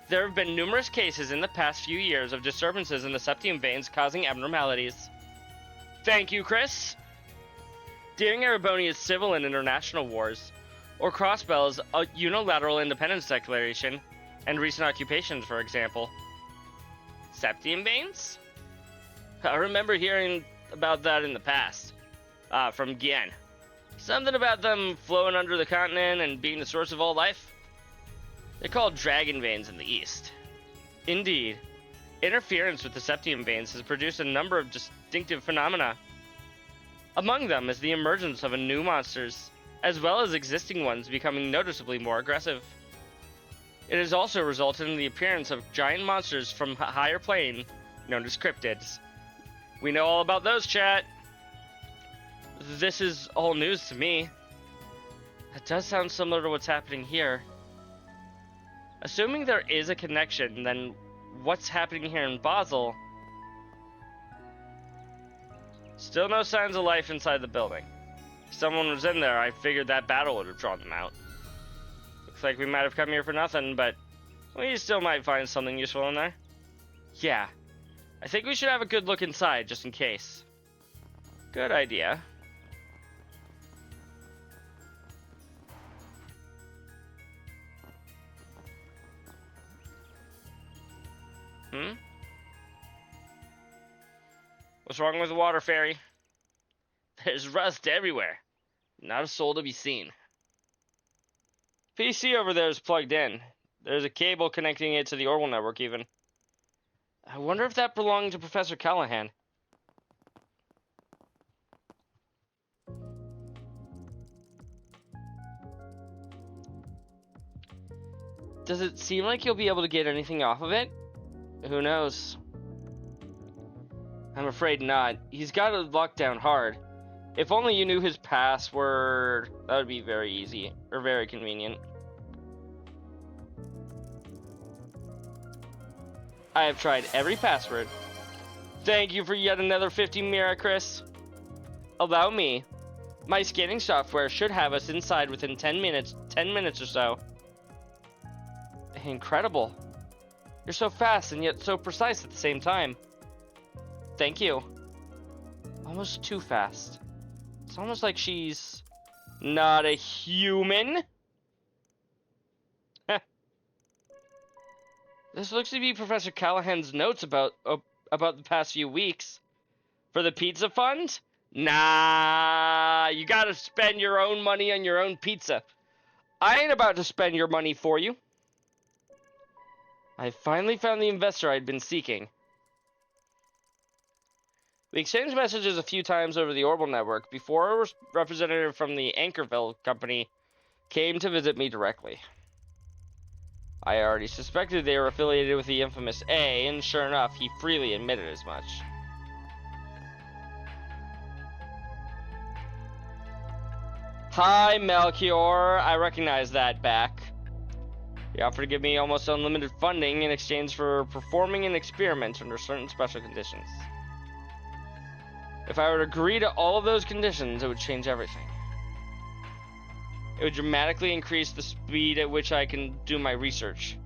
There have been numerous cases in the past few years of disturbances in the septium veins causing abnormalities. Thank you, Chris. During Erebonia's civil and international wars, or Crossbell's unilateral independence declaration, and recent occupations, for example. Septium veins? I remember hearing about that in the past. From Gien. Something about them flowing under the continent and being the source of all life. They're called dragon veins in the east. Indeed, interference with the septium veins has produced a number of distinctive phenomena. Among them is the emergence of new monsters, as well as existing ones becoming noticeably more aggressive. It has also resulted in the appearance of giant monsters from a higher plane, known as cryptids. We know all about those, chat. This is all news to me. That does sound similar to what's happening here. Assuming there is a connection, then what's happening here in Basel? Still no signs of life inside the building. If someone was in there, I figured that battle would have drawn them out. Looks like we might have come here for nothing, but we still might find something useful in there. Yeah, I think we should have a good look inside, just in case. Good idea. What's wrong with the water fairy? There's rust everywhere. Not a soul to be seen. PC over there is plugged in. There's a cable connecting it to the Orbital network even. I wonder if that belonged to Professor Callahan. Does it seem like you'll be able to get anything off of it? Who knows? I'm afraid not. He's got it locked down hard. If only you knew his password, that would be very easy, or very convenient. I have tried every password. Thank you for yet another 50 Mira, Chris. Allow me. My scanning software should have us inside within 10 minutes or so. Incredible. You're so fast and yet so precise at the same time. Thank you. Almost too fast. It's almost like she's not a human. This looks to be Professor Callahan's notes about the past few weeks. For the pizza fund? Nah, you gotta spend your own money on your own pizza. I ain't about to spend your money for you. I finally found the investor I'd been seeking. We exchanged messages a few times over the Orbital network before a representative from the Anchorville company came to visit me directly. I already suspected they were affiliated with the infamous A, and sure enough, he freely admitted as much. Hi, Melchior. I recognize that back. He offered to give me almost unlimited funding in exchange for performing an experiment under certain special conditions. If I were to agree to all of those conditions, it would change everything. It would dramatically increase the speed at which I can do my research.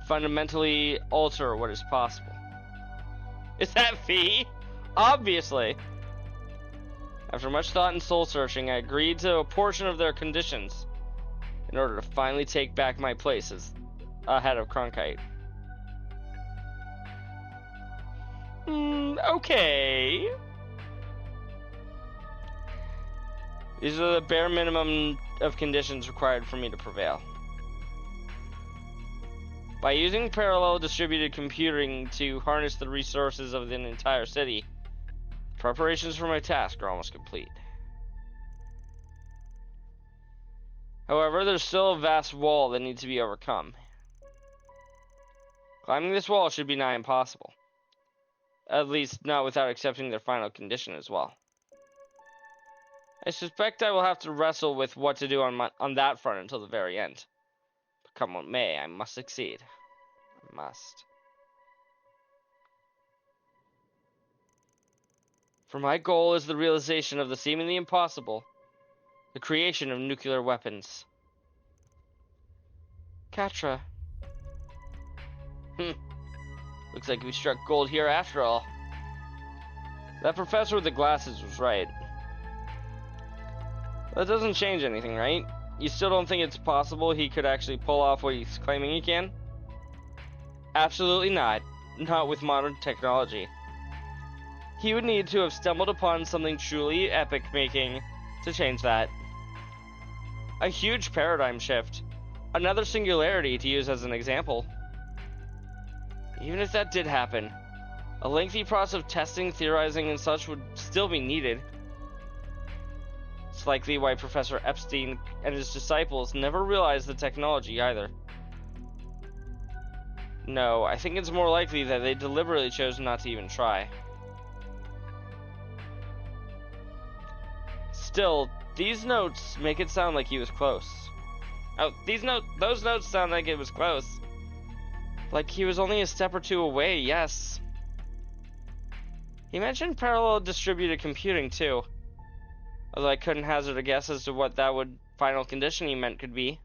Fundamentally alter what is possible. Is that fee? Obviously. After much thought and soul searching, I agreed to a portion of their conditions in order to finally take back my place as head of Cronkite. Okay. These are the bare minimum of conditions required for me to prevail. By using parallel distributed computing to harness the resources of an entire city, preparations for my task are almost complete. However, there's still a vast wall that needs to be overcome. Climbing this wall should be nigh impossible. At least, not without accepting their final condition as well. I suspect I will have to wrestle with what to do on that front until the very end. Come what may, I must succeed. I must. For my goal is the realization of the seemingly impossible, the creation of nuclear weapons. Katra. Looks like we struck gold here after all. That professor with the glasses was right. That doesn't change anything, right? You still don't think it's possible he could actually pull off what he's claiming he can? Absolutely not. Not with modern technology. He would need to have stumbled upon something truly epic-making to change that. A huge paradigm shift. Another singularity to use as an example. Even if that did happen, a lengthy process of testing, theorizing, and such would still be needed. It's likely why Professor Epstein and his disciples never realized the technology either. No, I think it's more likely that they deliberately chose not to even try. Still, these notes make it sound like he was close. Oh, those notes sound like it was close. Like he was only a step or two away, yes. He mentioned parallel distributed computing too. Although I couldn't hazard a guess as to what that final condition he meant could be.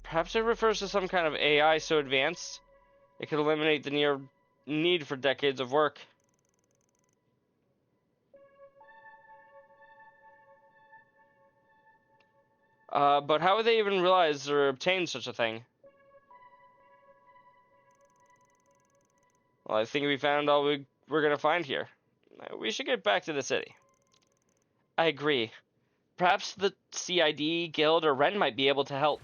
Perhaps it refers to some kind of AI so advanced it could eliminate the near need for decades of work. But how would they even realize or obtain such a thing? Well, I think we found all we're gonna find here. We should get back to the city. I agree. Perhaps the CID, Guild, or Ren might be able to help.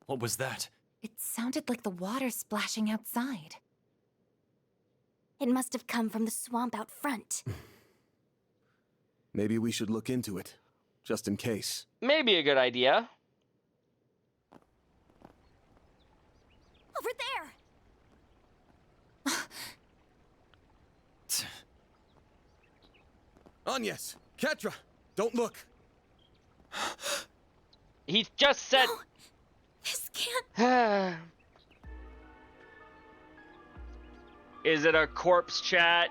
What was that? It sounded like the water splashing outside. It must have come from the swamp out front. Maybe we should look into it, just in case. Maybe a good idea. Over there! Agnes! Katra! Don't look! He just said... No, this can't... Is it a corpse chat?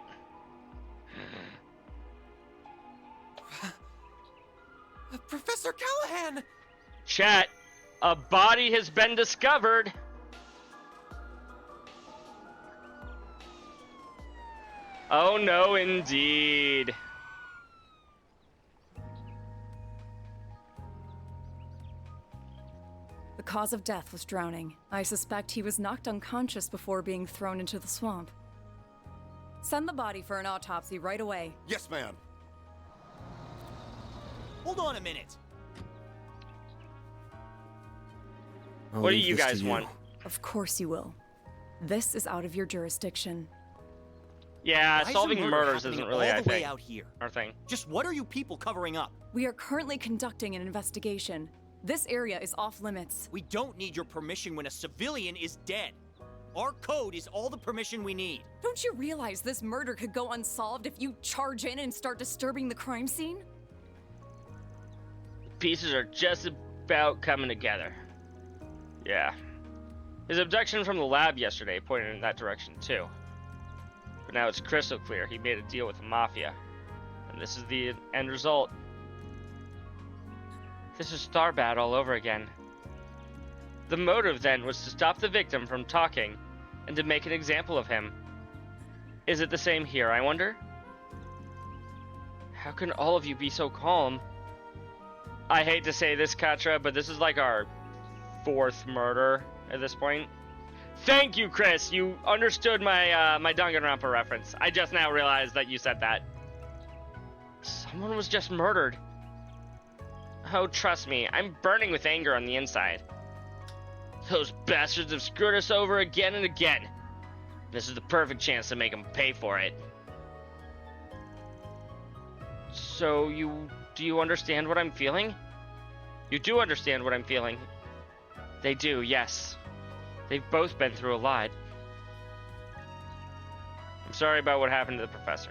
Professor Callahan! Chat, a body has been discovered. Oh no, indeed. The cause of death was drowning. I suspect he was knocked unconscious before being thrown into the swamp. Send the body for an autopsy right away. Yes, ma'am. Hold on a minute. What do you guys want? Of course you will. This is out of your jurisdiction. Yeah, Why is solving a murder murders happening isn't really all our the way thing. out here? Our thing. Just what are you people covering up? We are currently conducting an investigation. This area is off limits. We don't need your permission when a civilian is dead. Our code is all the permission we need. Don't you realize this murder could go unsolved if you charge in and start disturbing the crime scene? The pieces are just about coming together. Yeah. His abduction from the lab yesterday pointed in that direction too. But now it's crystal clear he made a deal with the Mafia. And this is the end result. This is Starbad all over again. The motive then was to stop the victim from talking and to make an example of him. Is it the same here, I wonder? How can all of you be so calm? I hate to say this, Katra, but this is like our 4th murder at this point. Thank you, Chris. You understood my my Danganronpa reference. I just now realized that you said that. Someone was just murdered. Oh, trust me, I'm burning with anger on the inside. Those bastards have screwed us over again and again. This is the perfect chance to make them pay for it. So do you understand what I'm feeling? You do understand what I'm feeling. They do, yes. They've both been through a lot. I'm sorry about what happened to the professor.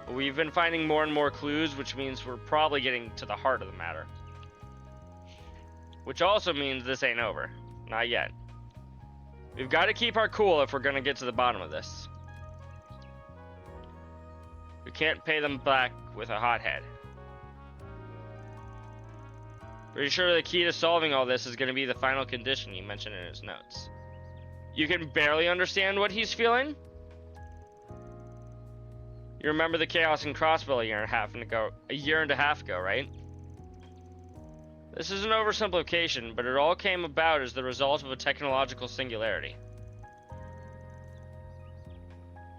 We've been finding more and more clues, which means we're probably getting to the heart of the matter. which also means this ain't over. Not yet. We've got to keep our cool if we're gonna get to the bottom of this. We can't pay them back with a hothead. Pretty sure the key to solving all this is gonna be the final condition he mentioned in his notes. You can barely understand what he's feeling? You remember the chaos in Crossbell a year and a half ago, right? This is an oversimplification, but it all came about as the result of a technological singularity.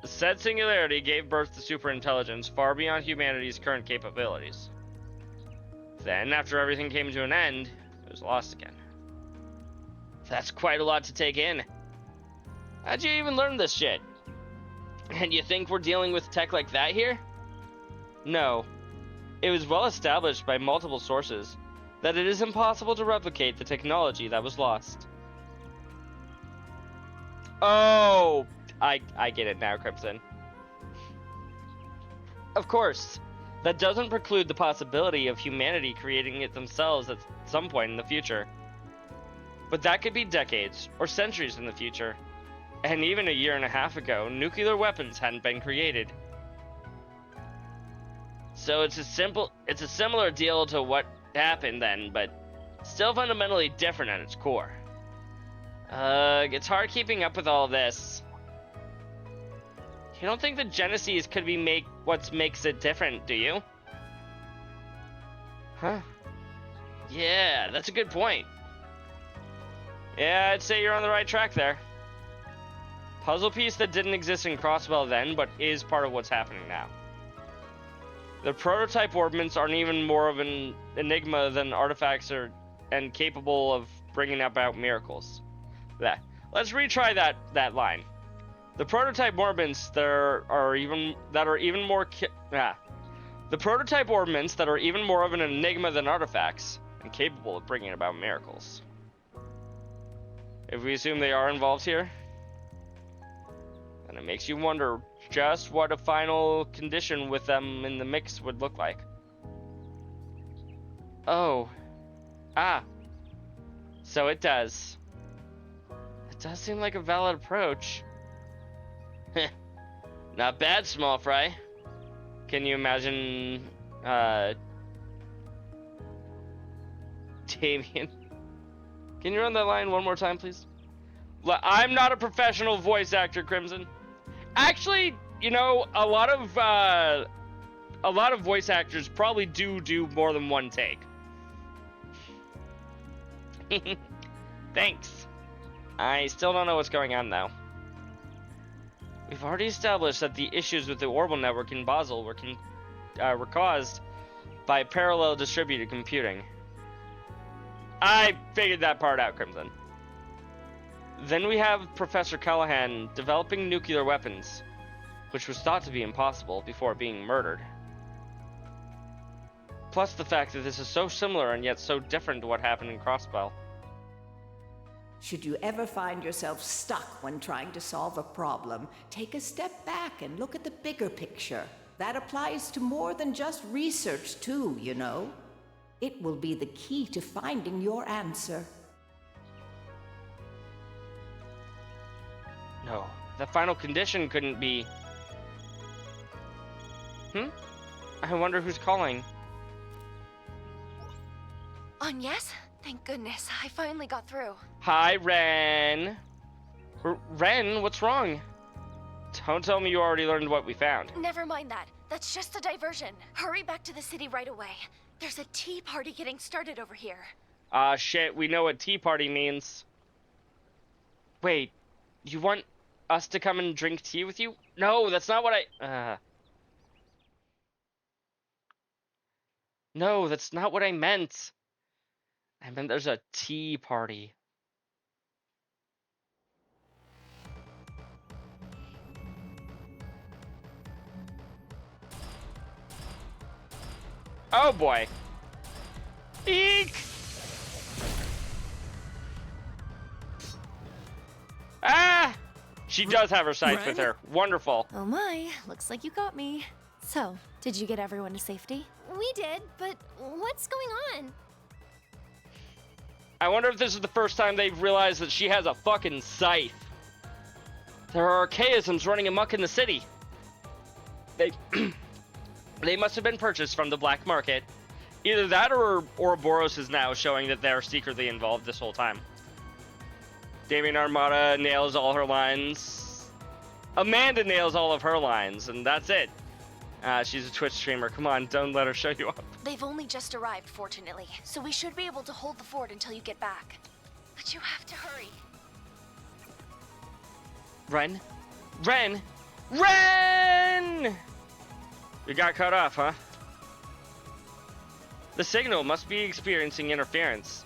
The said singularity gave birth to superintelligence far beyond humanity's current capabilities. Then, after everything came to an end, it was lost again. That's quite a lot to take in. How'd you even learn this shit? And you think we're dealing with tech like that here? No. It was well established by multiple sources that it is impossible to replicate the technology that was lost. Oh, I get it now, Crimson. Of course, that doesn't preclude the possibility of humanity creating it themselves at some point in the future. But that could be decades or centuries in the future. And even a year and a half ago, nuclear weapons hadn't been created. So it's a similar deal to what happened then, but still fundamentally different at its core. It's hard keeping up with all this. You don't think the Genesis could be what makes it different, do you? Huh? Yeah, that's a good point. Yeah, I'd say you're on the right track there. Puzzle piece that didn't exist in Crossbell then, but is part of what's happening now. The prototype orbments aren't even more of an enigma than artifacts and capable of bringing about miracles. Let's retry that line. The prototype orbments that are even more of an enigma than artifacts and capable of bringing about miracles. If we assume they are involved here, then it makes you wonder just what a final condition with them in the mix would look like. Oh. So it does. It does seem like a valid approach. Not bad, small fry. Can you imagine, Damien? Can you run that line one more time, please? I'm not a professional voice actor, Crimson. Actually, you know, a lot of voice actors probably do more than one take. Thanks. I still don't know what's going on, though. We've already established that the issues with the orbital network in Basel were caused by parallel distributed computing. I figured that part out, Crimson. Then we have Professor Callahan developing nuclear weapons, which was thought to be impossible before being murdered. Plus the fact that this is so similar and yet so different to what happened in Crossbell. Should you ever find yourself stuck when trying to solve a problem, take a step back and look at the bigger picture. That applies to more than just research, too, you know. It will be the key to finding your answer. No, the final condition couldn't be... I wonder who's calling. Yes? Thank goodness, I finally got through. Hi, Ren. Ren, what's wrong? Don't tell me you already learned what we found. Never mind that. That's just a diversion. Hurry back to the city right away. There's a tea party getting started over here. Shit, we know what tea party means. Wait, you want us to come and drink tea with you? No, that's not what No, that's not what I meant. I meant there's a tea party. Oh boy. Eek! Ah! She does have her sights with her. Wonderful. Oh my, looks like you got me. So, did you get everyone to safety? We did, but what's going on? I wonder if this is the first time they've realized that she has a fucking scythe. There are archaisms running amok in the city. They they must have been purchased from the black market. Either that or Ouroboros is now showing that they're secretly involved this whole time. Damien Armada nails all her lines. Amanda nails all of her lines, and that's it. She's a Twitch streamer. Come on, don't let her show you up. They've only just arrived, fortunately, so we should be able to hold the fort until you get back. But you have to hurry. Ren? Ren? Ren! You got cut off, huh? The signal must be experiencing interference.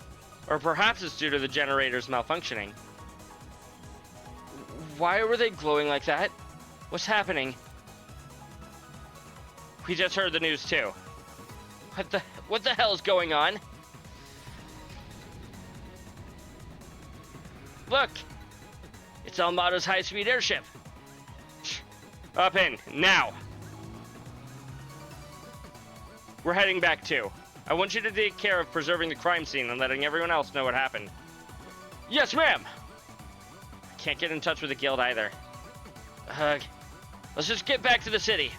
Or perhaps it's due to the generators malfunctioning. Why were they glowing like that? What's happening? We just heard the news too. What the hell is going on? Look! It's Almado's high-speed airship. Up in, now! We're heading back too. I want you to take care of preserving the crime scene and letting everyone else know what happened. Yes, ma'am! I can't get in touch with the guild either. Let's just get back to the city.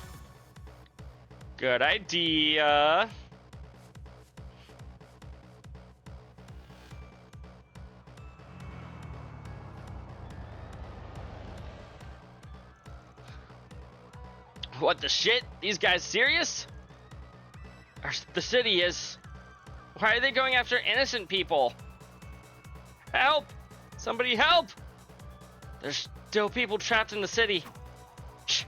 Good idea. What the shit? These guys serious? The city is... Why are they going after innocent people? Help! Somebody help! There's still people trapped in the city. Shh.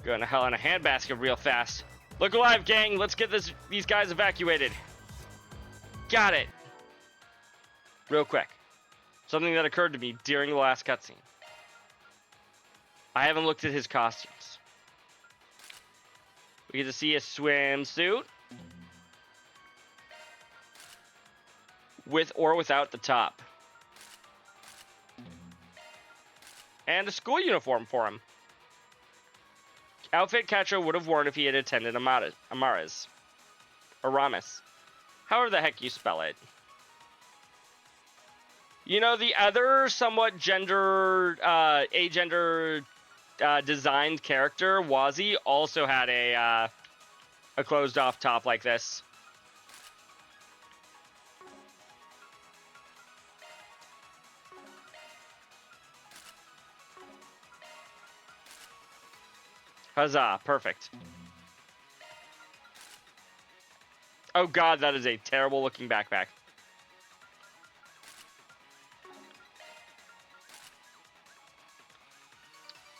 Going to hell in a handbasket real fast. Look alive, gang! Let's get these guys evacuated. Got it. Real quick. Something that occurred to me during the last cutscene. I haven't looked at his costumes. We get to see a swimsuit. With or without the top. And a school uniform for him. Outfit Cacho would have worn if he had attended Amaris. Aramis. However the heck you spell it. You know, the other somewhat agender designed character, Wazi, also had a closed off top like this. Huzzah, perfect. Oh god, that is a terrible looking backpack.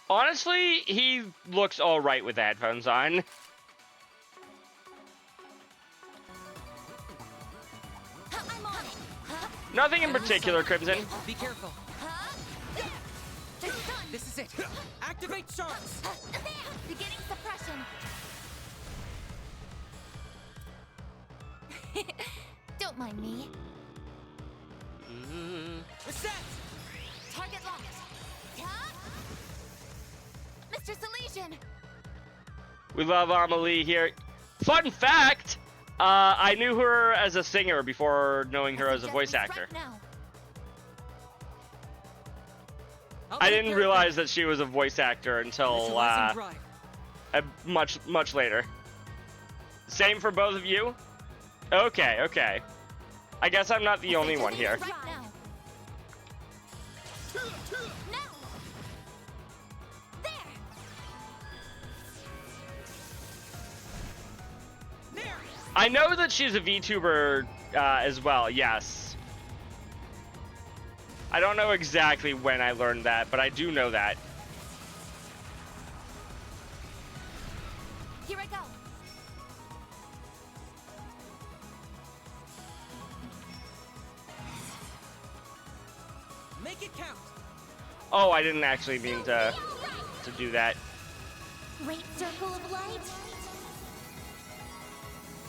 Honestly, he looks alright with the headphones on. I'm on it. Nothing in particular, Crimson. Be careful. This is it. Activate sharks. Beginning suppression. Don't mind me. Reset. Target locked. Mr. Salesian. We love Amelie here. Fun fact, I knew her as a singer before knowing her as a voice actor. I didn't realize that she was a voice actor until much later. Same for both of you? Okay, okay. I guess I'm not the only one here. I know that she's a VTuber as well, yes. I don't know exactly when I learned that, but I do know that. Here I go. Make it count. Oh, I didn't actually mean to do that. Great circle of light.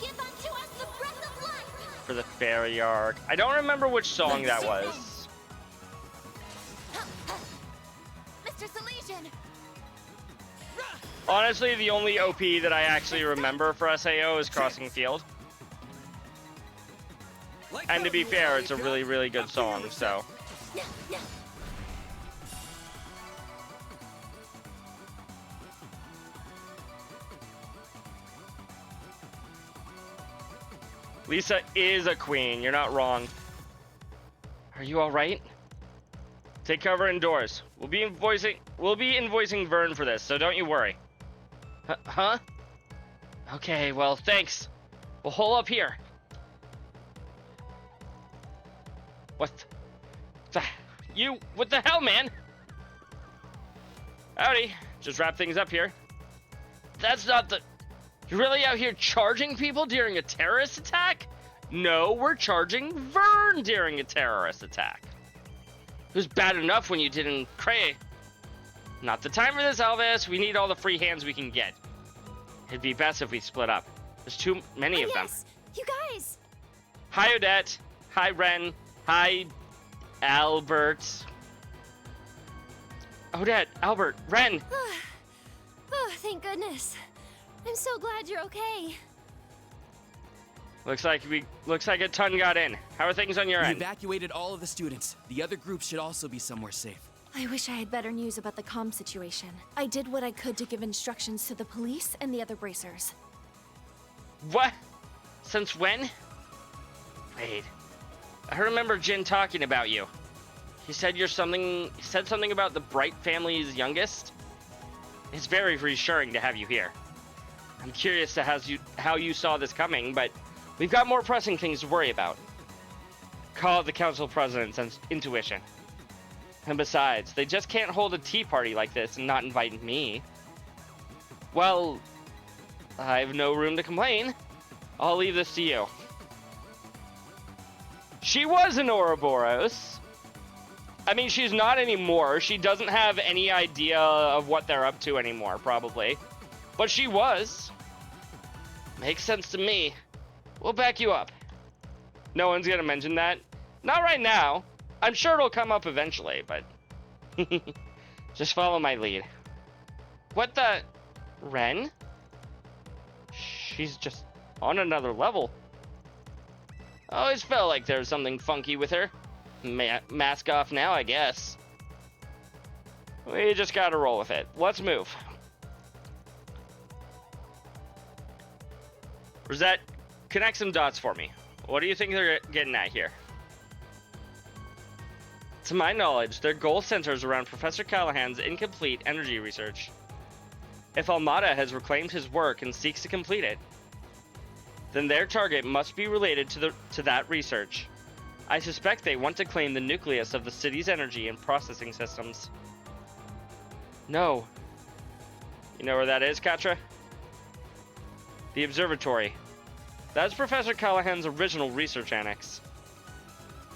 Give unto us the breath of life. For the fairy arc. I don't remember which song that was. Mr. Salesian. Honestly, the only OP that I actually remember for SAO is Crossing Field. And to be fair, it's a really, really good song, so. Lisa is a queen, you're not wrong. Are you alright? Take cover indoors. We'll be invoicing Vern for this, so don't you worry. Huh? Okay, well, thanks. We'll hole up here. What the hell, man? Howdy, just wrap things up here. That's not the... You're really out here charging people during a terrorist attack? No, we're charging Vern during a terrorist attack. It was bad enough when you didn't cray. Not the time for this, Elvis. We need all the free hands we can get. It'd be best if we split up. There's too many of them. Yes, you guys. Hi, Odette. Hi, Ren. Hi, Albert. Odette, Albert, Ren. Oh, thank goodness. I'm so glad you're okay. Looks like a ton got in. How are things on your We end? evacuated all of the students. The other groups should also be somewhere safe. I wish I had better news about the comm situation. I did what I could to give instructions to the police and the other bracers. What? Since when? Wait. I remember Jin talking about you. He said something about the Bright family's youngest. It's very reassuring to have you here. I'm curious to how you saw this coming, but we've got more pressing things to worry about. Call it the council president's intuition. And besides, they just can't hold a tea party like this and not invite me. Well, I have no room to complain. I'll leave this to you. She was an Ouroboros. I mean, she's not anymore. She doesn't have any idea of what they're up to anymore, probably. But she was. Makes sense to me. We'll back you up. No one's gonna mention that. Not right now. I'm sure it'll come up eventually, but... Just follow my lead. What the... Ren? She's just on another level. Always felt like there was something funky with her. Mask off now, I guess. We just gotta roll with it. Let's move. Rosette, connect some dots for me. What do you think they're getting at here? To my knowledge, their goal centers around Professor Callahan's incomplete energy research. If Almada has reclaimed his work and seeks to complete it, then their target must be related to that research. I suspect they want to claim the nucleus of the city's energy and processing systems. No. You know where that is, Katra? The observatory. That's Professor Callahan's original research annex.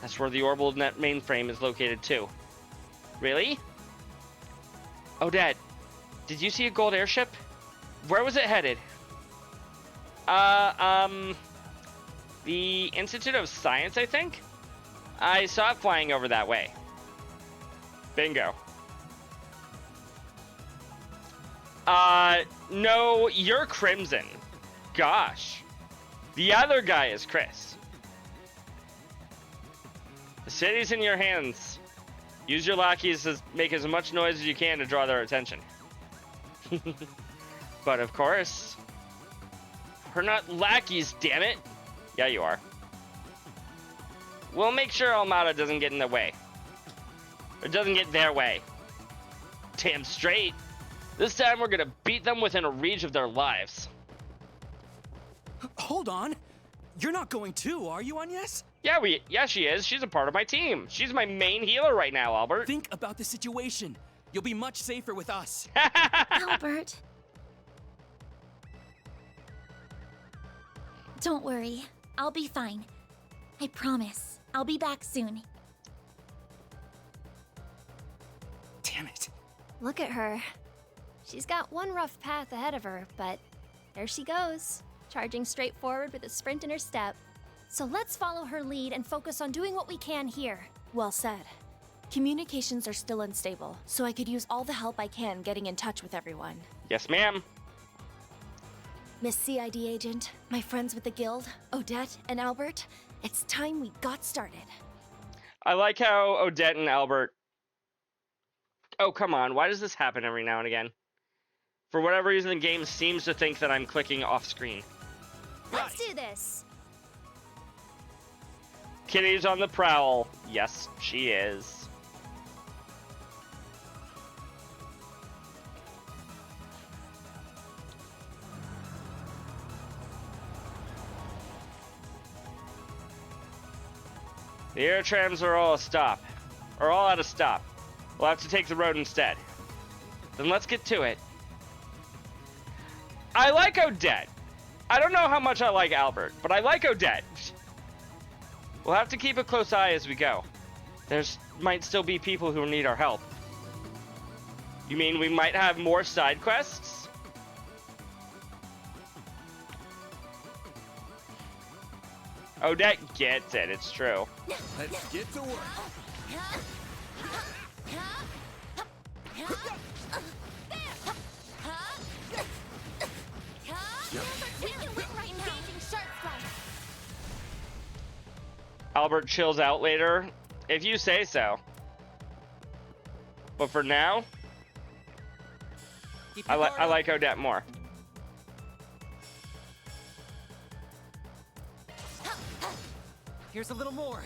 That's where the Orbital Net mainframe is located too. Really? Odette, did you see a gold airship? Where was it headed? The Institute of Science, I think? I saw it flying over that way. Bingo. No, you're Crimson. Gosh. The other guy is Chris. The city's in your hands. Use your lackeys to make as much noise as you can to draw their attention. But of course, we're not lackeys, damn it. Yeah, you are. We'll make sure Almada doesn't get in the way. Or doesn't get their way. Damn straight. This time we're gonna beat them within a reach of their lives. Hold on. You're not going too, are you, Agnes? Yeah, she is. She's a part of my team. She's my main healer right now, Albert. Think about the situation. You'll be much safer with us. Albert. Don't worry. I'll be fine. I promise. I'll be back soon. Damn it. Look at her. She's got one rough path ahead of her, but there she goes, charging straight forward with a sprint in her step. So let's follow her lead and focus on doing what we can here. Well said. Communications are still unstable, so I could use all the help I can getting in touch with everyone. Yes, ma'am. Miss CID agent, my friends with the guild, Odette and Albert, It's time we got started. I like how Odette and Albert... Oh, come on. Why does this happen every now and again? For whatever reason, the game seems to think that I'm clicking off screen. Let's do this. Kitty's on the prowl. Yes, she is. The air trams are all out of stop. We'll have to take the road instead. Then let's get to it. I like Odette. I don't know how much I like Albert, but I like Odette. We'll have to keep a close eye as we go. Might still be people who need our help. You mean we might have more side quests? Odette gets it, it's true. Let's get to work. Albert chills out later, if you say so. But for now, I like Odette more. Here's a little more.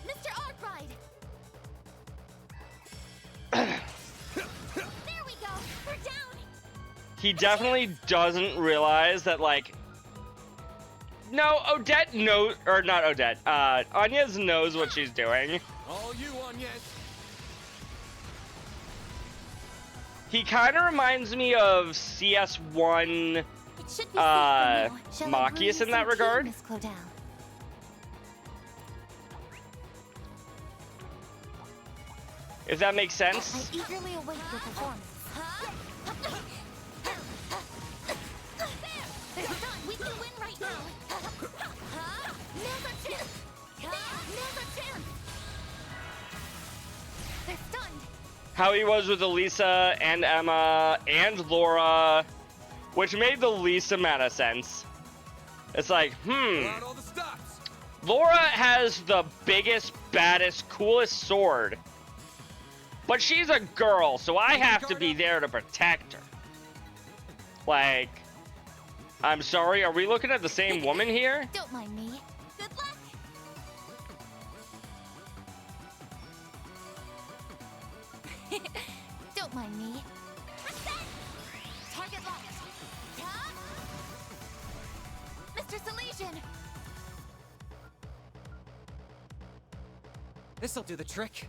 Mr. Arkwright! There we go! We're down! He definitely doesn't realize that, like... No, Odette knows... Or not Odette. Anya's knows what she's doing. All you, Anya. He kind of reminds me of CS1 Machias in that regard. If that makes sense. I eagerly await your performance. We can win right now. Now's our chance. Now's our chance. They're stunned. How he was with Elisa and Emma and Laura, which made the least amount of sense. It's like, Laura has the biggest, baddest, coolest sword. But she's a girl, so I have to be there to protect her. Like, I'm sorry, are we looking at the same woman here? Don't mind me. Good luck. Don't mind me. Target locked. Mr. Salesian. This'll do the trick.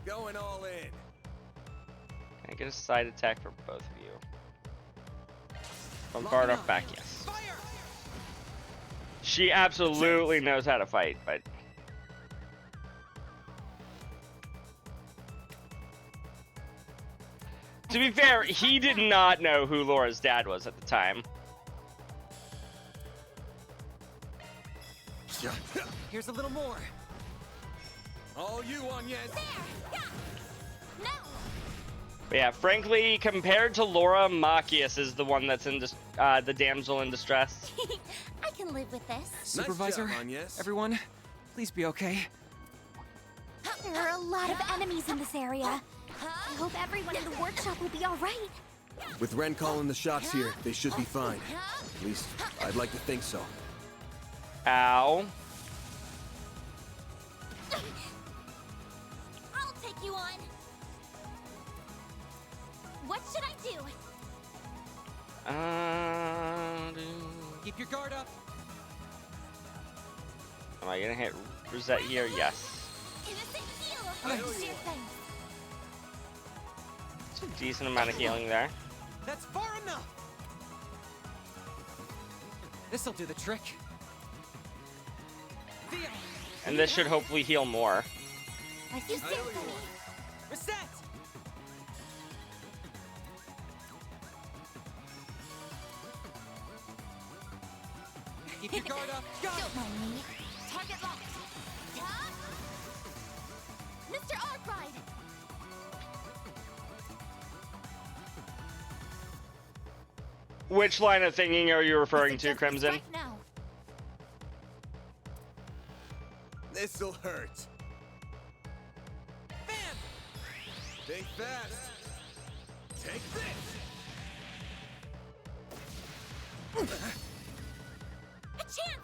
Going all in. Can I get a side attack for both of you? Bombard off back, yes. Fire! She absolutely knows how to fight, but... To be fair, he did not know who Laura's dad was at the time. Here's a little more. All you, Anya. No. But yeah, frankly, compared to Laura, Machias is the one that's in the damsel in distress. I can live with this. Supervisor, Nice job, Agnes. everyone, please be okay. There are a lot of enemies in this area. I hope everyone in the workshop will be all right. With Ren calling the shots here, they should be fine. At least, I'd like to think so. Ow. I'll take you on. What should I do? Keep your guard up. Am I gonna hit reset here? Yes. Innocent heal. Nice. It's a decent amount of healing there. That's far enough. This'll do the trick. And this should hopefully heal more. You stand for me. Reset. Keep your guard up. Go. Don't mind me. Target locked. Mr. Arkwright. Which line of thinking are you referring to, Suggest we Crimson? strike now. This'll hurt. Bam! Stay fast. Take this. A chance!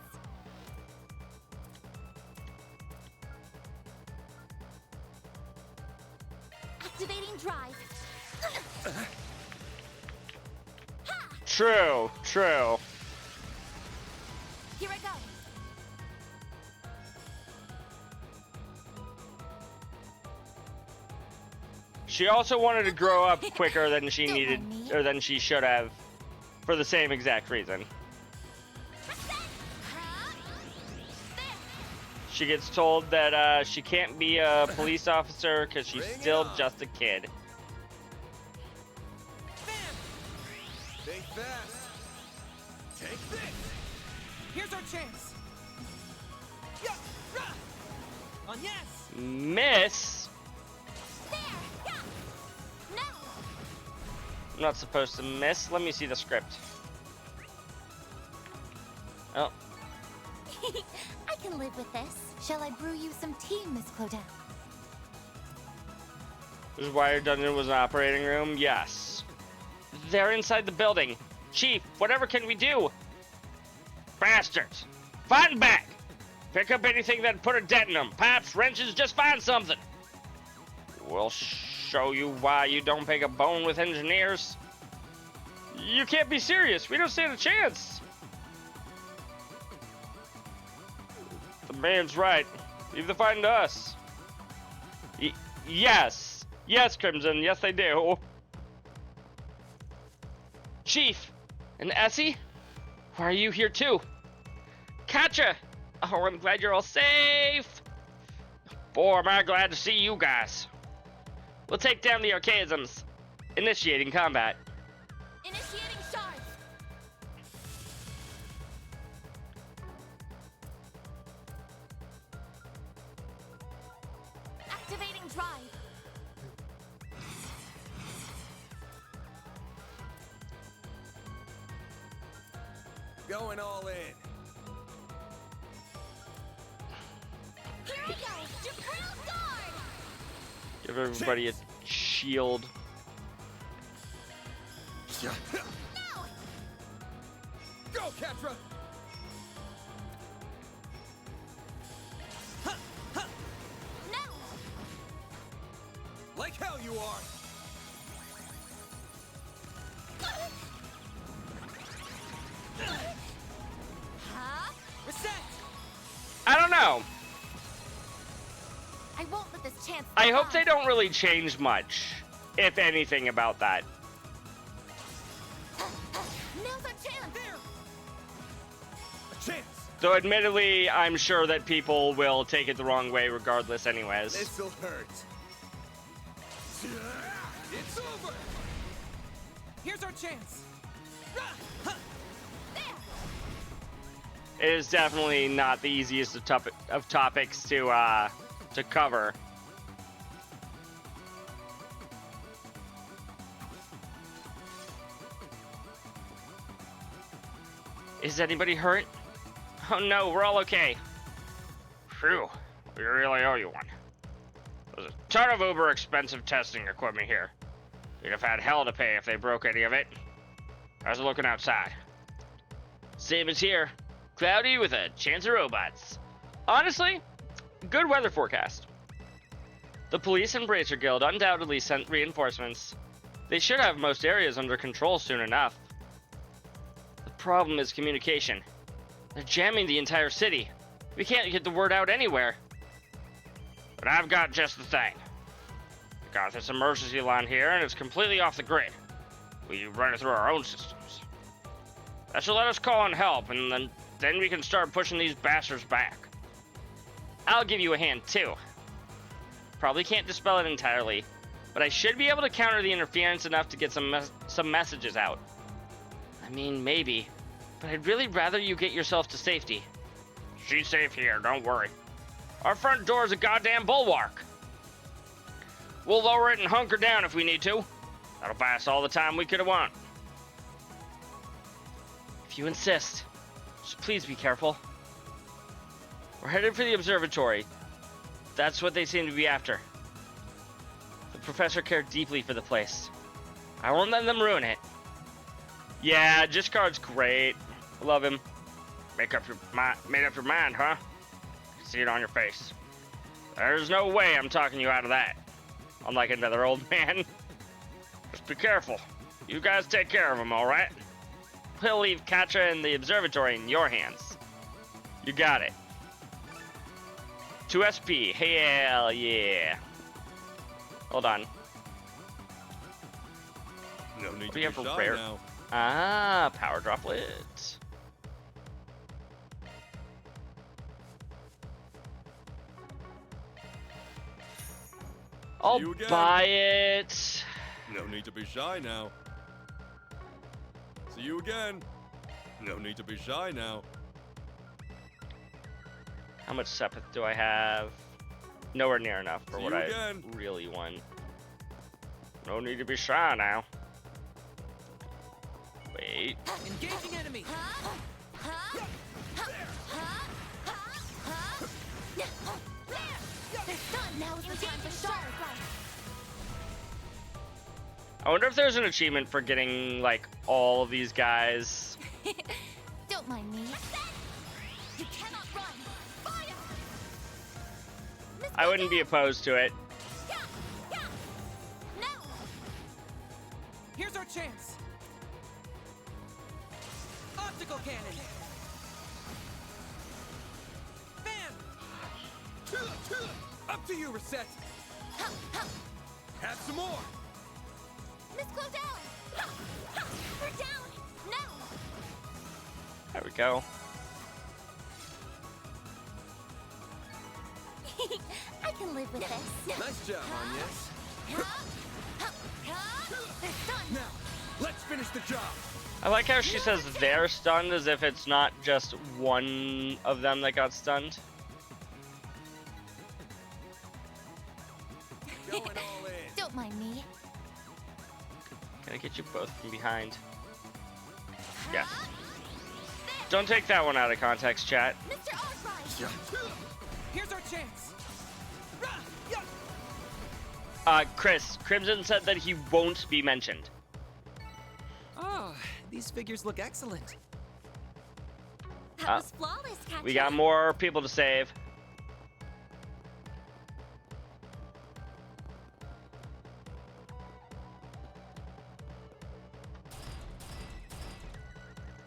Activating drive. True, true. Here I go. She also wanted to grow up quicker than she needed, or than she should have, for the same exact reason. She gets told that she can't be a police officer because she's still just a kid. Stay fast. Take this. Here's our chance. Yeah, rah. On yes. Miss? There! Yeah! No! I'm not supposed to miss. Let me see the script. Oh. I can live with this. Shall I brew you some tea, Miss Clodagh? This is why your dungeon was an operating room? Yes. They're inside the building. Chief, whatever can we do? Bastards! Find back! Pick up anything that put a dent in them. Pipes, wrenches, just find something. We'll show you why you don't pick a bone with engineers. You can't be serious. We don't stand a chance. The man's right. Leave the fighting to us. Yes. Yes, Crimson. Yes, they do. Chief, and Essie? Why are you here too? Katja! Oh, I'm glad you're all safe. Boy, am I glad to see you guys. We'll take down the Archaisms. Initiating combat. Initiating shards. Activating drive. Going all in. Here I go. Jabril guard. Give everybody a shield. No! Go, Catra! No! Like hell you are! Huh? Reset. I don't know. I won't let this chance. I hope slip they by. don't really change much, if anything, about that. Now's our chance. There. A chance! Though admittedly, I'm sure that people will take it the wrong way regardless anyways. This'll hurt. It's over! Here's our chance. It is definitely not the easiest of topics to cover. Is anybody hurt? Oh no, we're all okay. Phew, we really owe you one. There's a ton of uber expensive testing equipment here. You'd have had hell to pay if they broke any of it. How's it looking outside? Same as here. Cloudy with a chance of robots. Honestly, good weather forecast. The police and Bracer Guild undoubtedly sent reinforcements. They should have most areas under control soon enough. The problem is communication. They're jamming the entire city. We can't get the word out anywhere. But I've got just the thing. We got this emergency line here and it's completely off the grid. We run it through our own systems. That should let us call on help and then we can start pushing these bastards back. I'll give you a hand too. Probably can't dispel it entirely, but I should be able to counter the interference enough to get some messages out. I mean, maybe, but I'd really rather you get yourself to safety. She's safe here, don't worry. Our front door is a goddamn bulwark. We'll lower it and hunker down if we need to. That'll buy us all the time we could have want. If you insist, just please be careful. We're headed for the observatory. That's what they seem to be after. The professor cared deeply for the place. I won't let them ruin it. Yeah, Giscard's great. Love him. Made up your mind, huh? See it on your face. There's no way I'm talking you out of that. Unlike another old man. Just be careful. You guys take care of him, alright? He'll leave Katra and the observatory in your hands. You got it. 2 SP. Hell yeah. Hold on. No need What to do be you have for shy rare? now. Ah, power droplet. I'll you again. buy it. No need to be shy now. See you again. No need to be shy now. How much Sepith do I have? Nowhere near enough for See what you I again. really want. No need to be shy now. Wait. Engaging enemy! I wonder if there's an achievement for getting, like, all of these guys. Don't mind me. You cannot run. Fire! I wouldn't be opposed to it. No! Here's our chance! Optical cannon! Bam! Up to you, Reset. Have some more. Miss Clodell! We're down! No! There we go. I can live with this. Nice job, Agnes. They're done! Now, let's finish the job. I like how she says they're stunned as if it's not just one of them that got stunned. Going all in. Don't mind me. Can I get you both from behind? Yes. Don't take that one out of context, chat. Mr. Arkwright! Here's our chance! Chris, Crimson said that he won't be mentioned. Oh, these figures look excellent. That was flawless, Katra. We got more people to save.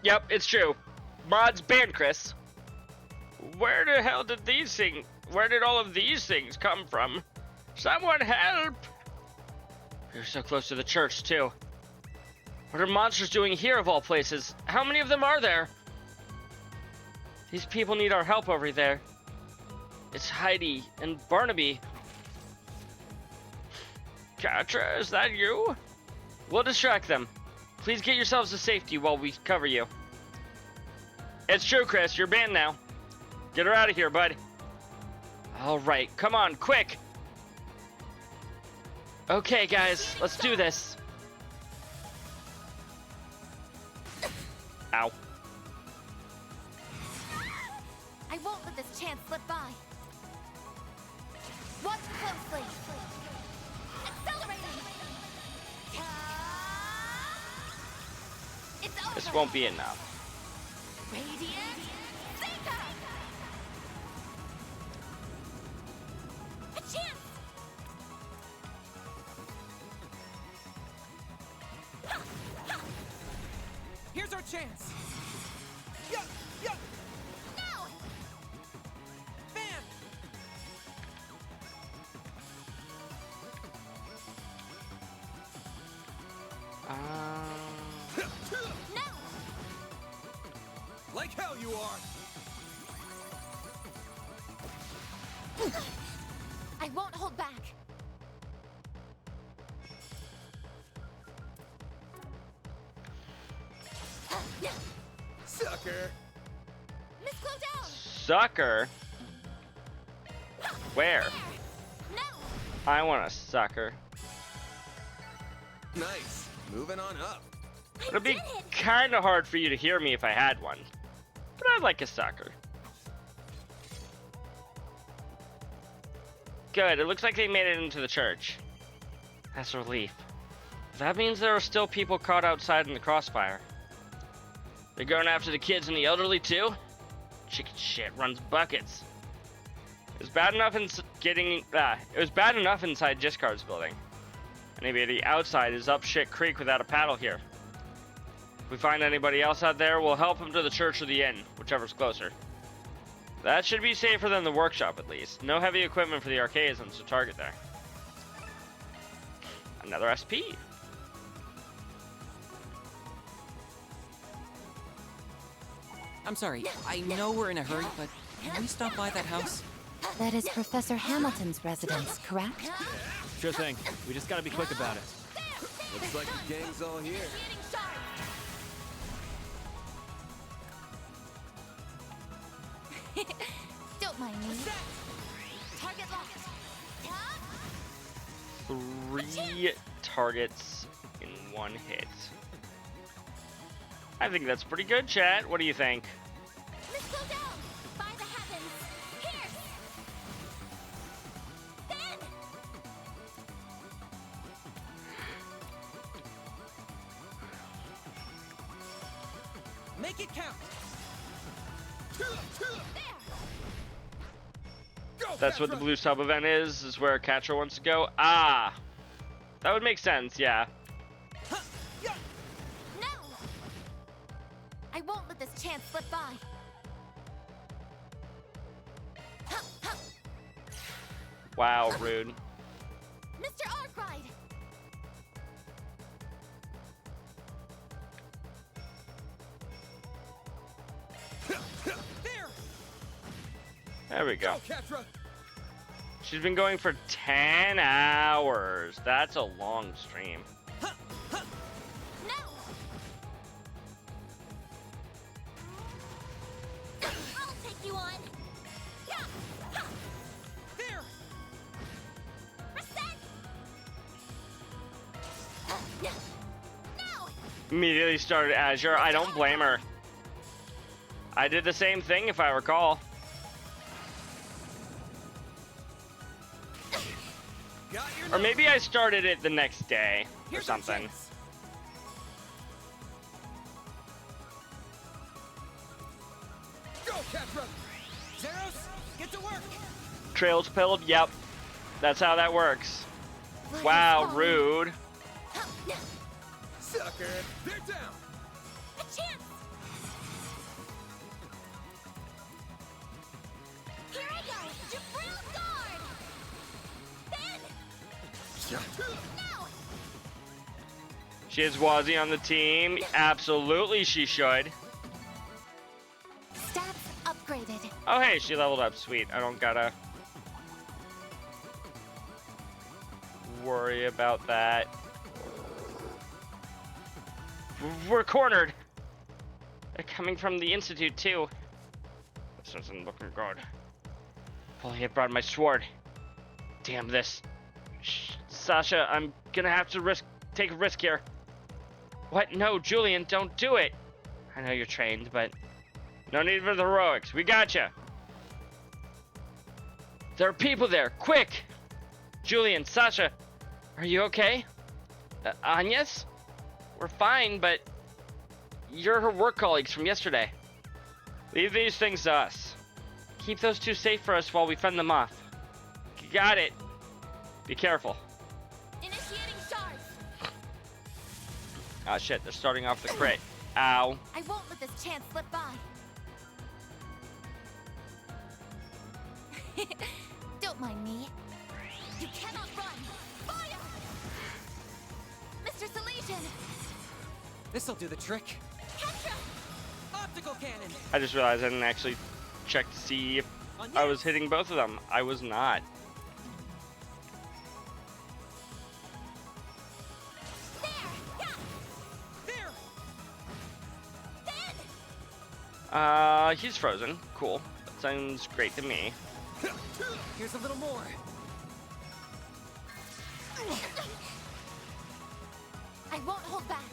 Yep, it's true. Mods banned Chris. Where the hell did these things? Where did all of these things come from? Someone help! You're so close to the church, too. What are monsters doing here, of all places? How many of them are there? These people need our help over there. It's Heidi and Barnaby. Katra, is that you? We'll distract them. Please get yourselves to safety while we cover you. It's true, Chris. You're banned now. Get her out of here, bud. All right, come on, quick. Okay, guys, let's do this. Ow. I won't let this chance slip by. Watch closely. Accelerating. It's over. This won't be enough. Radiant Seeker. A chance. Here's our chance! No. Bam! No. Like hell you are. I won't hold back. Sucker. Miss Clodell. Sucker? Where? No. I want a sucker. Nice. Moving on up. It'd be kind of hard for you to hear me if I had one. But I'd like a sucker. Good, it looks like they made it into the church. That's a relief. That means there are still people caught outside in the crossfire. They're going after the kids and the elderly too? Chicken shit runs buckets. It was bad enough inside Giscard's building. Anybody outside is up shit creek without a paddle here. If we find anybody else out there, we'll help them to the church or the inn, whichever's closer. That should be safer than the workshop, at least. No heavy equipment for the archaisms to target there. Another SP. I'm sorry, I know we're in a hurry, but can we stop by that house? That is Professor Hamilton's residence, correct? Sure thing. We just gotta be quick about it. Looks like the gang's all here. Don't mind me. Target locked. 3 targets in 1 hit. I think that's pretty good, chat. What do you think? Let's go down. By the heavens. Here. Then. Make it count. That's what the blue sub event is where Catra wants to go. Ah! That would make sense, yeah. No. I won't let this chance slip by. Wow, rude. Mr. Arkwright. There we go. Go, Catra. She's been going for 10 hours. That's a long stream. No. I'll take you on. Yeah. There. Reset. No. Immediately started Azure. I don't blame her. I did the same thing, if I recall. Or maybe I started it the next day or something. Go, Catra. Zeros, get to work. Trails pilled? Yep. That's how that works. Wow, rude. Sucker. They're down. A chance. Here I go. Jabril guard. Then. No. She has Wazzy on the team. Absolutely she should. Stats upgraded. Oh hey, she leveled up. Sweet. I don't gotta worry about that. We're cornered. They're coming from the Institute too. This isn't looking good. If only I brought my sword. Damn this. Sasha, I'm gonna have to take a risk here. What? No, Julian, don't do it. I know you're trained, but no need for the heroics. We gotcha. There are people there. Quick! Julian, Sasha, are you okay? Agnes? We're fine, but you're her work colleagues from yesterday. Leave these things to us. Keep those two safe for us while we fend them off. Got it. Be careful. Initiating shards. Ah, shit, they're starting off the crit. Ow. I won't let this chance slip by. Don't mind me. You cannot run. Fire! Mr. Salesian. This'll do the trick. Petra! Optical cannon. I just realized I didn't actually check to see if I was hitting both of them. I was not. He's frozen. Cool. That sounds great to me. Here's a little more. I won't hold back.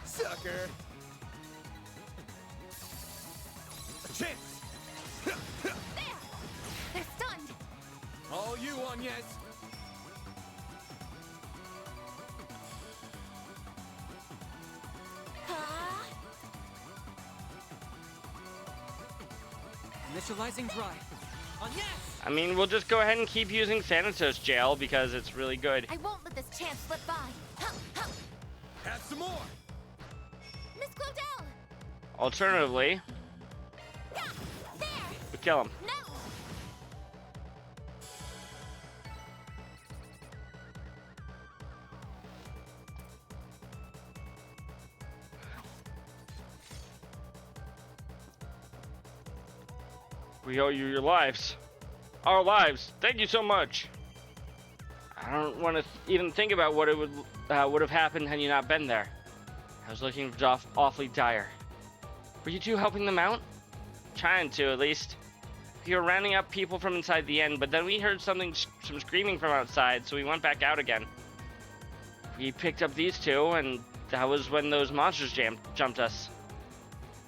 Sucker. A chance. They're stunned. All you on, yes. Initializing dry. On yes! I mean, we'll just go ahead and keep using Thanatos Jail because it's really good. I won't let this chance slip by. Have some more. Miss Clodell! Alternatively, There! we kill him. No! We owe you your lives. Our lives. Thank you so much. I don't want to even think about what it would have happened had you not been there. I was looking awfully dire. Were you two helping them out? Trying to, at least. We were rounding up people from inside the inn, but then we heard some screaming from outside, so we went back out again. We picked up these two, and that was when those monsters jumped us.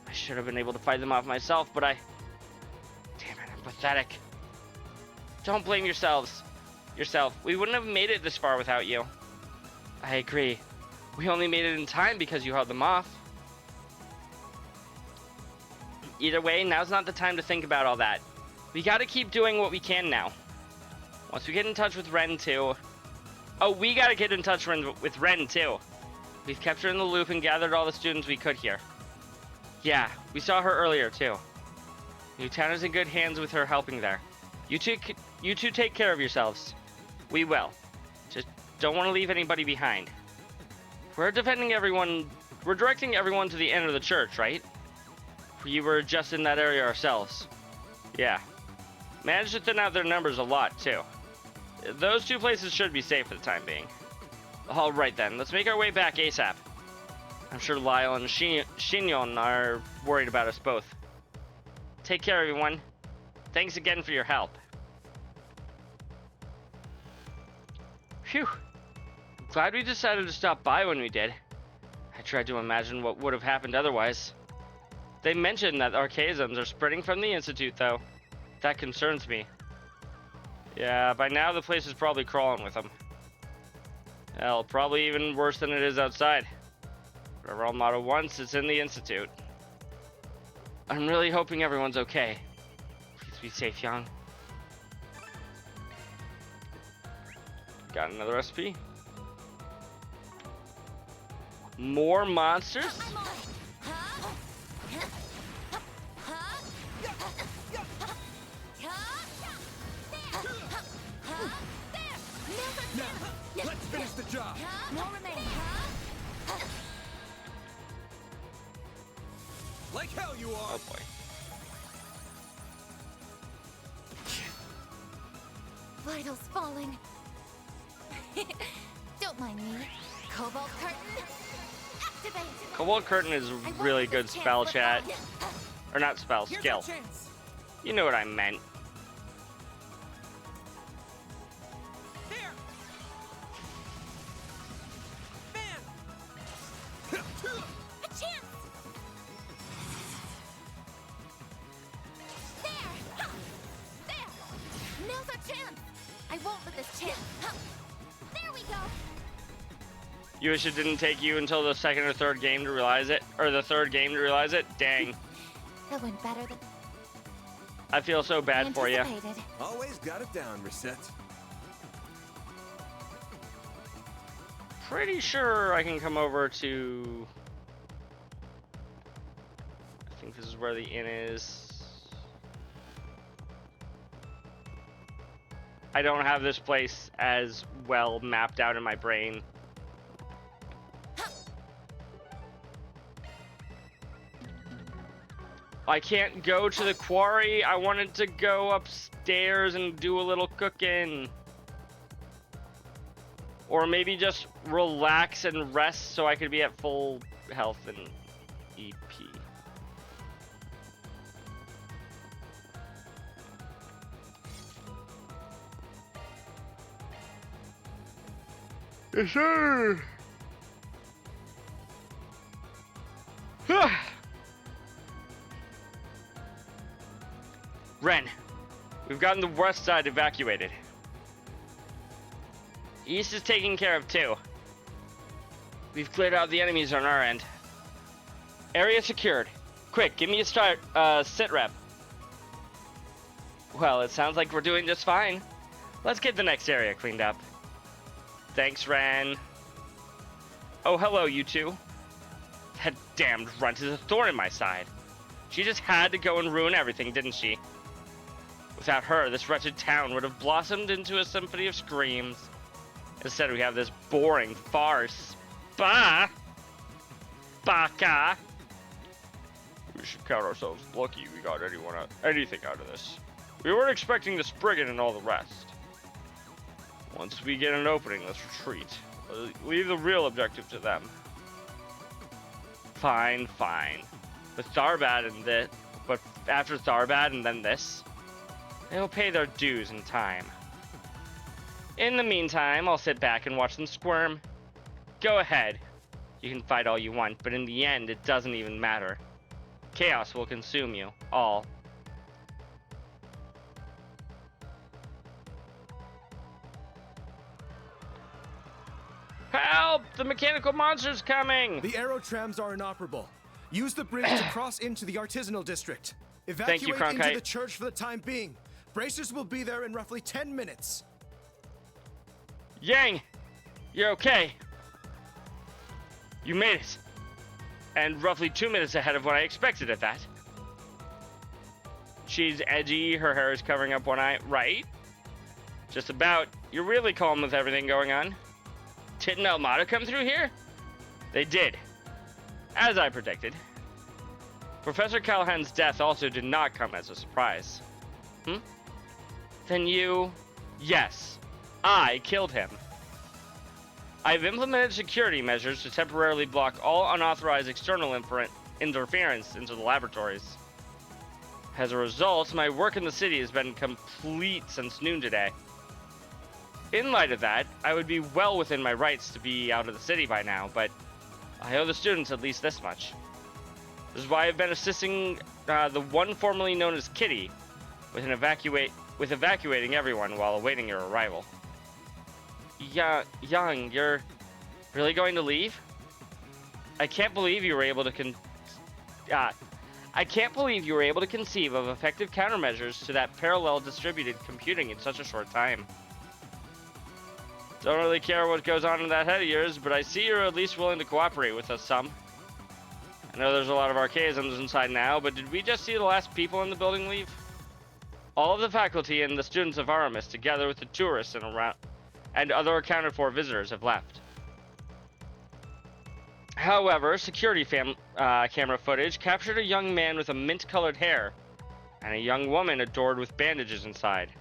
I should have been able to fight them off myself, but Damn it, I'm pathetic. Don't blame yourself. We wouldn't have made it this far without you. I agree. We only made it in time because you held them off. Either way, now's not the time to think about all that. We gotta keep doing what we can now. Once we get in touch with Ren too. Oh, we gotta get in touch with Ren too. We've kept her in the loop and gathered all the students we could here. Yeah, we saw her earlier too. Newtown is in good hands with her helping there. You two take care of yourselves. We will. Just don't want to leave anybody behind. We're directing everyone to the end of the church, right? We were just in that area ourselves. Yeah. Managed to thin out their numbers a lot, too. Those two places should be safe for the time being. Alright then, let's make our way back ASAP. I'm sure Lyle and Shinyon are worried about us both. Take care, everyone. Thanks again for your help. Phew. Glad we decided to stop by when we did. I tried to imagine what would have happened otherwise. They mentioned that archaisms are spreading from the Institute, though. That concerns me. Yeah, by now the place is probably crawling with them. Hell, probably even worse than it is outside. Whatever our motto once, it's in the Institute. I'm really hoping everyone's okay. Please be safe, Yang. Got another recipe. More monsters? Let's finish the job. More remain. Like hell you are. Oh boy. Vitals falling. Don't mind me. Cobalt curtain. Activate. Cobalt Curtain is really good spell chat. Or not spell, skill. You know what I meant. A chance. There. Now's our chance. I won't let this chance. There we go. You wish it didn't take you until the second or third game to realize it? Or the third game to realize it? Dang. That went better than I feel so bad for you. anticipated. Always got it down, Reset. Pretty sure I can come over to... I think this is where the inn is. I don't have this place as well mapped out in my brain. I can't go to the quarry. I wanted to go upstairs and do a little cooking. Or maybe just relax and rest so I could be at full health and EP. Yes, sir. Ren, we've gotten the west side evacuated. East is taken care of too. We've cleared out the enemies on our end. Area secured. Quick, give me a sit rep. Well, it sounds like we're doing just fine. Let's get the next area cleaned up. Thanks, Ren. Oh, hello, you two. That damned runt is a thorn in my side. She just had to go and ruin everything, didn't she? Without her, this wretched town would have blossomed into a symphony of screams. Instead, we have this boring farce. Bah! Baka! We should count ourselves lucky we got anything out of this. We weren't expecting the Spriggan and all the rest. Once we get an opening, let's retreat. Leave the real objective to them. Fine, fine. But after Tharbad and then this, they will pay their dues in time. In the meantime, I'll sit back and watch them squirm. Go ahead. You can fight all you want, but in the end, it doesn't even matter. Chaos will consume you, all. Help! The mechanical monster's coming! The aerotrams are inoperable. Use the bridge to cross into the artisanal district. Evacuate Thank you, Cronkite. into the church for the time being. Bracers will be there in roughly 10 minutes. Yang! You're okay. You made it. And roughly 2 minutes ahead of what I expected at that. She's edgy, her hair is covering up one eye, right? Just about. You're really calm with everything going on. Didn't Almada come through here? They did. As I predicted. Professor Callahan's death also did not come as a surprise. Then you... Yes, I killed him. I've implemented security measures to temporarily block all unauthorized external interference into the laboratories. As a result, my work in the city has been complete since noon today. In light of that, I would be well within my rights to be out of the city by now, but I owe the students at least this much. This is why I've been assisting the one formerly known as Kitty with evacuating everyone while awaiting your arrival. Young, you're really going to leave? I can't believe you were able to conceive of effective countermeasures to that parallel distributed computing in such a short time. Don't really care what goes on in that head of yours, but I see you're at least willing to cooperate with us some. I know there's a lot of archaisms inside now, but did we just see the last people in the building leave? All of the faculty and the students of Aramis, together with the tourists and other accounted for visitors, have left. However, security camera footage captured a young man with a mint-colored hair and a young woman adored with bandages inside.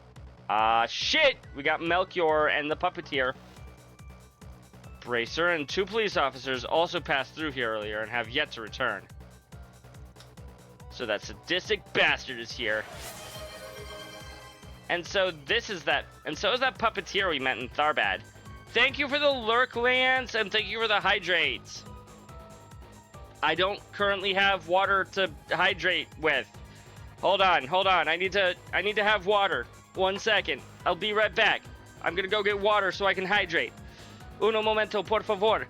Shit! We got Melchior and the puppeteer. Bracer and 2 police officers also passed through here earlier and have yet to return. So that sadistic bastard is here. And so is that puppeteer we met in Tharbad. Thank you for the lurk, Lance, and thank you for the hydrates. I don't currently have water to hydrate with. Hold on. I need to have water. 1 second. I'll be right back. I'm gonna go get water so I can hydrate. Uno momento, por favor.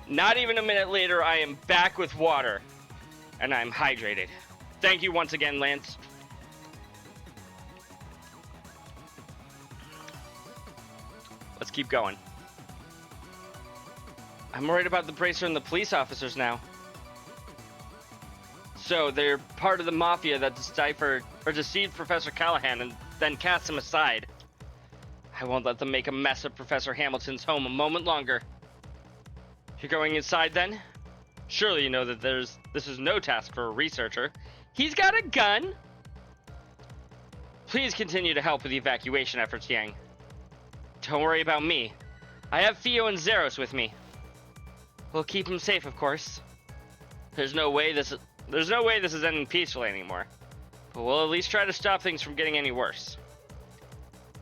Not even a minute later, I am back with water, and I'm hydrated. Thank you once again, Lance. Let's keep going. I'm worried about the Bracer and the police officers now. So, they're part of the mafia that deceived Professor Callahan and then cast him aside. I won't let them make a mess of Professor Hamilton's home a moment longer. You're going inside then? Surely you know that this is no task for a researcher. He's got a gun! Please continue to help with the evacuation efforts, Yang. Don't worry about me. I have Theo and Zeros with me. We'll keep him safe, of course. There's no way this is ending peacefully anymore. But we'll at least try to stop things from getting any worse.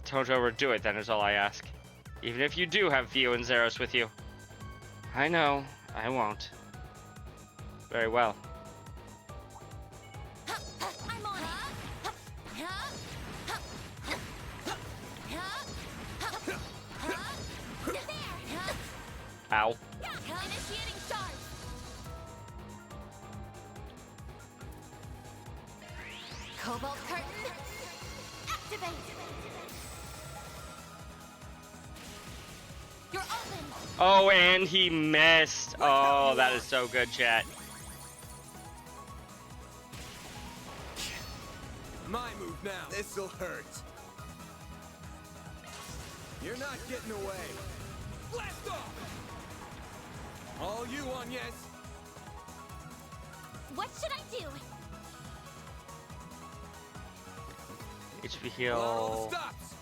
Don't overdo it, then, is all I ask. Even if you do have Theo and Zeros with you. I know, I won't. Very well. I'm on Ow. Initiating charge. Cobalt curtain. Activate. You're open. Oh, and he missed. Oh, that is so good, chat. My move now. This'll hurt. You're not getting away. Blast off! All you on, yes. What should I do? HP All heal. stops.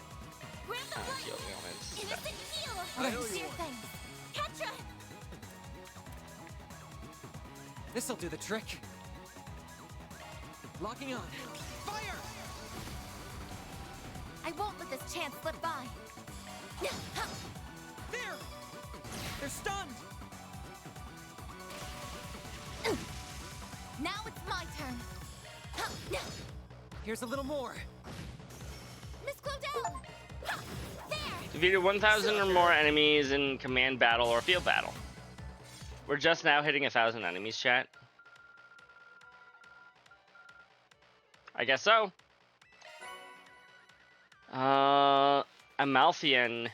Grab the Heal right. elements. Innocent heal. I know Let's you do want. things. Ketra. This'll do the trick. Locking on. Fire! I won't let this chance slip by. There! They're stunned! Now it's my turn. Here's a little more. Miss Claudel. There. Defeated 1,000 or more enemies in command battle or field battle. We're just now hitting 1,000 enemies, chat. I guess so. Amaltheon.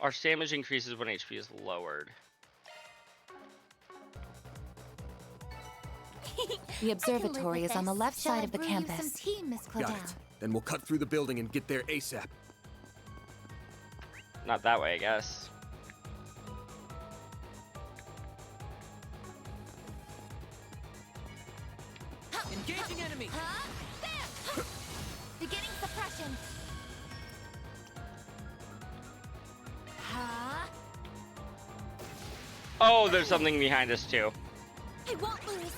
Arch damage increases when HP is lowered. The observatory is on the left side of the campus. Some tea, Miss Got Claudel. it. Then we'll cut through the building and get there ASAP. Not that way, I guess. Engaging enemy! There. Beginning suppression. Oh, there's something behind us too. I won't lose.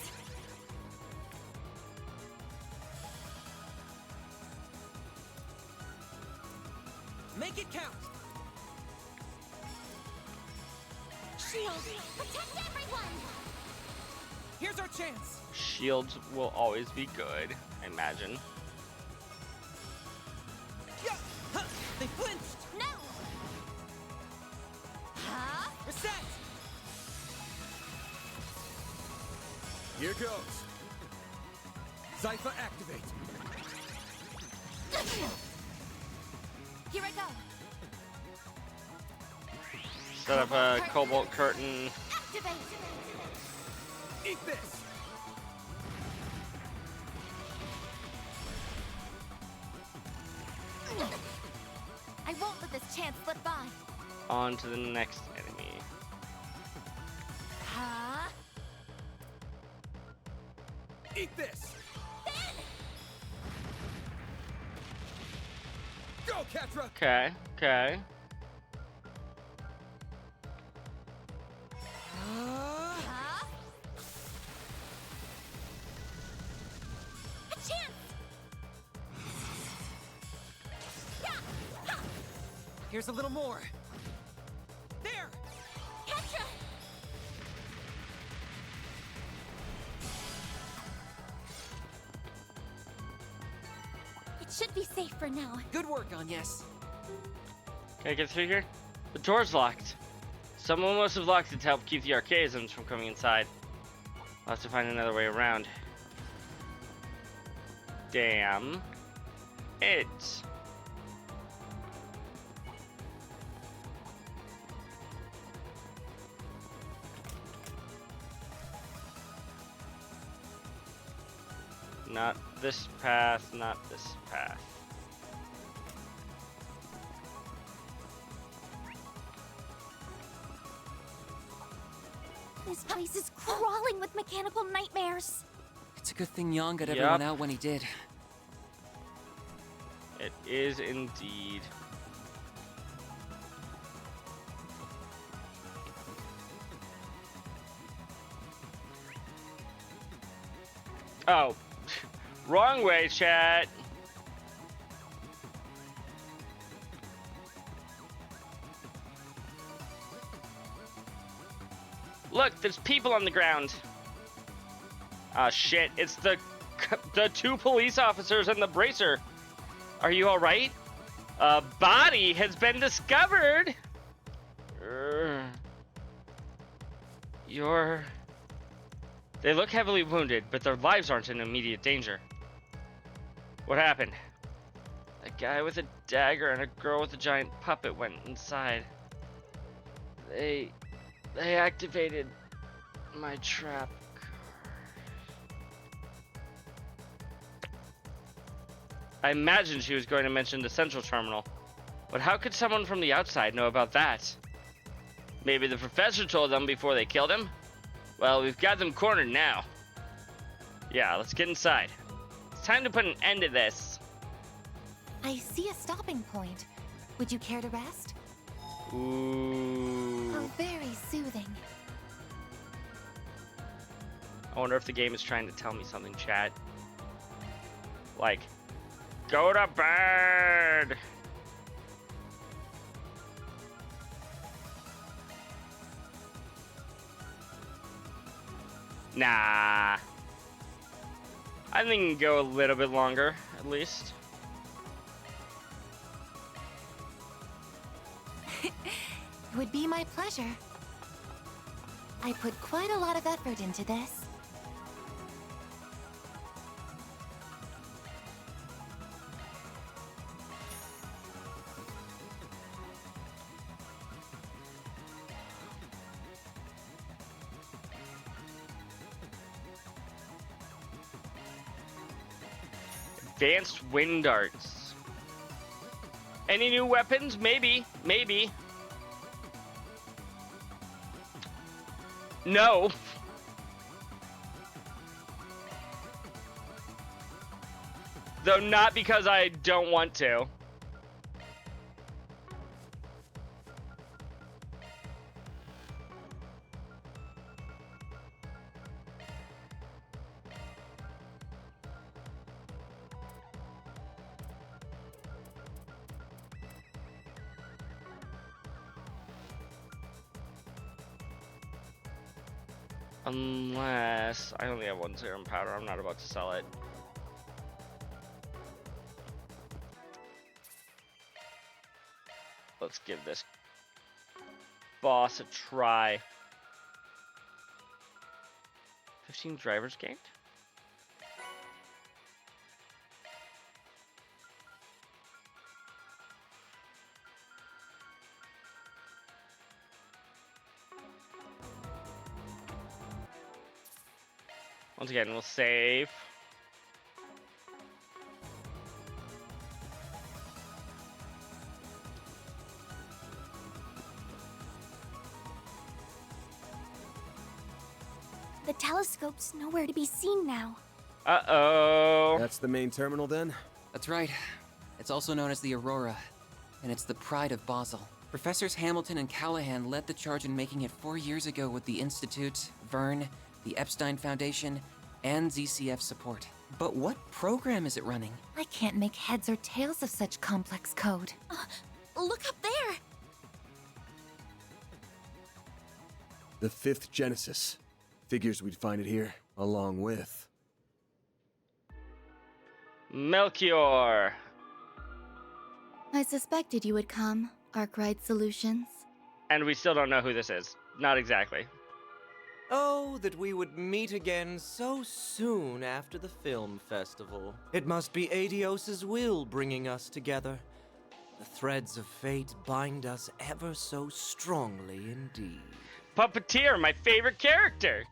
Make it count! Shield. Protect everyone. Here's our chance! Shields will always be good, I imagine. Yeah! Huh! They flinched! No. Reset! Here goes. Zypher activate. Here I go. Set up a cobalt curtain. Activate. Eat this. I won't let this chance slip by. On to the next enemy. Eat this. Go, Ketra. Okay, okay. A chance. Here's a little more. There! Ketra. It should be safe for now. Good work, Agnes. Can I get through here? The door's locked. Someone must have locked it to help keep the archaisms from coming inside. I'll have to find another way around. Damn it. Not this path, not this path. This place is crawling with mechanical nightmares. It's a good thing Yang got Yup. everyone out when he did. It is indeed. Oh, wrong way, chat. Look, there's people on the ground. Ah, shit, it's the two police officers and the bracer. Are you alright? A body has been discovered! They look heavily wounded, but their lives aren't in immediate danger. What happened? A guy with a dagger and a girl with a giant puppet went inside. They activated my trap card. I imagined she was going to mention the central terminal, but how could someone from the outside know about that? Maybe the professor told them before they killed him? Well, we've got them cornered now. Yeah, let's get inside. It's time to put an end to this. I see a stopping point. Would you care to rest? Ooh. Oh, very soothing. I wonder if the game is trying to tell me something, chat. Like, go to bed! Nah. I think it can go a little bit longer, at least. It would be my pleasure. I put quite a lot of effort into this. Advanced wind darts. Any new weapons? Maybe. Maybe. No. Though not because I don't want to. Unless I only have one serum powder, I'm not about to sell it. Let's give this boss a try. 15 drivers gained? Once again, we'll save. The telescope's nowhere to be seen now. Uh-oh. That's the main terminal then? That's right. It's also known as the Aurora, and it's the pride of Basel. Professors Hamilton and Callahan led the charge in making it 4 years ago with the Institute, Vern, the Epstein Foundation, and ZCF support. But what program is it running? I can't make heads or tails of such complex code. Look up there! The 5th Genesis. Figures we'd find it here, along with... Melchior. I suspected you would come, Arkwright Solutions. And we still don't know who this is. Not exactly. Oh, that we would meet again so soon after the film festival. It must be Adios's will bringing us together. The threads of fate bind us ever so strongly indeed. Puppeteer, my favorite character!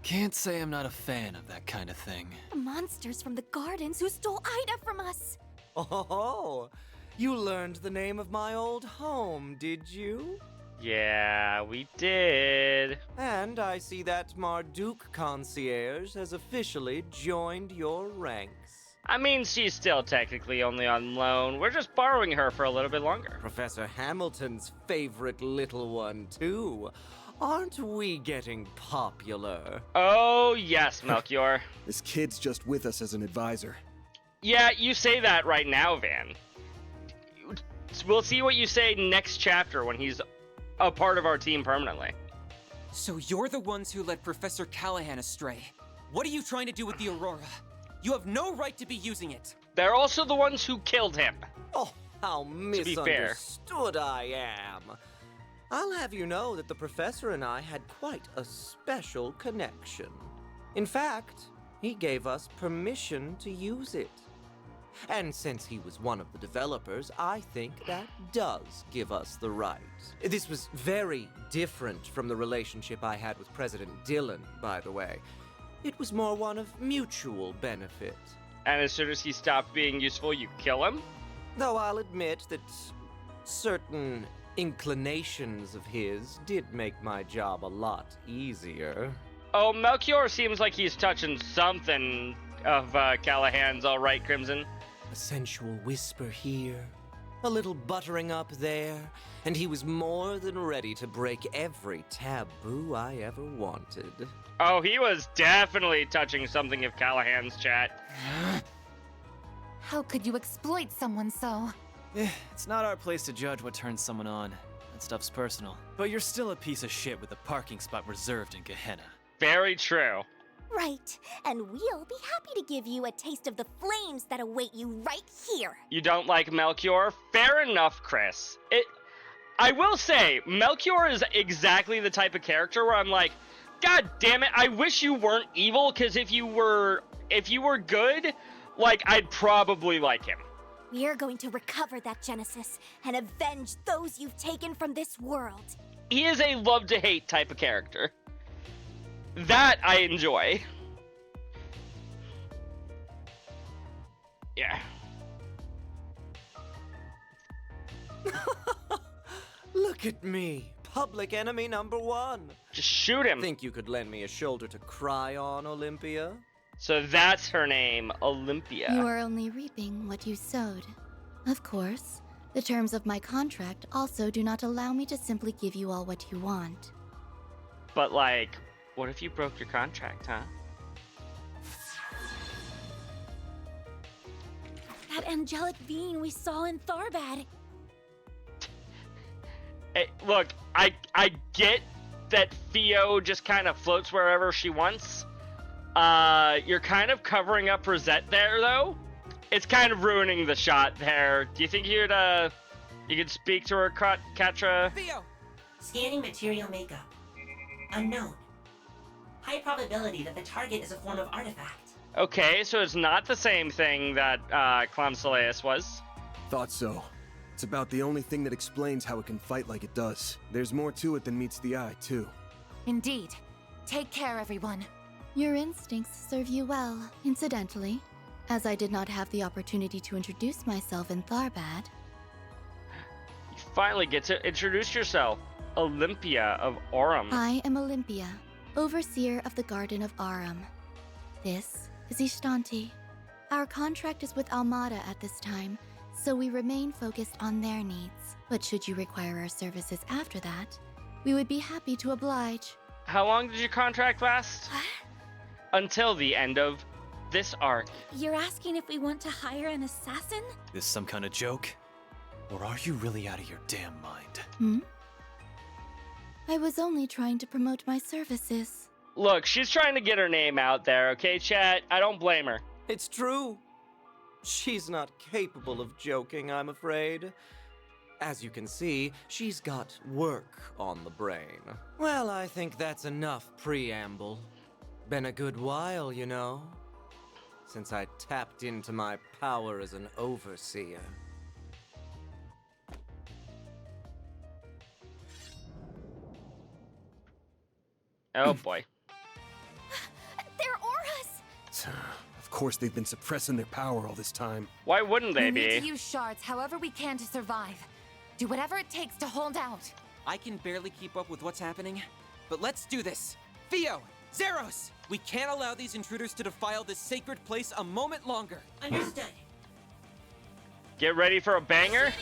Can't say I'm not a fan of that kind of thing. The monsters from the gardens who stole Ida from us! Oh, you learned the name of my old home, did you? Yeah, we did. And I see that Marduk concierge has officially joined your ranks. I mean, she's still technically only on loan. We're just borrowing her for a little bit longer. Professor Hamilton's favorite little one, too. Aren't we getting popular? Oh, yes, Melchior. This kid's just with us as an advisor. Yeah, you say that right now, Van. We'll see what you say next chapter when he's a part of our team permanently. So you're the ones who led Professor Callahan astray. What are you trying to do with the Aurora? You have no right to be using it. They're also the ones who killed him. Oh, how misunderstood I am. I'll have you know that the professor and I had quite a special connection. In fact, he gave us permission to use it. And since he was one of the developers, I think that does give us the right. This was very different from the relationship I had with President Dillon, by the way. It was more one of mutual benefit. And as soon as he stopped being useful, you kill him? Though I'll admit that certain inclinations of his did make my job a lot easier. Oh, Melchior seems like he's touching something of Callahan's, all right, Crimson. A sensual whisper here, a little buttering up there, and he was more than ready to break every taboo I ever wanted. Oh, he was definitely touching something of Callahan's, chat. How could you exploit someone so? It's not our place to judge what turns someone on. That stuff's personal. But you're still a piece of shit with a parking spot reserved in Gehenna. Very true. Right, and we'll be happy to give you a taste of the flames that await you right here. You don't like Melchior? Fair enough, Chris. I will say, Melchior is exactly the type of character where I'm like, God damn it, I wish you weren't evil, because if you were good, like, I'd probably like him. We are going to recover that Genesis and avenge those you've taken from this world. He is a love-to-hate type of character. That I enjoy. Yeah. Look at me, public enemy #1. Just shoot him. Think you could lend me a shoulder to cry on, Olympia? So that's her name, Olympia. You are only reaping what you sowed. Of course, the terms of my contract also do not allow me to simply give you all what you want. But like, what if you broke your contract, huh? That angelic being we saw in Tharbad. Hey, look, I get that Theo just kind of floats wherever she wants. You're kind of covering up Rosette there, though. It's kind of ruining the shot there. Do you think you could speak to her, Katra? Theo! Scanning material makeup. Unknown. High probability that the target is a form of artifact. Okay, so it's not the same thing that Clam Soleus was. Thought so. It's about the only thing that explains how it can fight like it does. There's more to it than meets the eye, too. Indeed. Take care, everyone. Your instincts serve you well, incidentally, as I did not have the opportunity to introduce myself in Tharbad. You finally get to introduce yourself. Olympia of Aurum. I am Olympia, overseer of the Garden of Aurum. This is Ishtanti. Our contract is with Almada at this time, so we remain focused on their needs. But should you require our services after that, we would be happy to oblige. How long did your contract last? Until the end of this arc. You're asking if we want to hire an assassin? This some kind of joke? Or are you really out of your damn mind? Hmm? I was only trying to promote my services. Look, she's trying to get her name out there, okay, chat? I don't blame her. It's true. She's not capable of joking, I'm afraid. As you can see, she's got work on the brain. Well, I think that's enough preamble. Been a good while, you know, since I tapped into my power as an overseer. Oh boy. They're auras! Of course they've been suppressing their power all this time. Why wouldn't they We need be? to use shards however we can to survive. Do whatever it takes to hold out. I can barely keep up with what's happening, but let's do this. Theo! Zeros! We can't allow these intruders to defile this sacred place a moment longer. Understood. Get ready for a banger?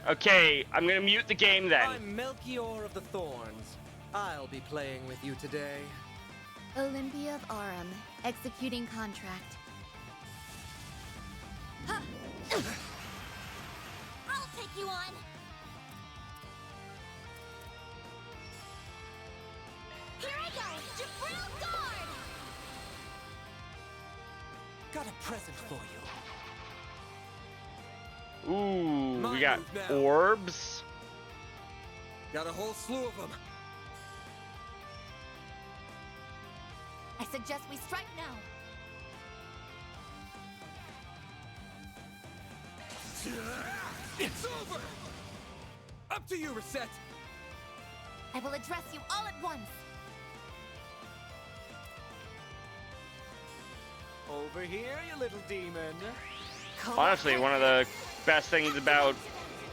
Okay, I'm gonna mute the game then. I'm Melchior of the Thorns. I'll be playing with you today. Olympia of Arum, executing contract. Huh. I'll take you on. Here I go! Jabril Guard! Got a present for you. Ooh, we got move now. orbs. Got a whole slew of them. I suggest we strike now. It's over! Up to you, Reset! I will address you all at once. Over here, you little demon. Honestly, one of the best things about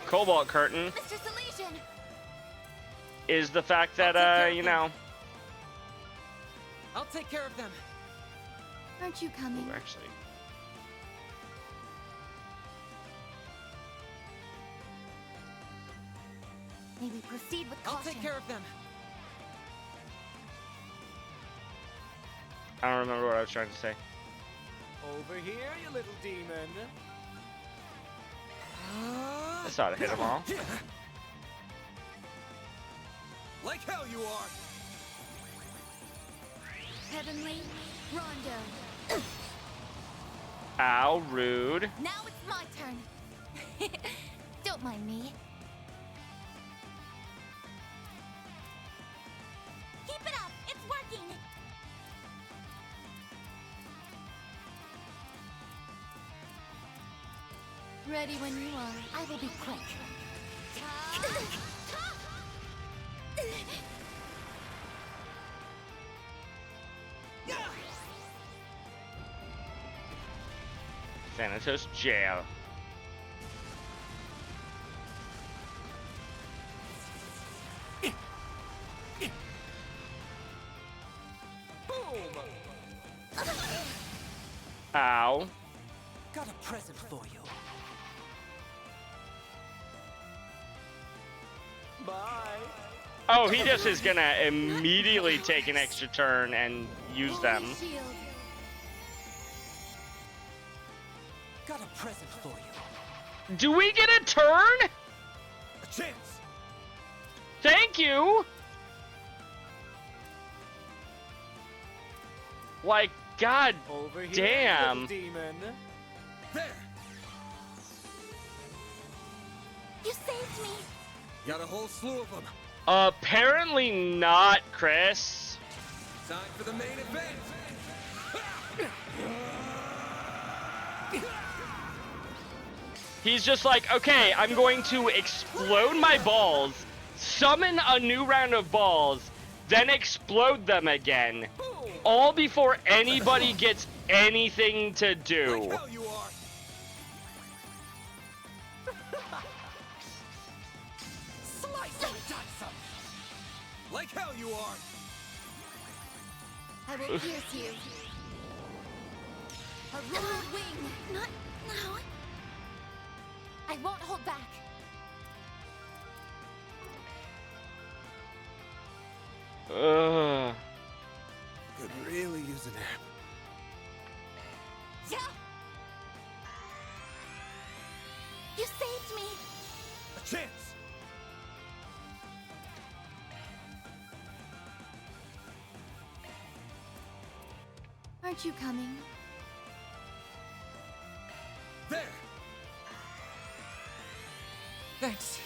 Cobalt Curtain Mr. Salesian! is the fact that, you know... I'll take care of them. Aren't you coming? Ooh, actually... May we proceed with I'll caution. take care of them. I don't remember what I was trying to say. Over here, you little demon. I saw to hit them all. Like hell you are! Heavenly Rondo. Ow, rude. Now it's my turn. Don't mind me. Keep it up! It's working! Ready when you are. I will be quick. Thanatos jail. Ow. Got a present for you. Bye. Oh, he just is gonna immediately take an extra turn and use them. Got a present for you. Do we get a turn? A chance! Thank you! Like, god Over here, damn. you little demon. There! You saved me! Got a whole slew of them. Apparently not, Chris. Time for the main event! He's just like, okay, I'm going to explode my balls, summon a new round of balls, then explode them again. All before anybody gets anything to do. Like hell you are! Slice and dice them. Like hell you are! I will pierce you. A rude wing. Not now. I won't hold back. Ugh. Could really use a nap. Yeah. You saved me. A chance! Aren't you coming? There! Thanks.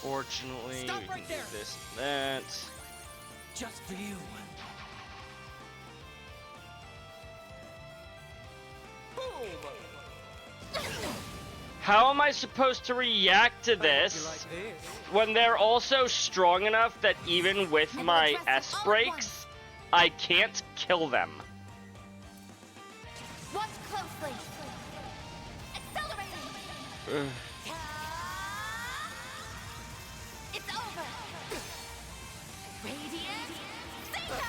Fortunately, Stop we right can there. do this and that. Just for you. How am I supposed to react to this when they're also strong enough that even with my S breaks, I can't kill them? Watch closely. Accelerating. Ugh. It's over. Radiant Zeta!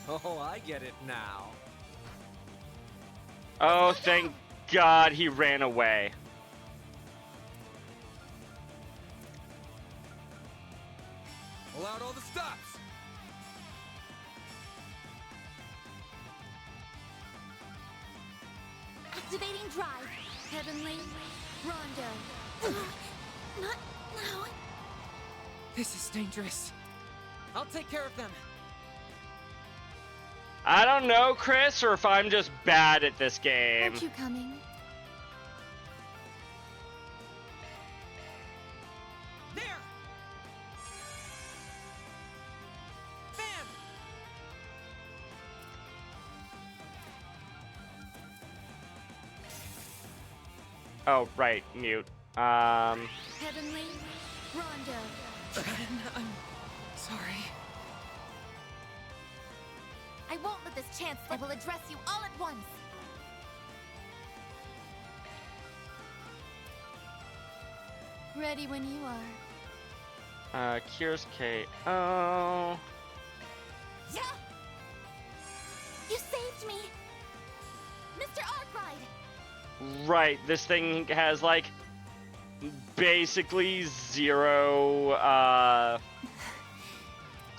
Oh, I get it now. Oh, thank God he ran away. Pull out all the stops. Activating drive. Heavenly Rondo. Not now. This is dangerous. I'll take care of them. I don't know, Chris, or if I'm just bad at this game. Aren't you coming? There! Bam! Oh, right, mute. Heavenly Rondo. I'm sorry. I won't let this chance slip. I will address you all at once. Ready when you are. Cures KO. Yeah! You saved me! Mr. Arkwright! Right, this thing has, like, basically zero,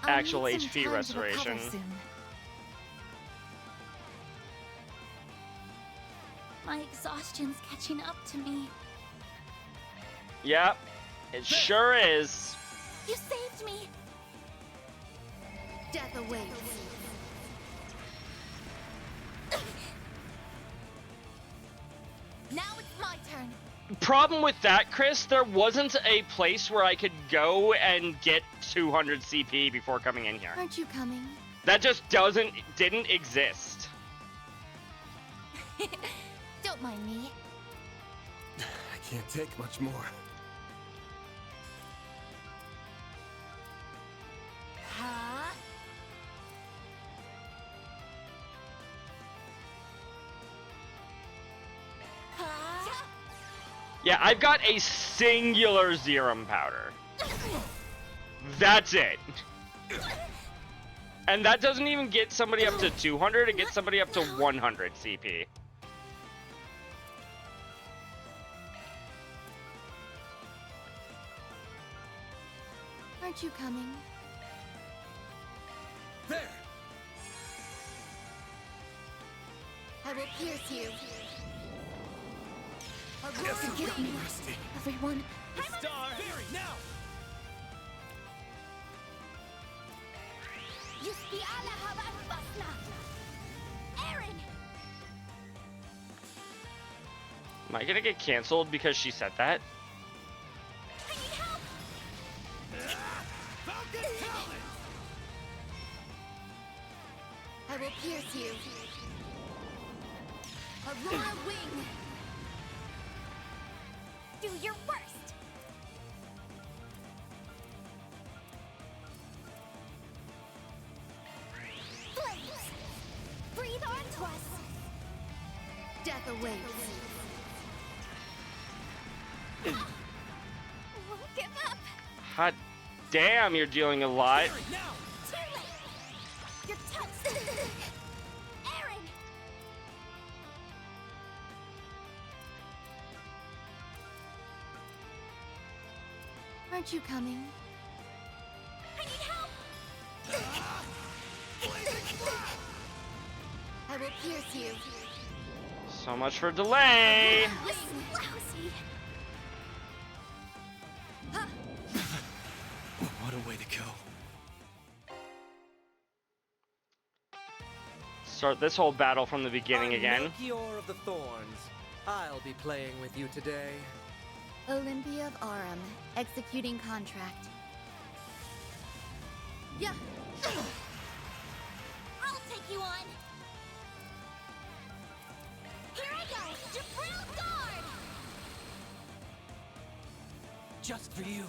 actual I'll need some HP time restoration. to recover soon. My exhaustion's catching up to me. Yep, it sure is. You saved me! Death awaits. Now it's my turn. Problem with that, Chris, there wasn't a place where I could go and get 200 CP before coming in here. Aren't you coming? That just didn't exist. Don't mind me. I can't take much more. Huh? Huh? Yeah, I've got a singular Zerum powder. That's it. And that doesn't even get somebody up to 200, it gets somebody up to 100 CP. Aren't you coming? There! I will pierce you. Guess I'm Forgive getting me, rusty. everyone. Star! Very now! Yuspiala Habasna! Aaron! Am I gonna get canceled because she said that? I need help! Falcon Talent! I will pierce you. Aurora wing. Do your worst! Flames! Breathe onto us! Death awaits. Won't give up! Hot damn, you're dealing a lot. Now! Too late! You're toast! Aaron! Aren't you coming? I need help! I will pierce you. So much for delay. This is lousy! What a way to go. Start this whole battle from the beginning I'm again. Melchior of the Thorns. I'll be playing with you today. Olympia of Arum, executing contract. Yeah. I'll take you on! Here I go! Jabril Guard! Just for you.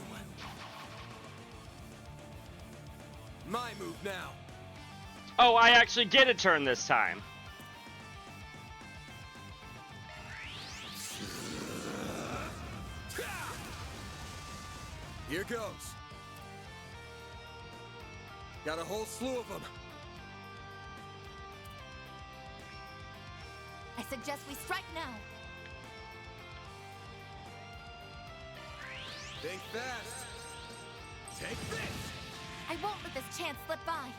My move now. Oh, I actually get a turn this time. Here goes. Got a whole slew of them. I suggest we strike now. Think fast. Take this. I won't let this chance slip by.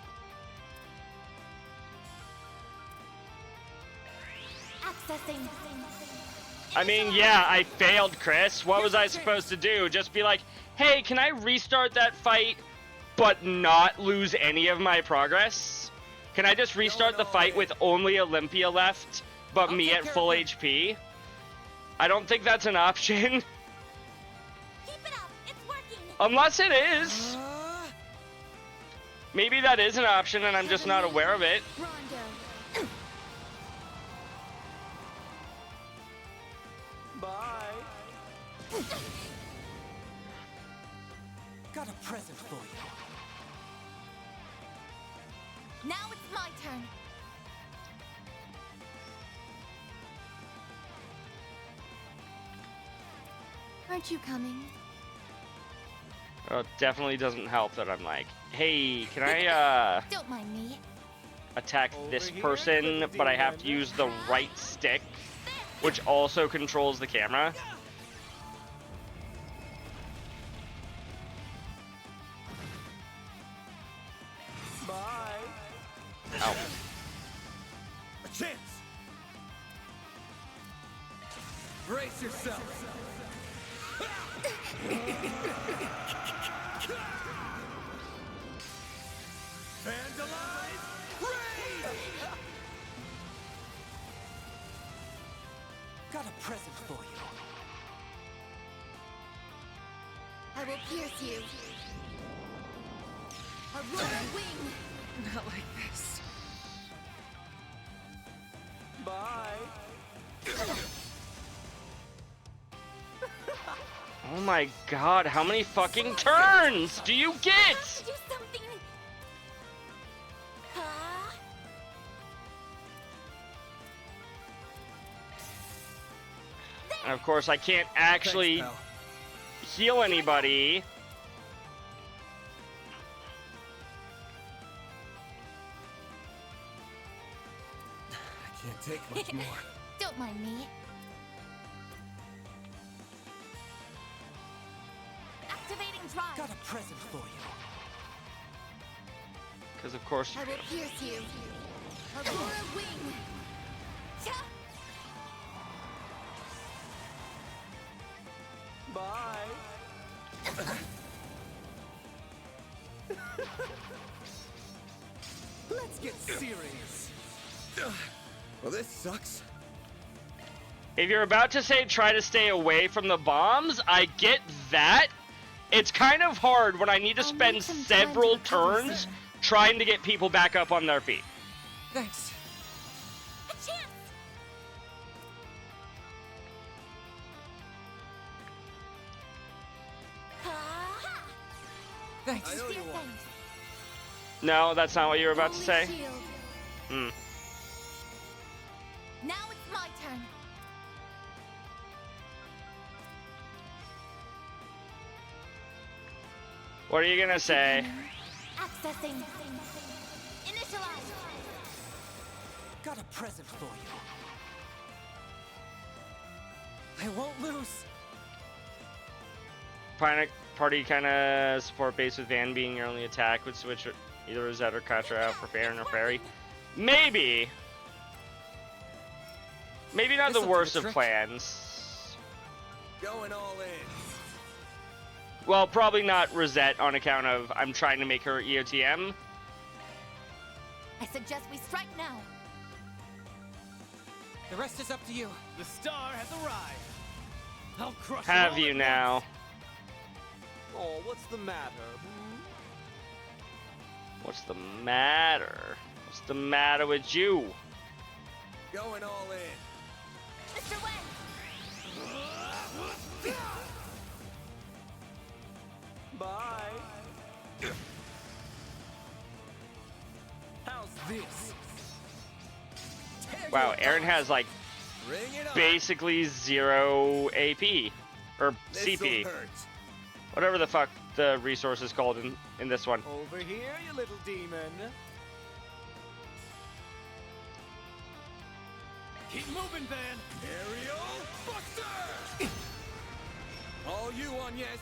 Accessing. I mean, yeah, I failed, Chris. What was I supposed to do? Just be like, hey, can I restart that fight, but not lose any of my progress? Can I just restart the fight with only Olympia left, but me at full HP? I don't think that's an option. Unless it is. Maybe that is an option and I'm just not aware of it. Bye. Got a present for you. Now it's my turn. Aren't you coming? Well, it definitely doesn't help that I'm like, hey, can I, Don't mind me. attack this person, but I have to use the right stick, which also controls the camera? Bye. Ow. A chance. Brace yourself. Vandalize! Raid! Got a present for you. I will pierce you. Aurora wing. Not like this. Bye. Oh my god, how many fucking turns do you get? Do something. And of course, I can't actually heal anybody. I can't take much more. Don't mind me. Activating drive. Got a present for you. Because of course. I will pierce you. Aurora wing. Bye. Let's get serious. Well, this sucks. If you're about to say try to stay away from the bombs, I get that. It's kind of hard when I need to spend several turns trying to get people back up on their feet. Thanks. A chance. Thanks. I know you want. No, that's not what you were about to Holy say. shield. Hmm. Now it's my turn. What are you gonna say? Accessing. Initialize. Got a present for you. I won't lose. Party kind of support base with Van being your only attack would switch either Rosette or Contra out for Farron or Fairy. Maybe. Maybe not the worst of plans. Going all in. Well, probably not Rosette on account of I'm trying to make her EOTM. I suggest we strike now. The rest is up to you. The star has arrived. I'll crush Have you now? Oh, what's the matter? What's the matter? What's the matter with you? Going all in. Mr. Wen. Bye. How's this? Wow, Aaron has like Bring it on. basically 0 AP or This'll CP. hurt. Whatever the fuck the resource is called in this one. Over here, you little demon. Keep moving, Van. Aerial Buster! All you on, yes.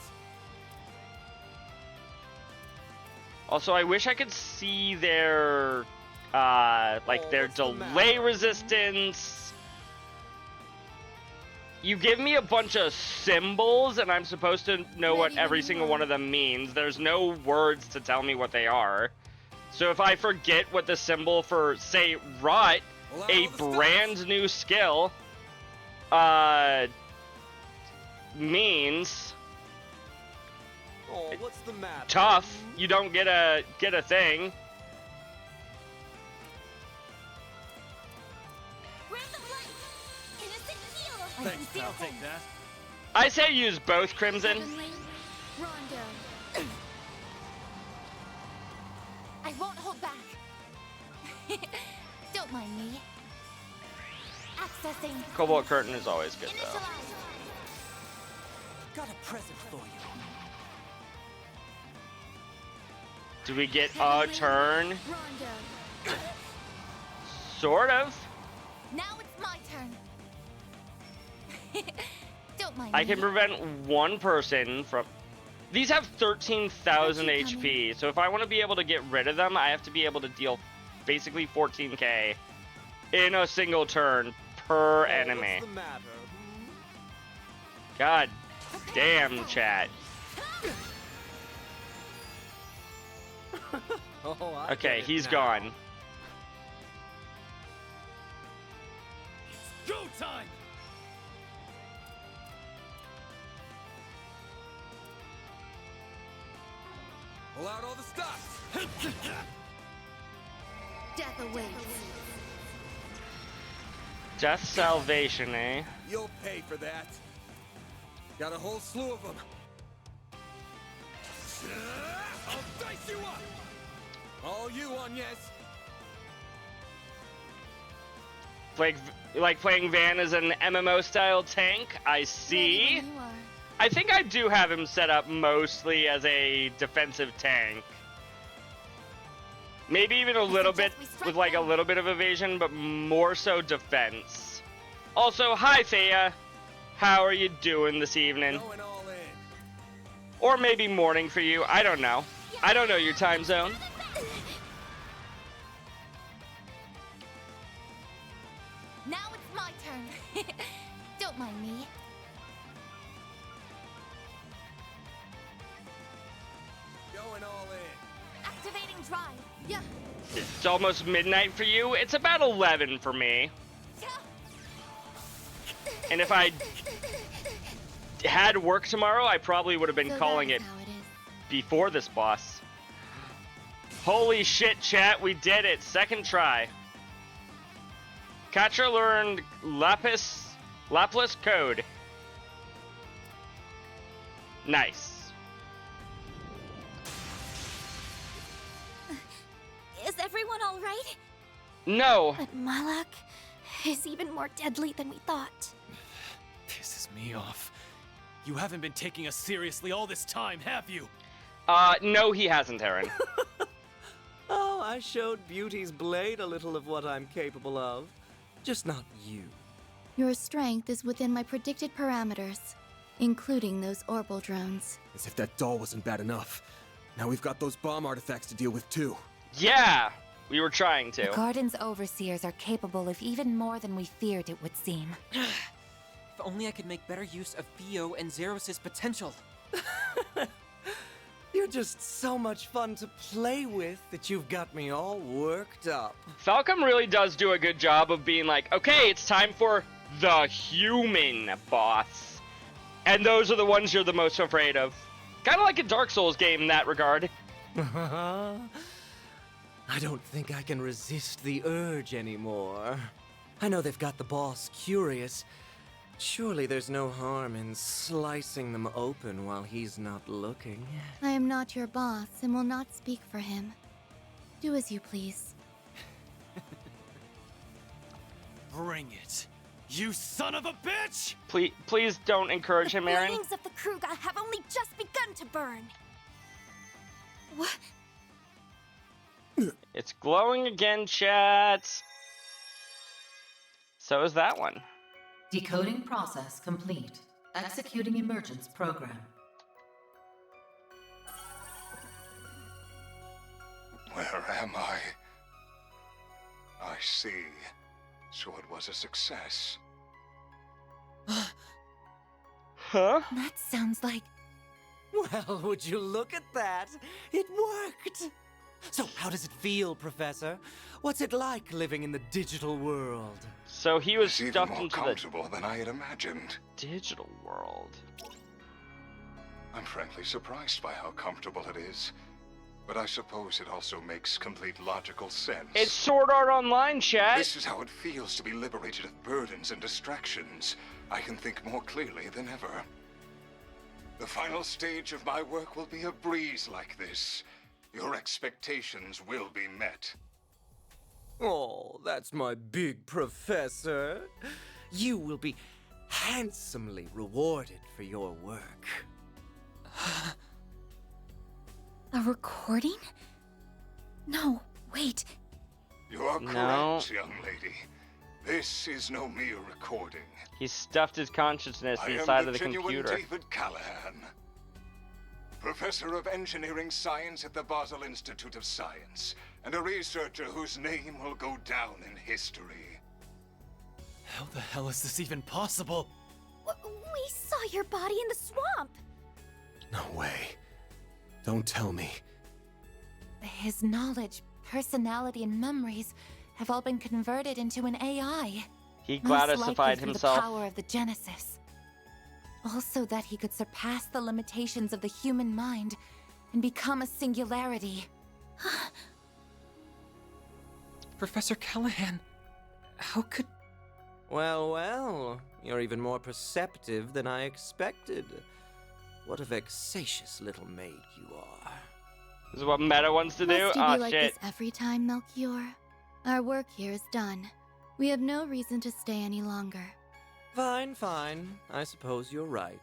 Also, I wish I could see their, like, their delay resistance. You give me a bunch of symbols, and I'm supposed to know what every single one of them means. There's no words to tell me what they are. So if I forget what the symbol for, say, Rut, a brand new skill, means... Oh, what's the matter? Tough. You don't get a thing. Thanks, pal. Take that. I say use both, Crimson. Rondo. I won't hold back. Don't mind me. Accessing. Cobalt Curtain is always good, though. Got a present for you. Do we get a turn? Rondo. Sort of. Now it's my turn. Don't mind I me. can prevent one person from... These have 13,000 HP, so if I want to be able to get rid of them, I have to be able to deal basically 14k in a single turn per enemy. What's the matter? God damn, chat. Oh, I Okay, get it he's now. gone. Go time! Pull out all the stops! Death awaits. Death Salvation, eh? You'll pay for that. Got a whole slew of them. I'll dice you up! All you on, yes. Like playing Van as an MMO-style tank, I see. I think I do have him set up mostly as a defensive tank. Maybe even a little bit with like a little bit of evasion, but more so defense. Also, hi Thea. How are you doing this evening? Going all in. Or maybe morning for you, I don't know. I don't know your time zone. Now it's my turn. Don't mind me. Going all in. Activating drive. Yeah. It's almost midnight for you. It's about 11 for me. And if I had work tomorrow, I probably would have been calling it before this boss. Holy shit, chat, we did it. Second try. Katra learned Lapis code. Nice. Is everyone all right? No. But Malak is even more deadly than we thought. Pisses me off. You haven't been taking us seriously all this time, have you? No, he hasn't, Aaron. Oh, I showed Beauty's blade a little of what I'm capable of. Just not you. Your strength is within my predicted parameters, including those orbital drones. As if that doll wasn't bad enough. Now we've got those bomb artifacts to deal with too. Yeah, we were trying to. The Garden's overseers are capable of even more than we feared it would seem. If only I could make better use of Theo and Zeros' potential. You're just so much fun to play with that you've got me all worked up. Falcom really does do a good job of being like, okay, it's time for the human boss. And those are the ones you're the most afraid of. Kind of like a Dark Souls game in that regard. I don't think I can resist the urge anymore. I know they've got the boss curious. Surely there's no harm in slicing them open while he's not looking. I am not your boss and will not speak for him. Do as you please. Bring it. You son of a bitch! Please don't encourage him, Aaron. The flames of the Kruga have only just begun to burn. What? It's glowing again, chat. So is that one. Decoding process complete. Executing emergence program. Where am I? I see. So it was a success. Huh? That sounds like... Well, would you look at that? It worked! So how does it feel, Professor? What's it like living in the digital world? So he was It's even stuffed more into comfortable than I had imagined. digital world. I'm frankly surprised by how comfortable it is. But I suppose it also makes complete logical sense. It's Sword Art Online, chat. This is how it feels to be liberated of burdens and distractions. I can think more clearly than ever. The final stage of my work will be a breeze like this. Your expectations will be met. Oh, that's my big professor. You will be handsomely rewarded for your work. A recording? No, wait. You are correct, young lady. This is no mere recording. He stuffed his consciousness I inside am of the genuine computer. David Callahan, Professor of Engineering Science at the Basel Institute of Science, and a researcher whose name will go down in history. How the hell is this even possible? We saw your body in the swamp. No way. Don't tell me. His knowledge, personality, and memories have all been converted into an AI. He Most likely Gladisified through himself. the power of the Genesis. Also that he could surpass the limitations of the human mind and become a singularity. Professor Callahan, how could... Well, you're even more perceptive than I expected. What a vexatious little maid you are. This is what Meta wants to do? Must you Ah, be like shit. this every time, Melchior? Our work here is done. We have no reason to stay any longer. Fine. I suppose you're right.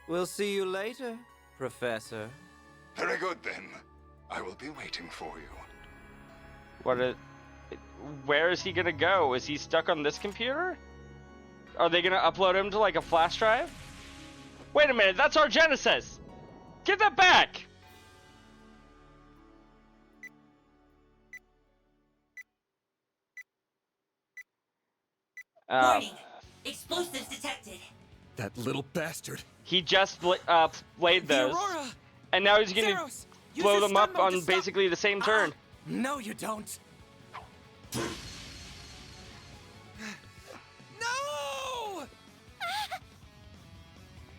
We'll see you later, Professor. Very good, then. I will be waiting for you. Where is he gonna go? Is he stuck on this computer? Are they gonna upload him to like a flash drive? Wait a minute, that's our Genesis! Give that back! Warning! Explosives detected. That little bastard. He just played those. Aurora! And now he's gonna Zeros! Use blow your them stun up mode on to stop- basically the same turn. No, you don't. No!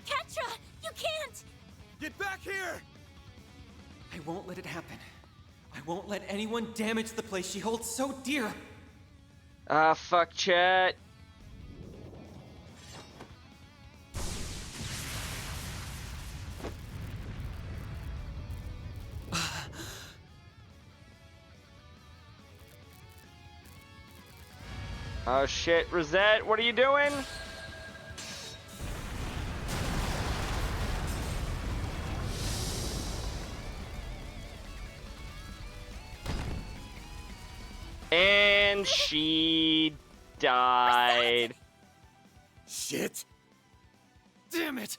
Ketra, you can't! Get back here! I won't let it happen. I won't let anyone damage the place she holds so dear. Ah, fuck, chat. Oh shit, Rosette, what are you doing? And she died. Shit! Damn it!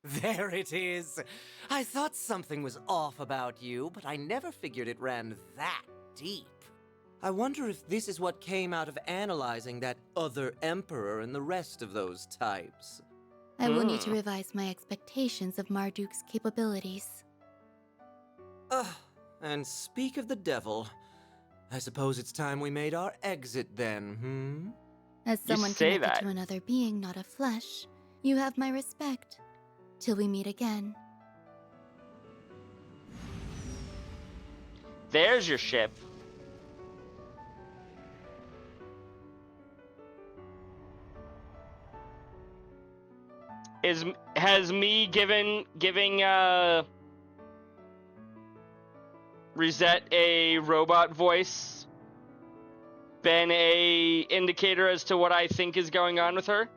There it is. I thought something was off about you, but I never figured it ran that deep. I wonder if this is what came out of analyzing that other emperor and the rest of those types. I will need to revise my expectations of Marduk's capabilities. And speak of the devil, I suppose it's time we made our exit then, As someone connected to another being, not of flesh, you have my respect. Till we meet again. There's your ship. Has me giving Reset a robot voice been a indicator as to what I think is going on with her?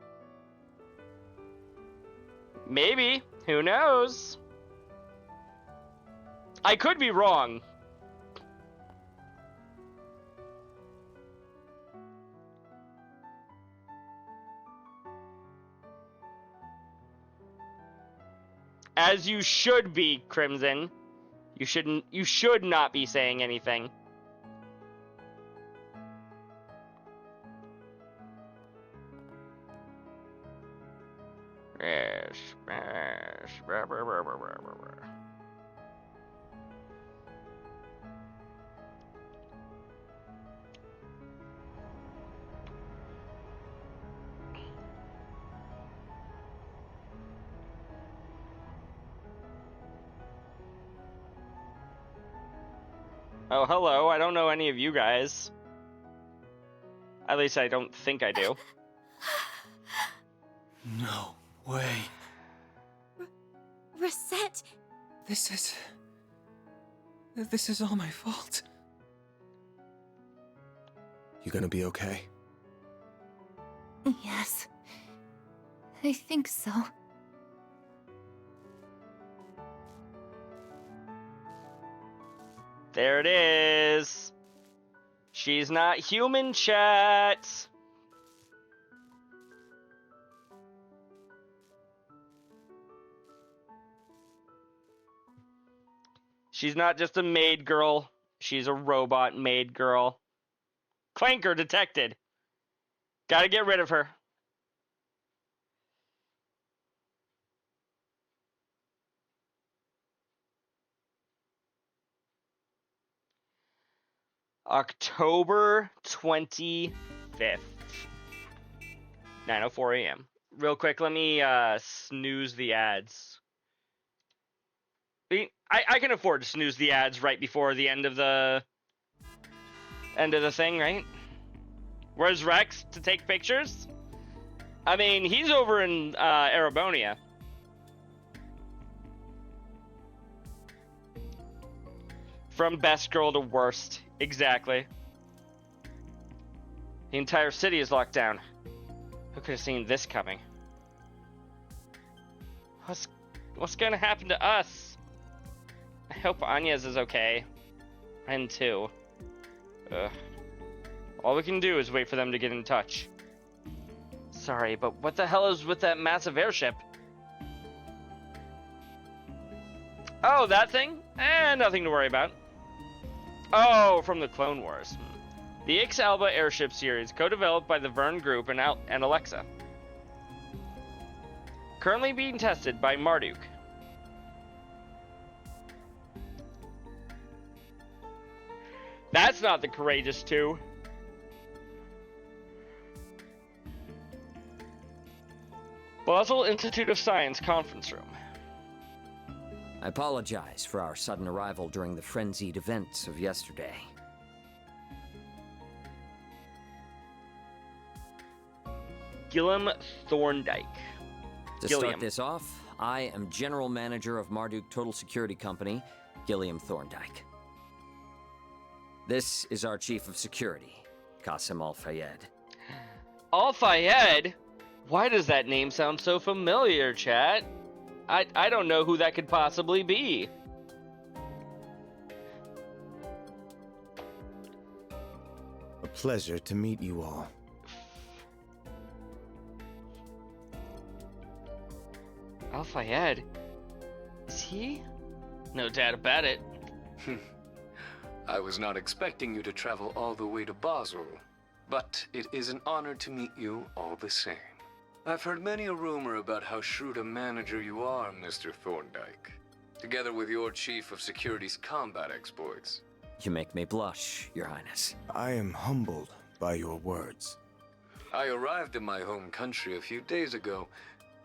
Maybe. Who knows? I could be wrong. As you should be, Crimson. You should not be saying anything. Yes. Oh, hello. I don't know any of you guys. At least I don't think I do. No way. Reset! This is all my fault. You gonna be okay? Yes. I think so. There it is. She's not human, chat. She's not just a maid girl. She's a robot maid girl. Clanker detected. Gotta get rid of her. October 25th. 9:04 a.m. Real quick, let me snooze the ads. I can afford to snooze the ads right before the end of the thing, right? Where's Rex to take pictures? I mean, he's over in Arabonia. From best girl to worst. Exactly. The entire city is locked down. Who could have seen this coming? What's gonna happen to us? I hope Anya's is okay. Ren too. Ugh. All we can do is wait for them to get in touch. Sorry, but what the hell is with that massive airship? Oh, that thing? Nothing to worry about. Oh, from the Clone Wars. The Ix-Alba airship series, co-developed by the Verne Group and Alexa. Currently being tested by Marduk. That's not the Courageous 2. Basel Institute of Science conference room. I apologize for our sudden arrival during the frenzied events of yesterday. Gilliam Thorndike. To start this off, I am General Manager of Marduk Total Security Company, Gilliam Thorndike. This is our Chief of Security, Qasim Al-Fayed. Al-Fayed? Why does that name sound so familiar, chat? I don't know who that could possibly be. A pleasure to meet you all. Al-Fayed? Is he? No doubt about it. I was not expecting you to travel all the way to Basel, but it is an honor to meet you all the same. I've heard many a rumor about how shrewd a manager you are, Mr. Thorndike, together with your Chief of Security's combat exploits. You make me blush, Your Highness. I am humbled by your words. I arrived in my home country a few days ago,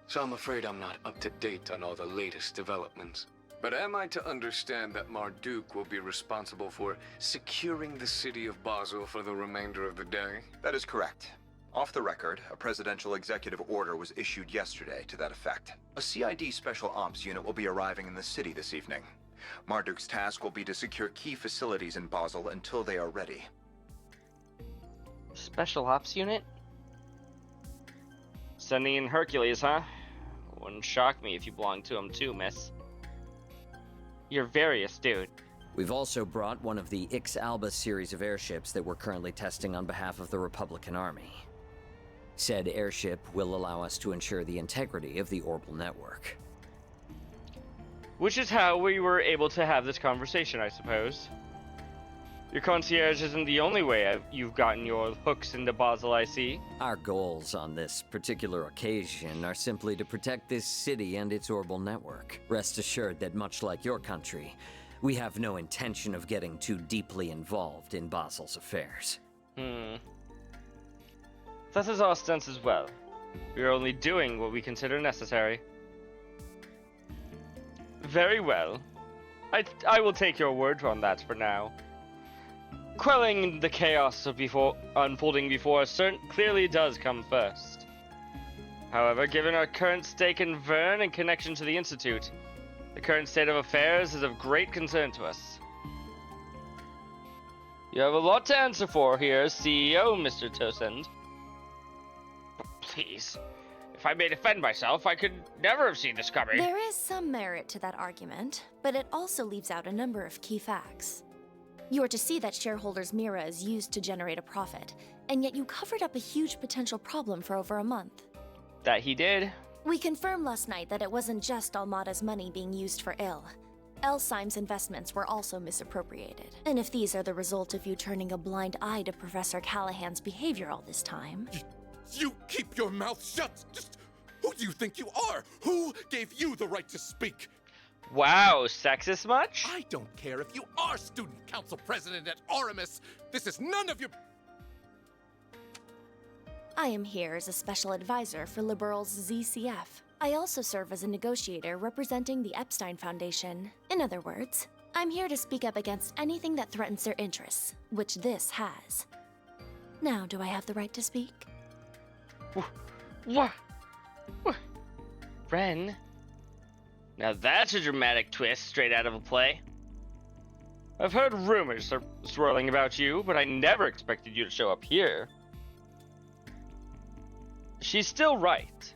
so I'm afraid I'm not up to date on all the latest developments. But am I to understand that Marduk will be responsible for securing the city of Basel for the remainder of the day? That is correct. Off the record, a presidential executive order was issued yesterday to that effect. A CID Special Ops unit will be arriving in the city this evening. Marduk's task will be to secure key facilities in Basel until they are ready. Special Ops Unit? Sending in Hercules, huh? Wouldn't shock me if you belonged to him too, miss. You're very astute. We've also brought one of the Ix Alba series of airships that we're currently testing on behalf of the Republican Army. Said airship will allow us to ensure the integrity of the orbital network. Which is how we were able to have this conversation, I suppose. Your concierge isn't the only way you've gotten your hooks into Basel, I see. Our goals on this particular occasion are simply to protect this city and its orbital network. Rest assured that much like your country, we have no intention of getting too deeply involved in Basel's affairs. That is our stance as well. We are only doing what we consider necessary. Very well. I will take your word on that for now. Quelling the chaos of unfolding before us clearly does come first. However, given our current stake in Vern and connection to the Institute, the current state of affairs is of great concern to us. You have a lot to answer for here, CEO Mr. Tosend. Please, if I may defend myself, I could never have seen this coming. There is some merit to that argument, but it also leaves out a number of key facts. You are to see that shareholders' Mira is used to generate a profit, and yet you covered up a huge potential problem for over a month. That he did. We confirmed last night that it wasn't just Almada's money being used for ill. Elsime's investments were also misappropriated. And if these are the result of you turning a blind eye to Professor Callahan's behavior all this time... You keep your mouth shut! Just who do you think you are? Who gave you the right to speak? Wow, sexist much? I don't care if you are student council president at Aramis. This is none of your... I am here as a special advisor for Liberal's ZCF. I also serve as a negotiator representing the Epstein Foundation. In other words, I'm here to speak up against anything that threatens their interests, which this has. Now, do I have the right to speak? What? Ren? Now that's a dramatic twist straight out of a play. I've heard rumors swirling about you, but I never expected you to show up here. She's still right.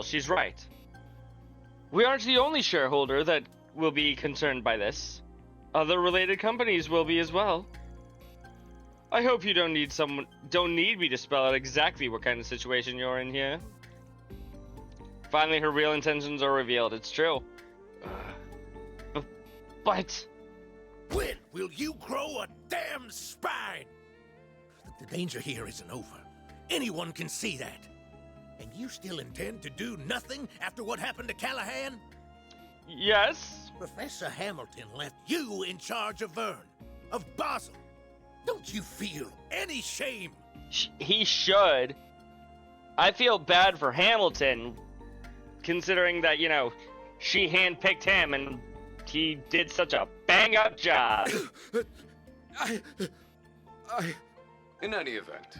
She's right. We aren't the only shareholder that will be concerned by this. Other related companies will be as well. I hope you don't need me to spell out exactly what kind of situation you're in here. Finally, her real intentions are revealed. It's true. But... When will you grow a damn spine? The danger here isn't over. Anyone can see that. And you still intend to do nothing after what happened to Callahan? Yes. Professor Hamilton left you in charge of Vern, of Basel. Don't you feel any shame? He should. I feel bad for Hamilton, considering that, you know, she handpicked him and he did such a bang-up job. In any event,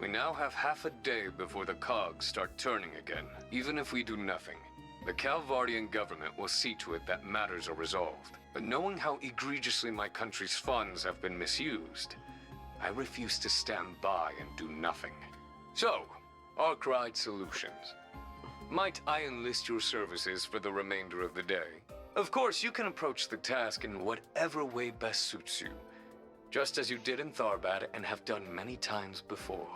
we now have half a day before the cogs start turning again. Even if we do nothing, the Calvardian government will see to it that matters are resolved. But knowing how egregiously my country's funds have been misused, I refuse to stand by and do nothing. So, Arkwright Solutions. Might I enlist your services for the remainder of the day? Of course, you can approach the task in whatever way best suits you, just as you did in Tharbad and have done many times before.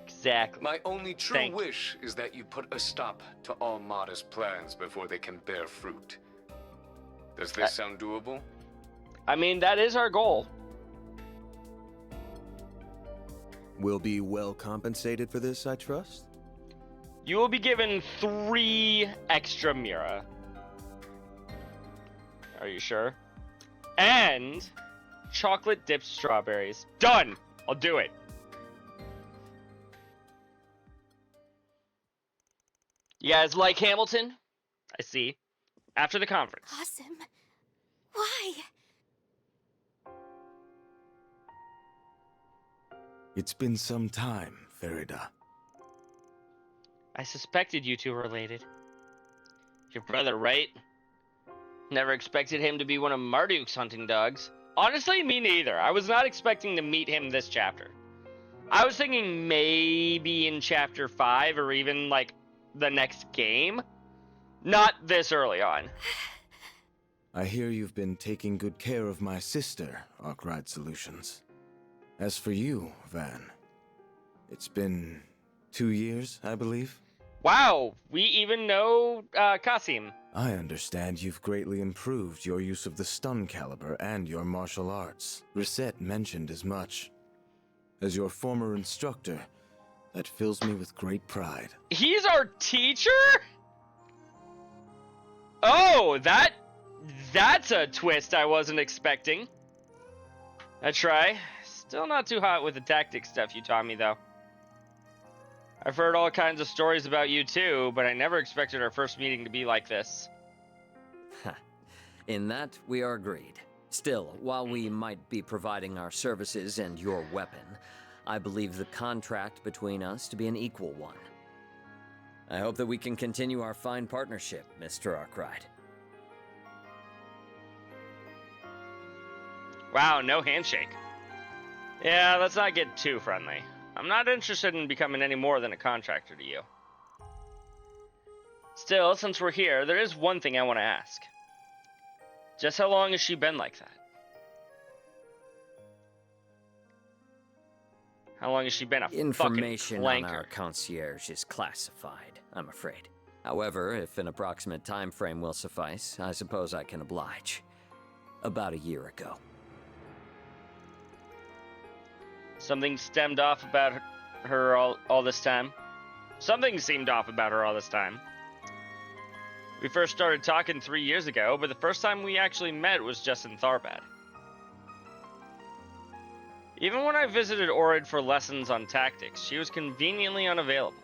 Exactly. My only true wish is that you put a stop to Almada's plans before they can bear fruit. Does this sound doable? I mean, that is our goal. We'll be well compensated for this, I trust? You will be given 3 extra Mira. Are you sure? And chocolate dipped strawberries. Done! I'll do it. You guys like Hamilton? I see. After the conference. Awesome. Why? It's been some time, Farida. I suspected you two were related. Your brother, right? Never expected him to be one of Marduk's hunting dogs. Honestly, me neither. I was not expecting to meet him this chapter. I was thinking maybe in chapter 5 or even like the next game. Not this early on. I hear you've been taking good care of my sister, Arkwright Solutions. As for you, Van, it's been 2 years, I believe? Wow, we even know Kasim. I understand you've greatly improved your use of the stun caliber and your martial arts. Reset mentioned as much. As your former instructor, that fills me with great pride. He's our teacher? Oh, that's a twist I wasn't expecting. I try. Still not too hot with the tactic stuff you taught me, though. I've heard all kinds of stories about you, too, but I never expected our first meeting to be like this. In that, we are agreed. Still, while we might be providing our services and your weapon, I believe the contract between us to be an equal one. I hope that we can continue our fine partnership, Mr. Arkwright. Wow, no handshake. Yeah, let's not get too friendly. I'm not interested in becoming any more than a contractor to you. Still, since we're here, there is one thing I want to ask. Just how long has she been like that? How long has she been a Information fucking on our concierge is classified, I'm afraid. However, if an approximate time frame will suffice, I suppose I can oblige. About a year ago. Something stemmed off about her all this time. Something seemed off about her all this time. We first started talking 3 years ago, but the first time we actually met was just in Tharbad. Even when I visited Orid for lessons on tactics, she was conveniently unavailable.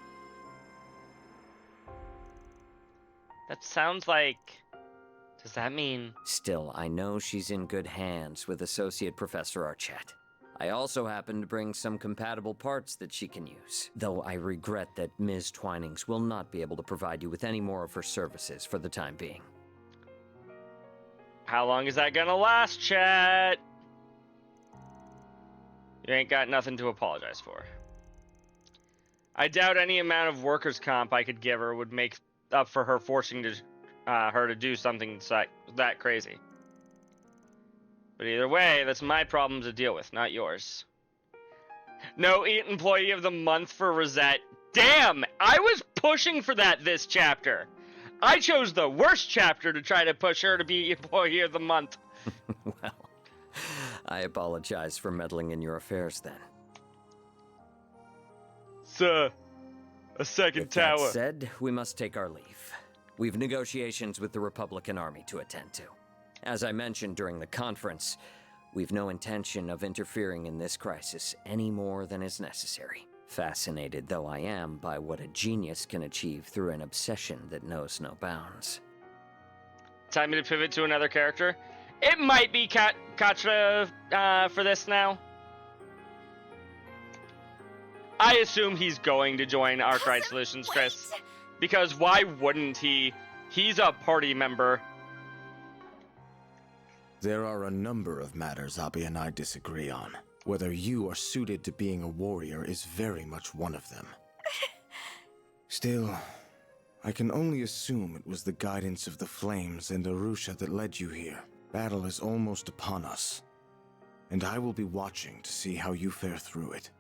That sounds like... Does that mean... Still, I know she's in good hands with Associate Professor Archett. I also happen to bring some compatible parts that she can use, though I regret that Ms. Twinings will not be able to provide you with any more of her services for the time being. How long is that gonna last, chat? You ain't got nothing to apologize for. I doubt any amount of workers' comp I could give her would make up for her forcing her to do something that crazy. But either way, that's my problem to deal with, not yours. No Employee of the Month for Rosette. Damn! I was pushing for that this chapter. I chose the worst chapter to try to push her to be Employee of the Month. Well, I apologize for meddling in your affairs then. Sir, a second tower. That said, we must take our leave. We've negotiations with the Republican Army to attend to. As I mentioned during the conference, we've no intention of interfering in this crisis any more than is necessary. Fascinated though I am by what a genius can achieve through an obsession that knows no bounds. Time to pivot to another character. It might be Katra for this now. I assume he's going to join Arkwright Solutions, Chris. Because why wouldn't he? He's a party member. There are a number of matters Abby and I disagree on. Whether you are suited to being a warrior is very much one of them. Still, I can only assume it was the guidance of the flames and Arusha that led you here. Battle is almost upon us, and I will be watching to see how you fare through it.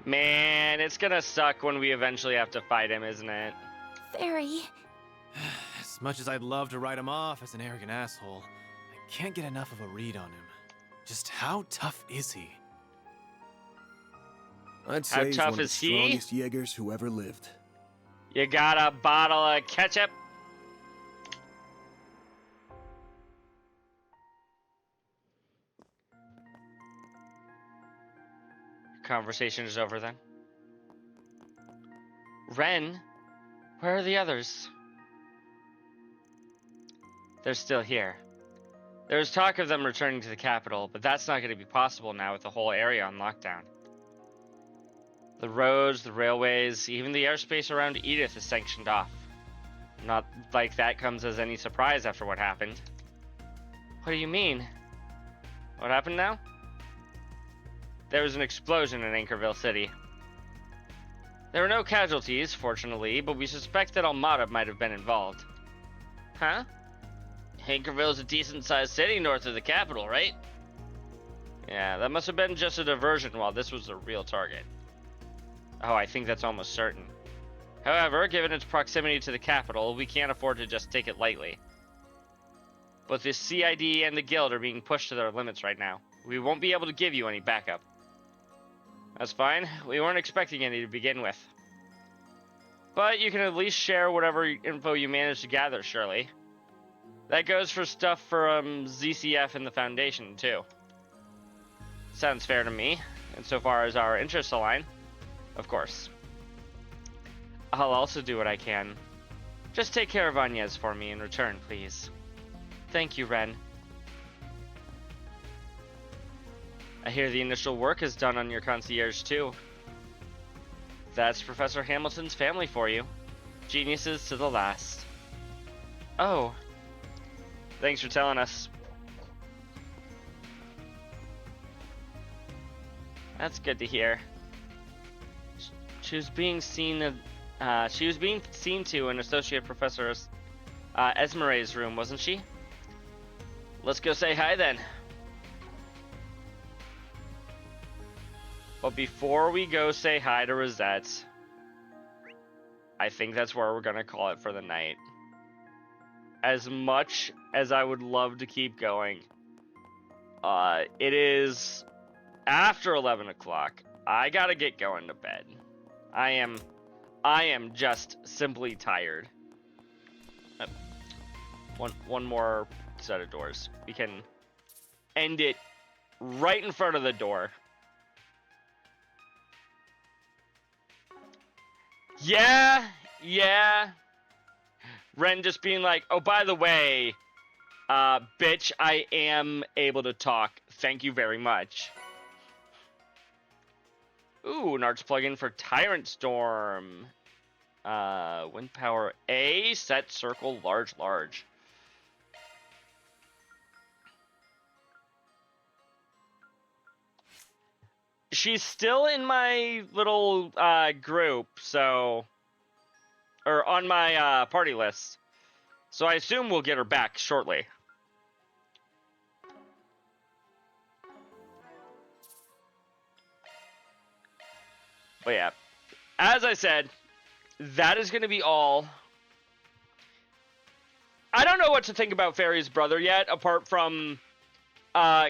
Man, it's gonna suck when we eventually have to fight him, isn't it? Very. As much as I'd love to write him off as an arrogant asshole, I can't get enough of a read on him. Just how tough is he? I'd say he's one of the strongest Jaegers who ever lived. You got a bottle of ketchup? Conversation is over then. Ren, where are the others? They're still here. There was talk of them returning to the capital, but that's not going to be possible now with the whole area on lockdown. The roads, the railways, even the airspace around Edith is sanctioned off. Not like that comes as any surprise after what happened. What do you mean? What happened now? There was an explosion in Anchorville City. There were no casualties, fortunately, but we suspect that Almada might have been involved. Huh? Anchorville's a decent-sized city north of the capital, right? Yeah, that must have been just a diversion while this was the real target. Oh, I think that's almost certain. However, given its proximity to the capital, we can't afford to just take it lightly. Both the CID and the Guild are being pushed to their limits right now. We won't be able to give you any backup. That's fine. We weren't expecting any to begin with. But you can at least share whatever info you manage to gather, surely. That goes for stuff from ZCF and the Foundation, too. Sounds fair to me, insofar as our interests align. Of course. I'll also do what I can. Just take care of Agnes for me in return, please. Thank you, Ren. I hear the initial work is done on your concierge, too. That's Professor Hamilton's family for you. Geniuses to the last. Oh. Thanks for telling us. That's good to hear. She was being seen to in Associate Professor Esmeralda's room, wasn't she? Let's go say hi then. But before we go say hi to Rosette, I think that's where we're gonna call it for the night. As much as I would love to keep going, it is after 11 o'clock. I gotta get going to bed. I am just simply tired. One more set of doors. We can end it right in front of the door. Yeah. Ren just being like, oh, by the way, bitch, I am able to talk. Thank you very much. Ooh, an arts plugin for Tyrant Storm. Wind power A, set circle large. She's still in my little group, so, or on my party list. So I assume we'll get her back shortly. But yeah, as I said, that is going to be all. I don't know what to think about Fairy's brother yet, apart from,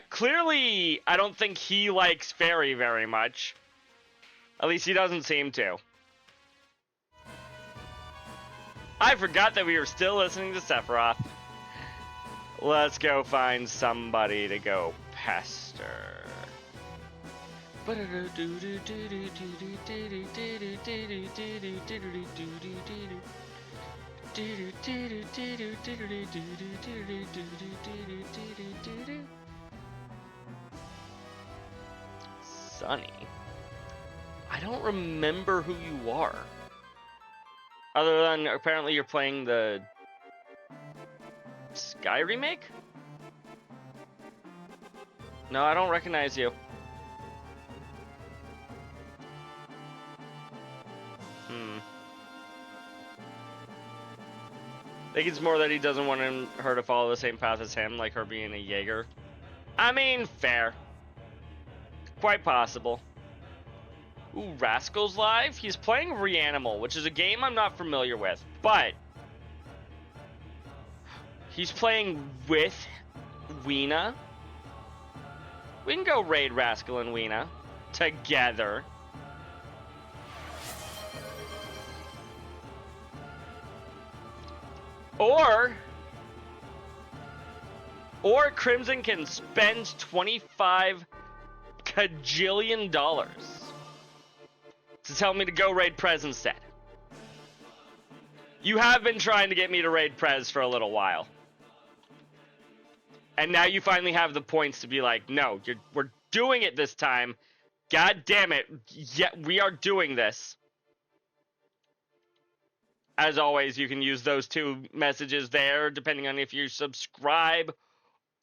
clearly, I don't think he likes Fairy very much. At least he doesn't seem to. I forgot that we were still listening to Sephiroth. Let's go find somebody to go pester. Sonny, I don't remember who you are. Other than apparently you're playing the Sky remake? No, I don't recognize you. I think it's more that he doesn't want her to follow the same path as him, like her being a Jaeger. I mean, fair. Quite possible. Ooh, Rascal's live? He's playing Reanimal, which is a game I'm not familiar with, but he's playing with Weena. We can go raid Rascal and Weena together. Or Crimson can spend 25 kajillion dollars to tell me to go raid Prez instead. You have been trying to get me to raid Prez for a little while. And now you finally have the points to be like, no, we're doing it this time. God damn it. Yeah, we are doing this. As always, you can use those 2 messages there, depending on if you subscribe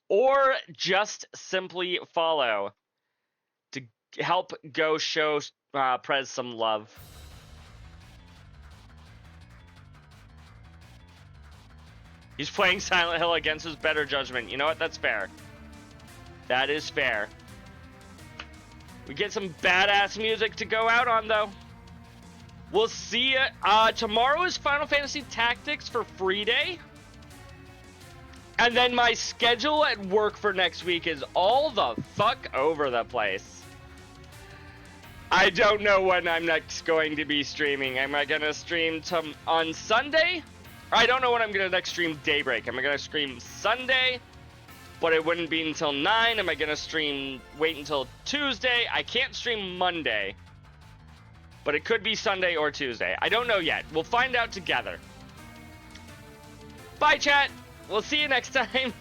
or just simply follow to help go show Prez some love. He's playing Silent Hill against his better judgment. You know what? That's fair. That is fair. We get some badass music to go out on, though. We'll see you. Tomorrow is Final Fantasy Tactics for free day. And then my schedule at work for next week is all the fuck over the place. I don't know when I'm next going to be streaming. Am I going to stream on Sunday? I don't know when I'm going to next stream Daybreak. Am I going to stream Sunday? But it wouldn't be until 9. Am I going to wait until Tuesday? I can't stream Monday. But it could be Sunday or Tuesday. I don't know yet. We'll find out together. Bye, chat. We'll see you next time.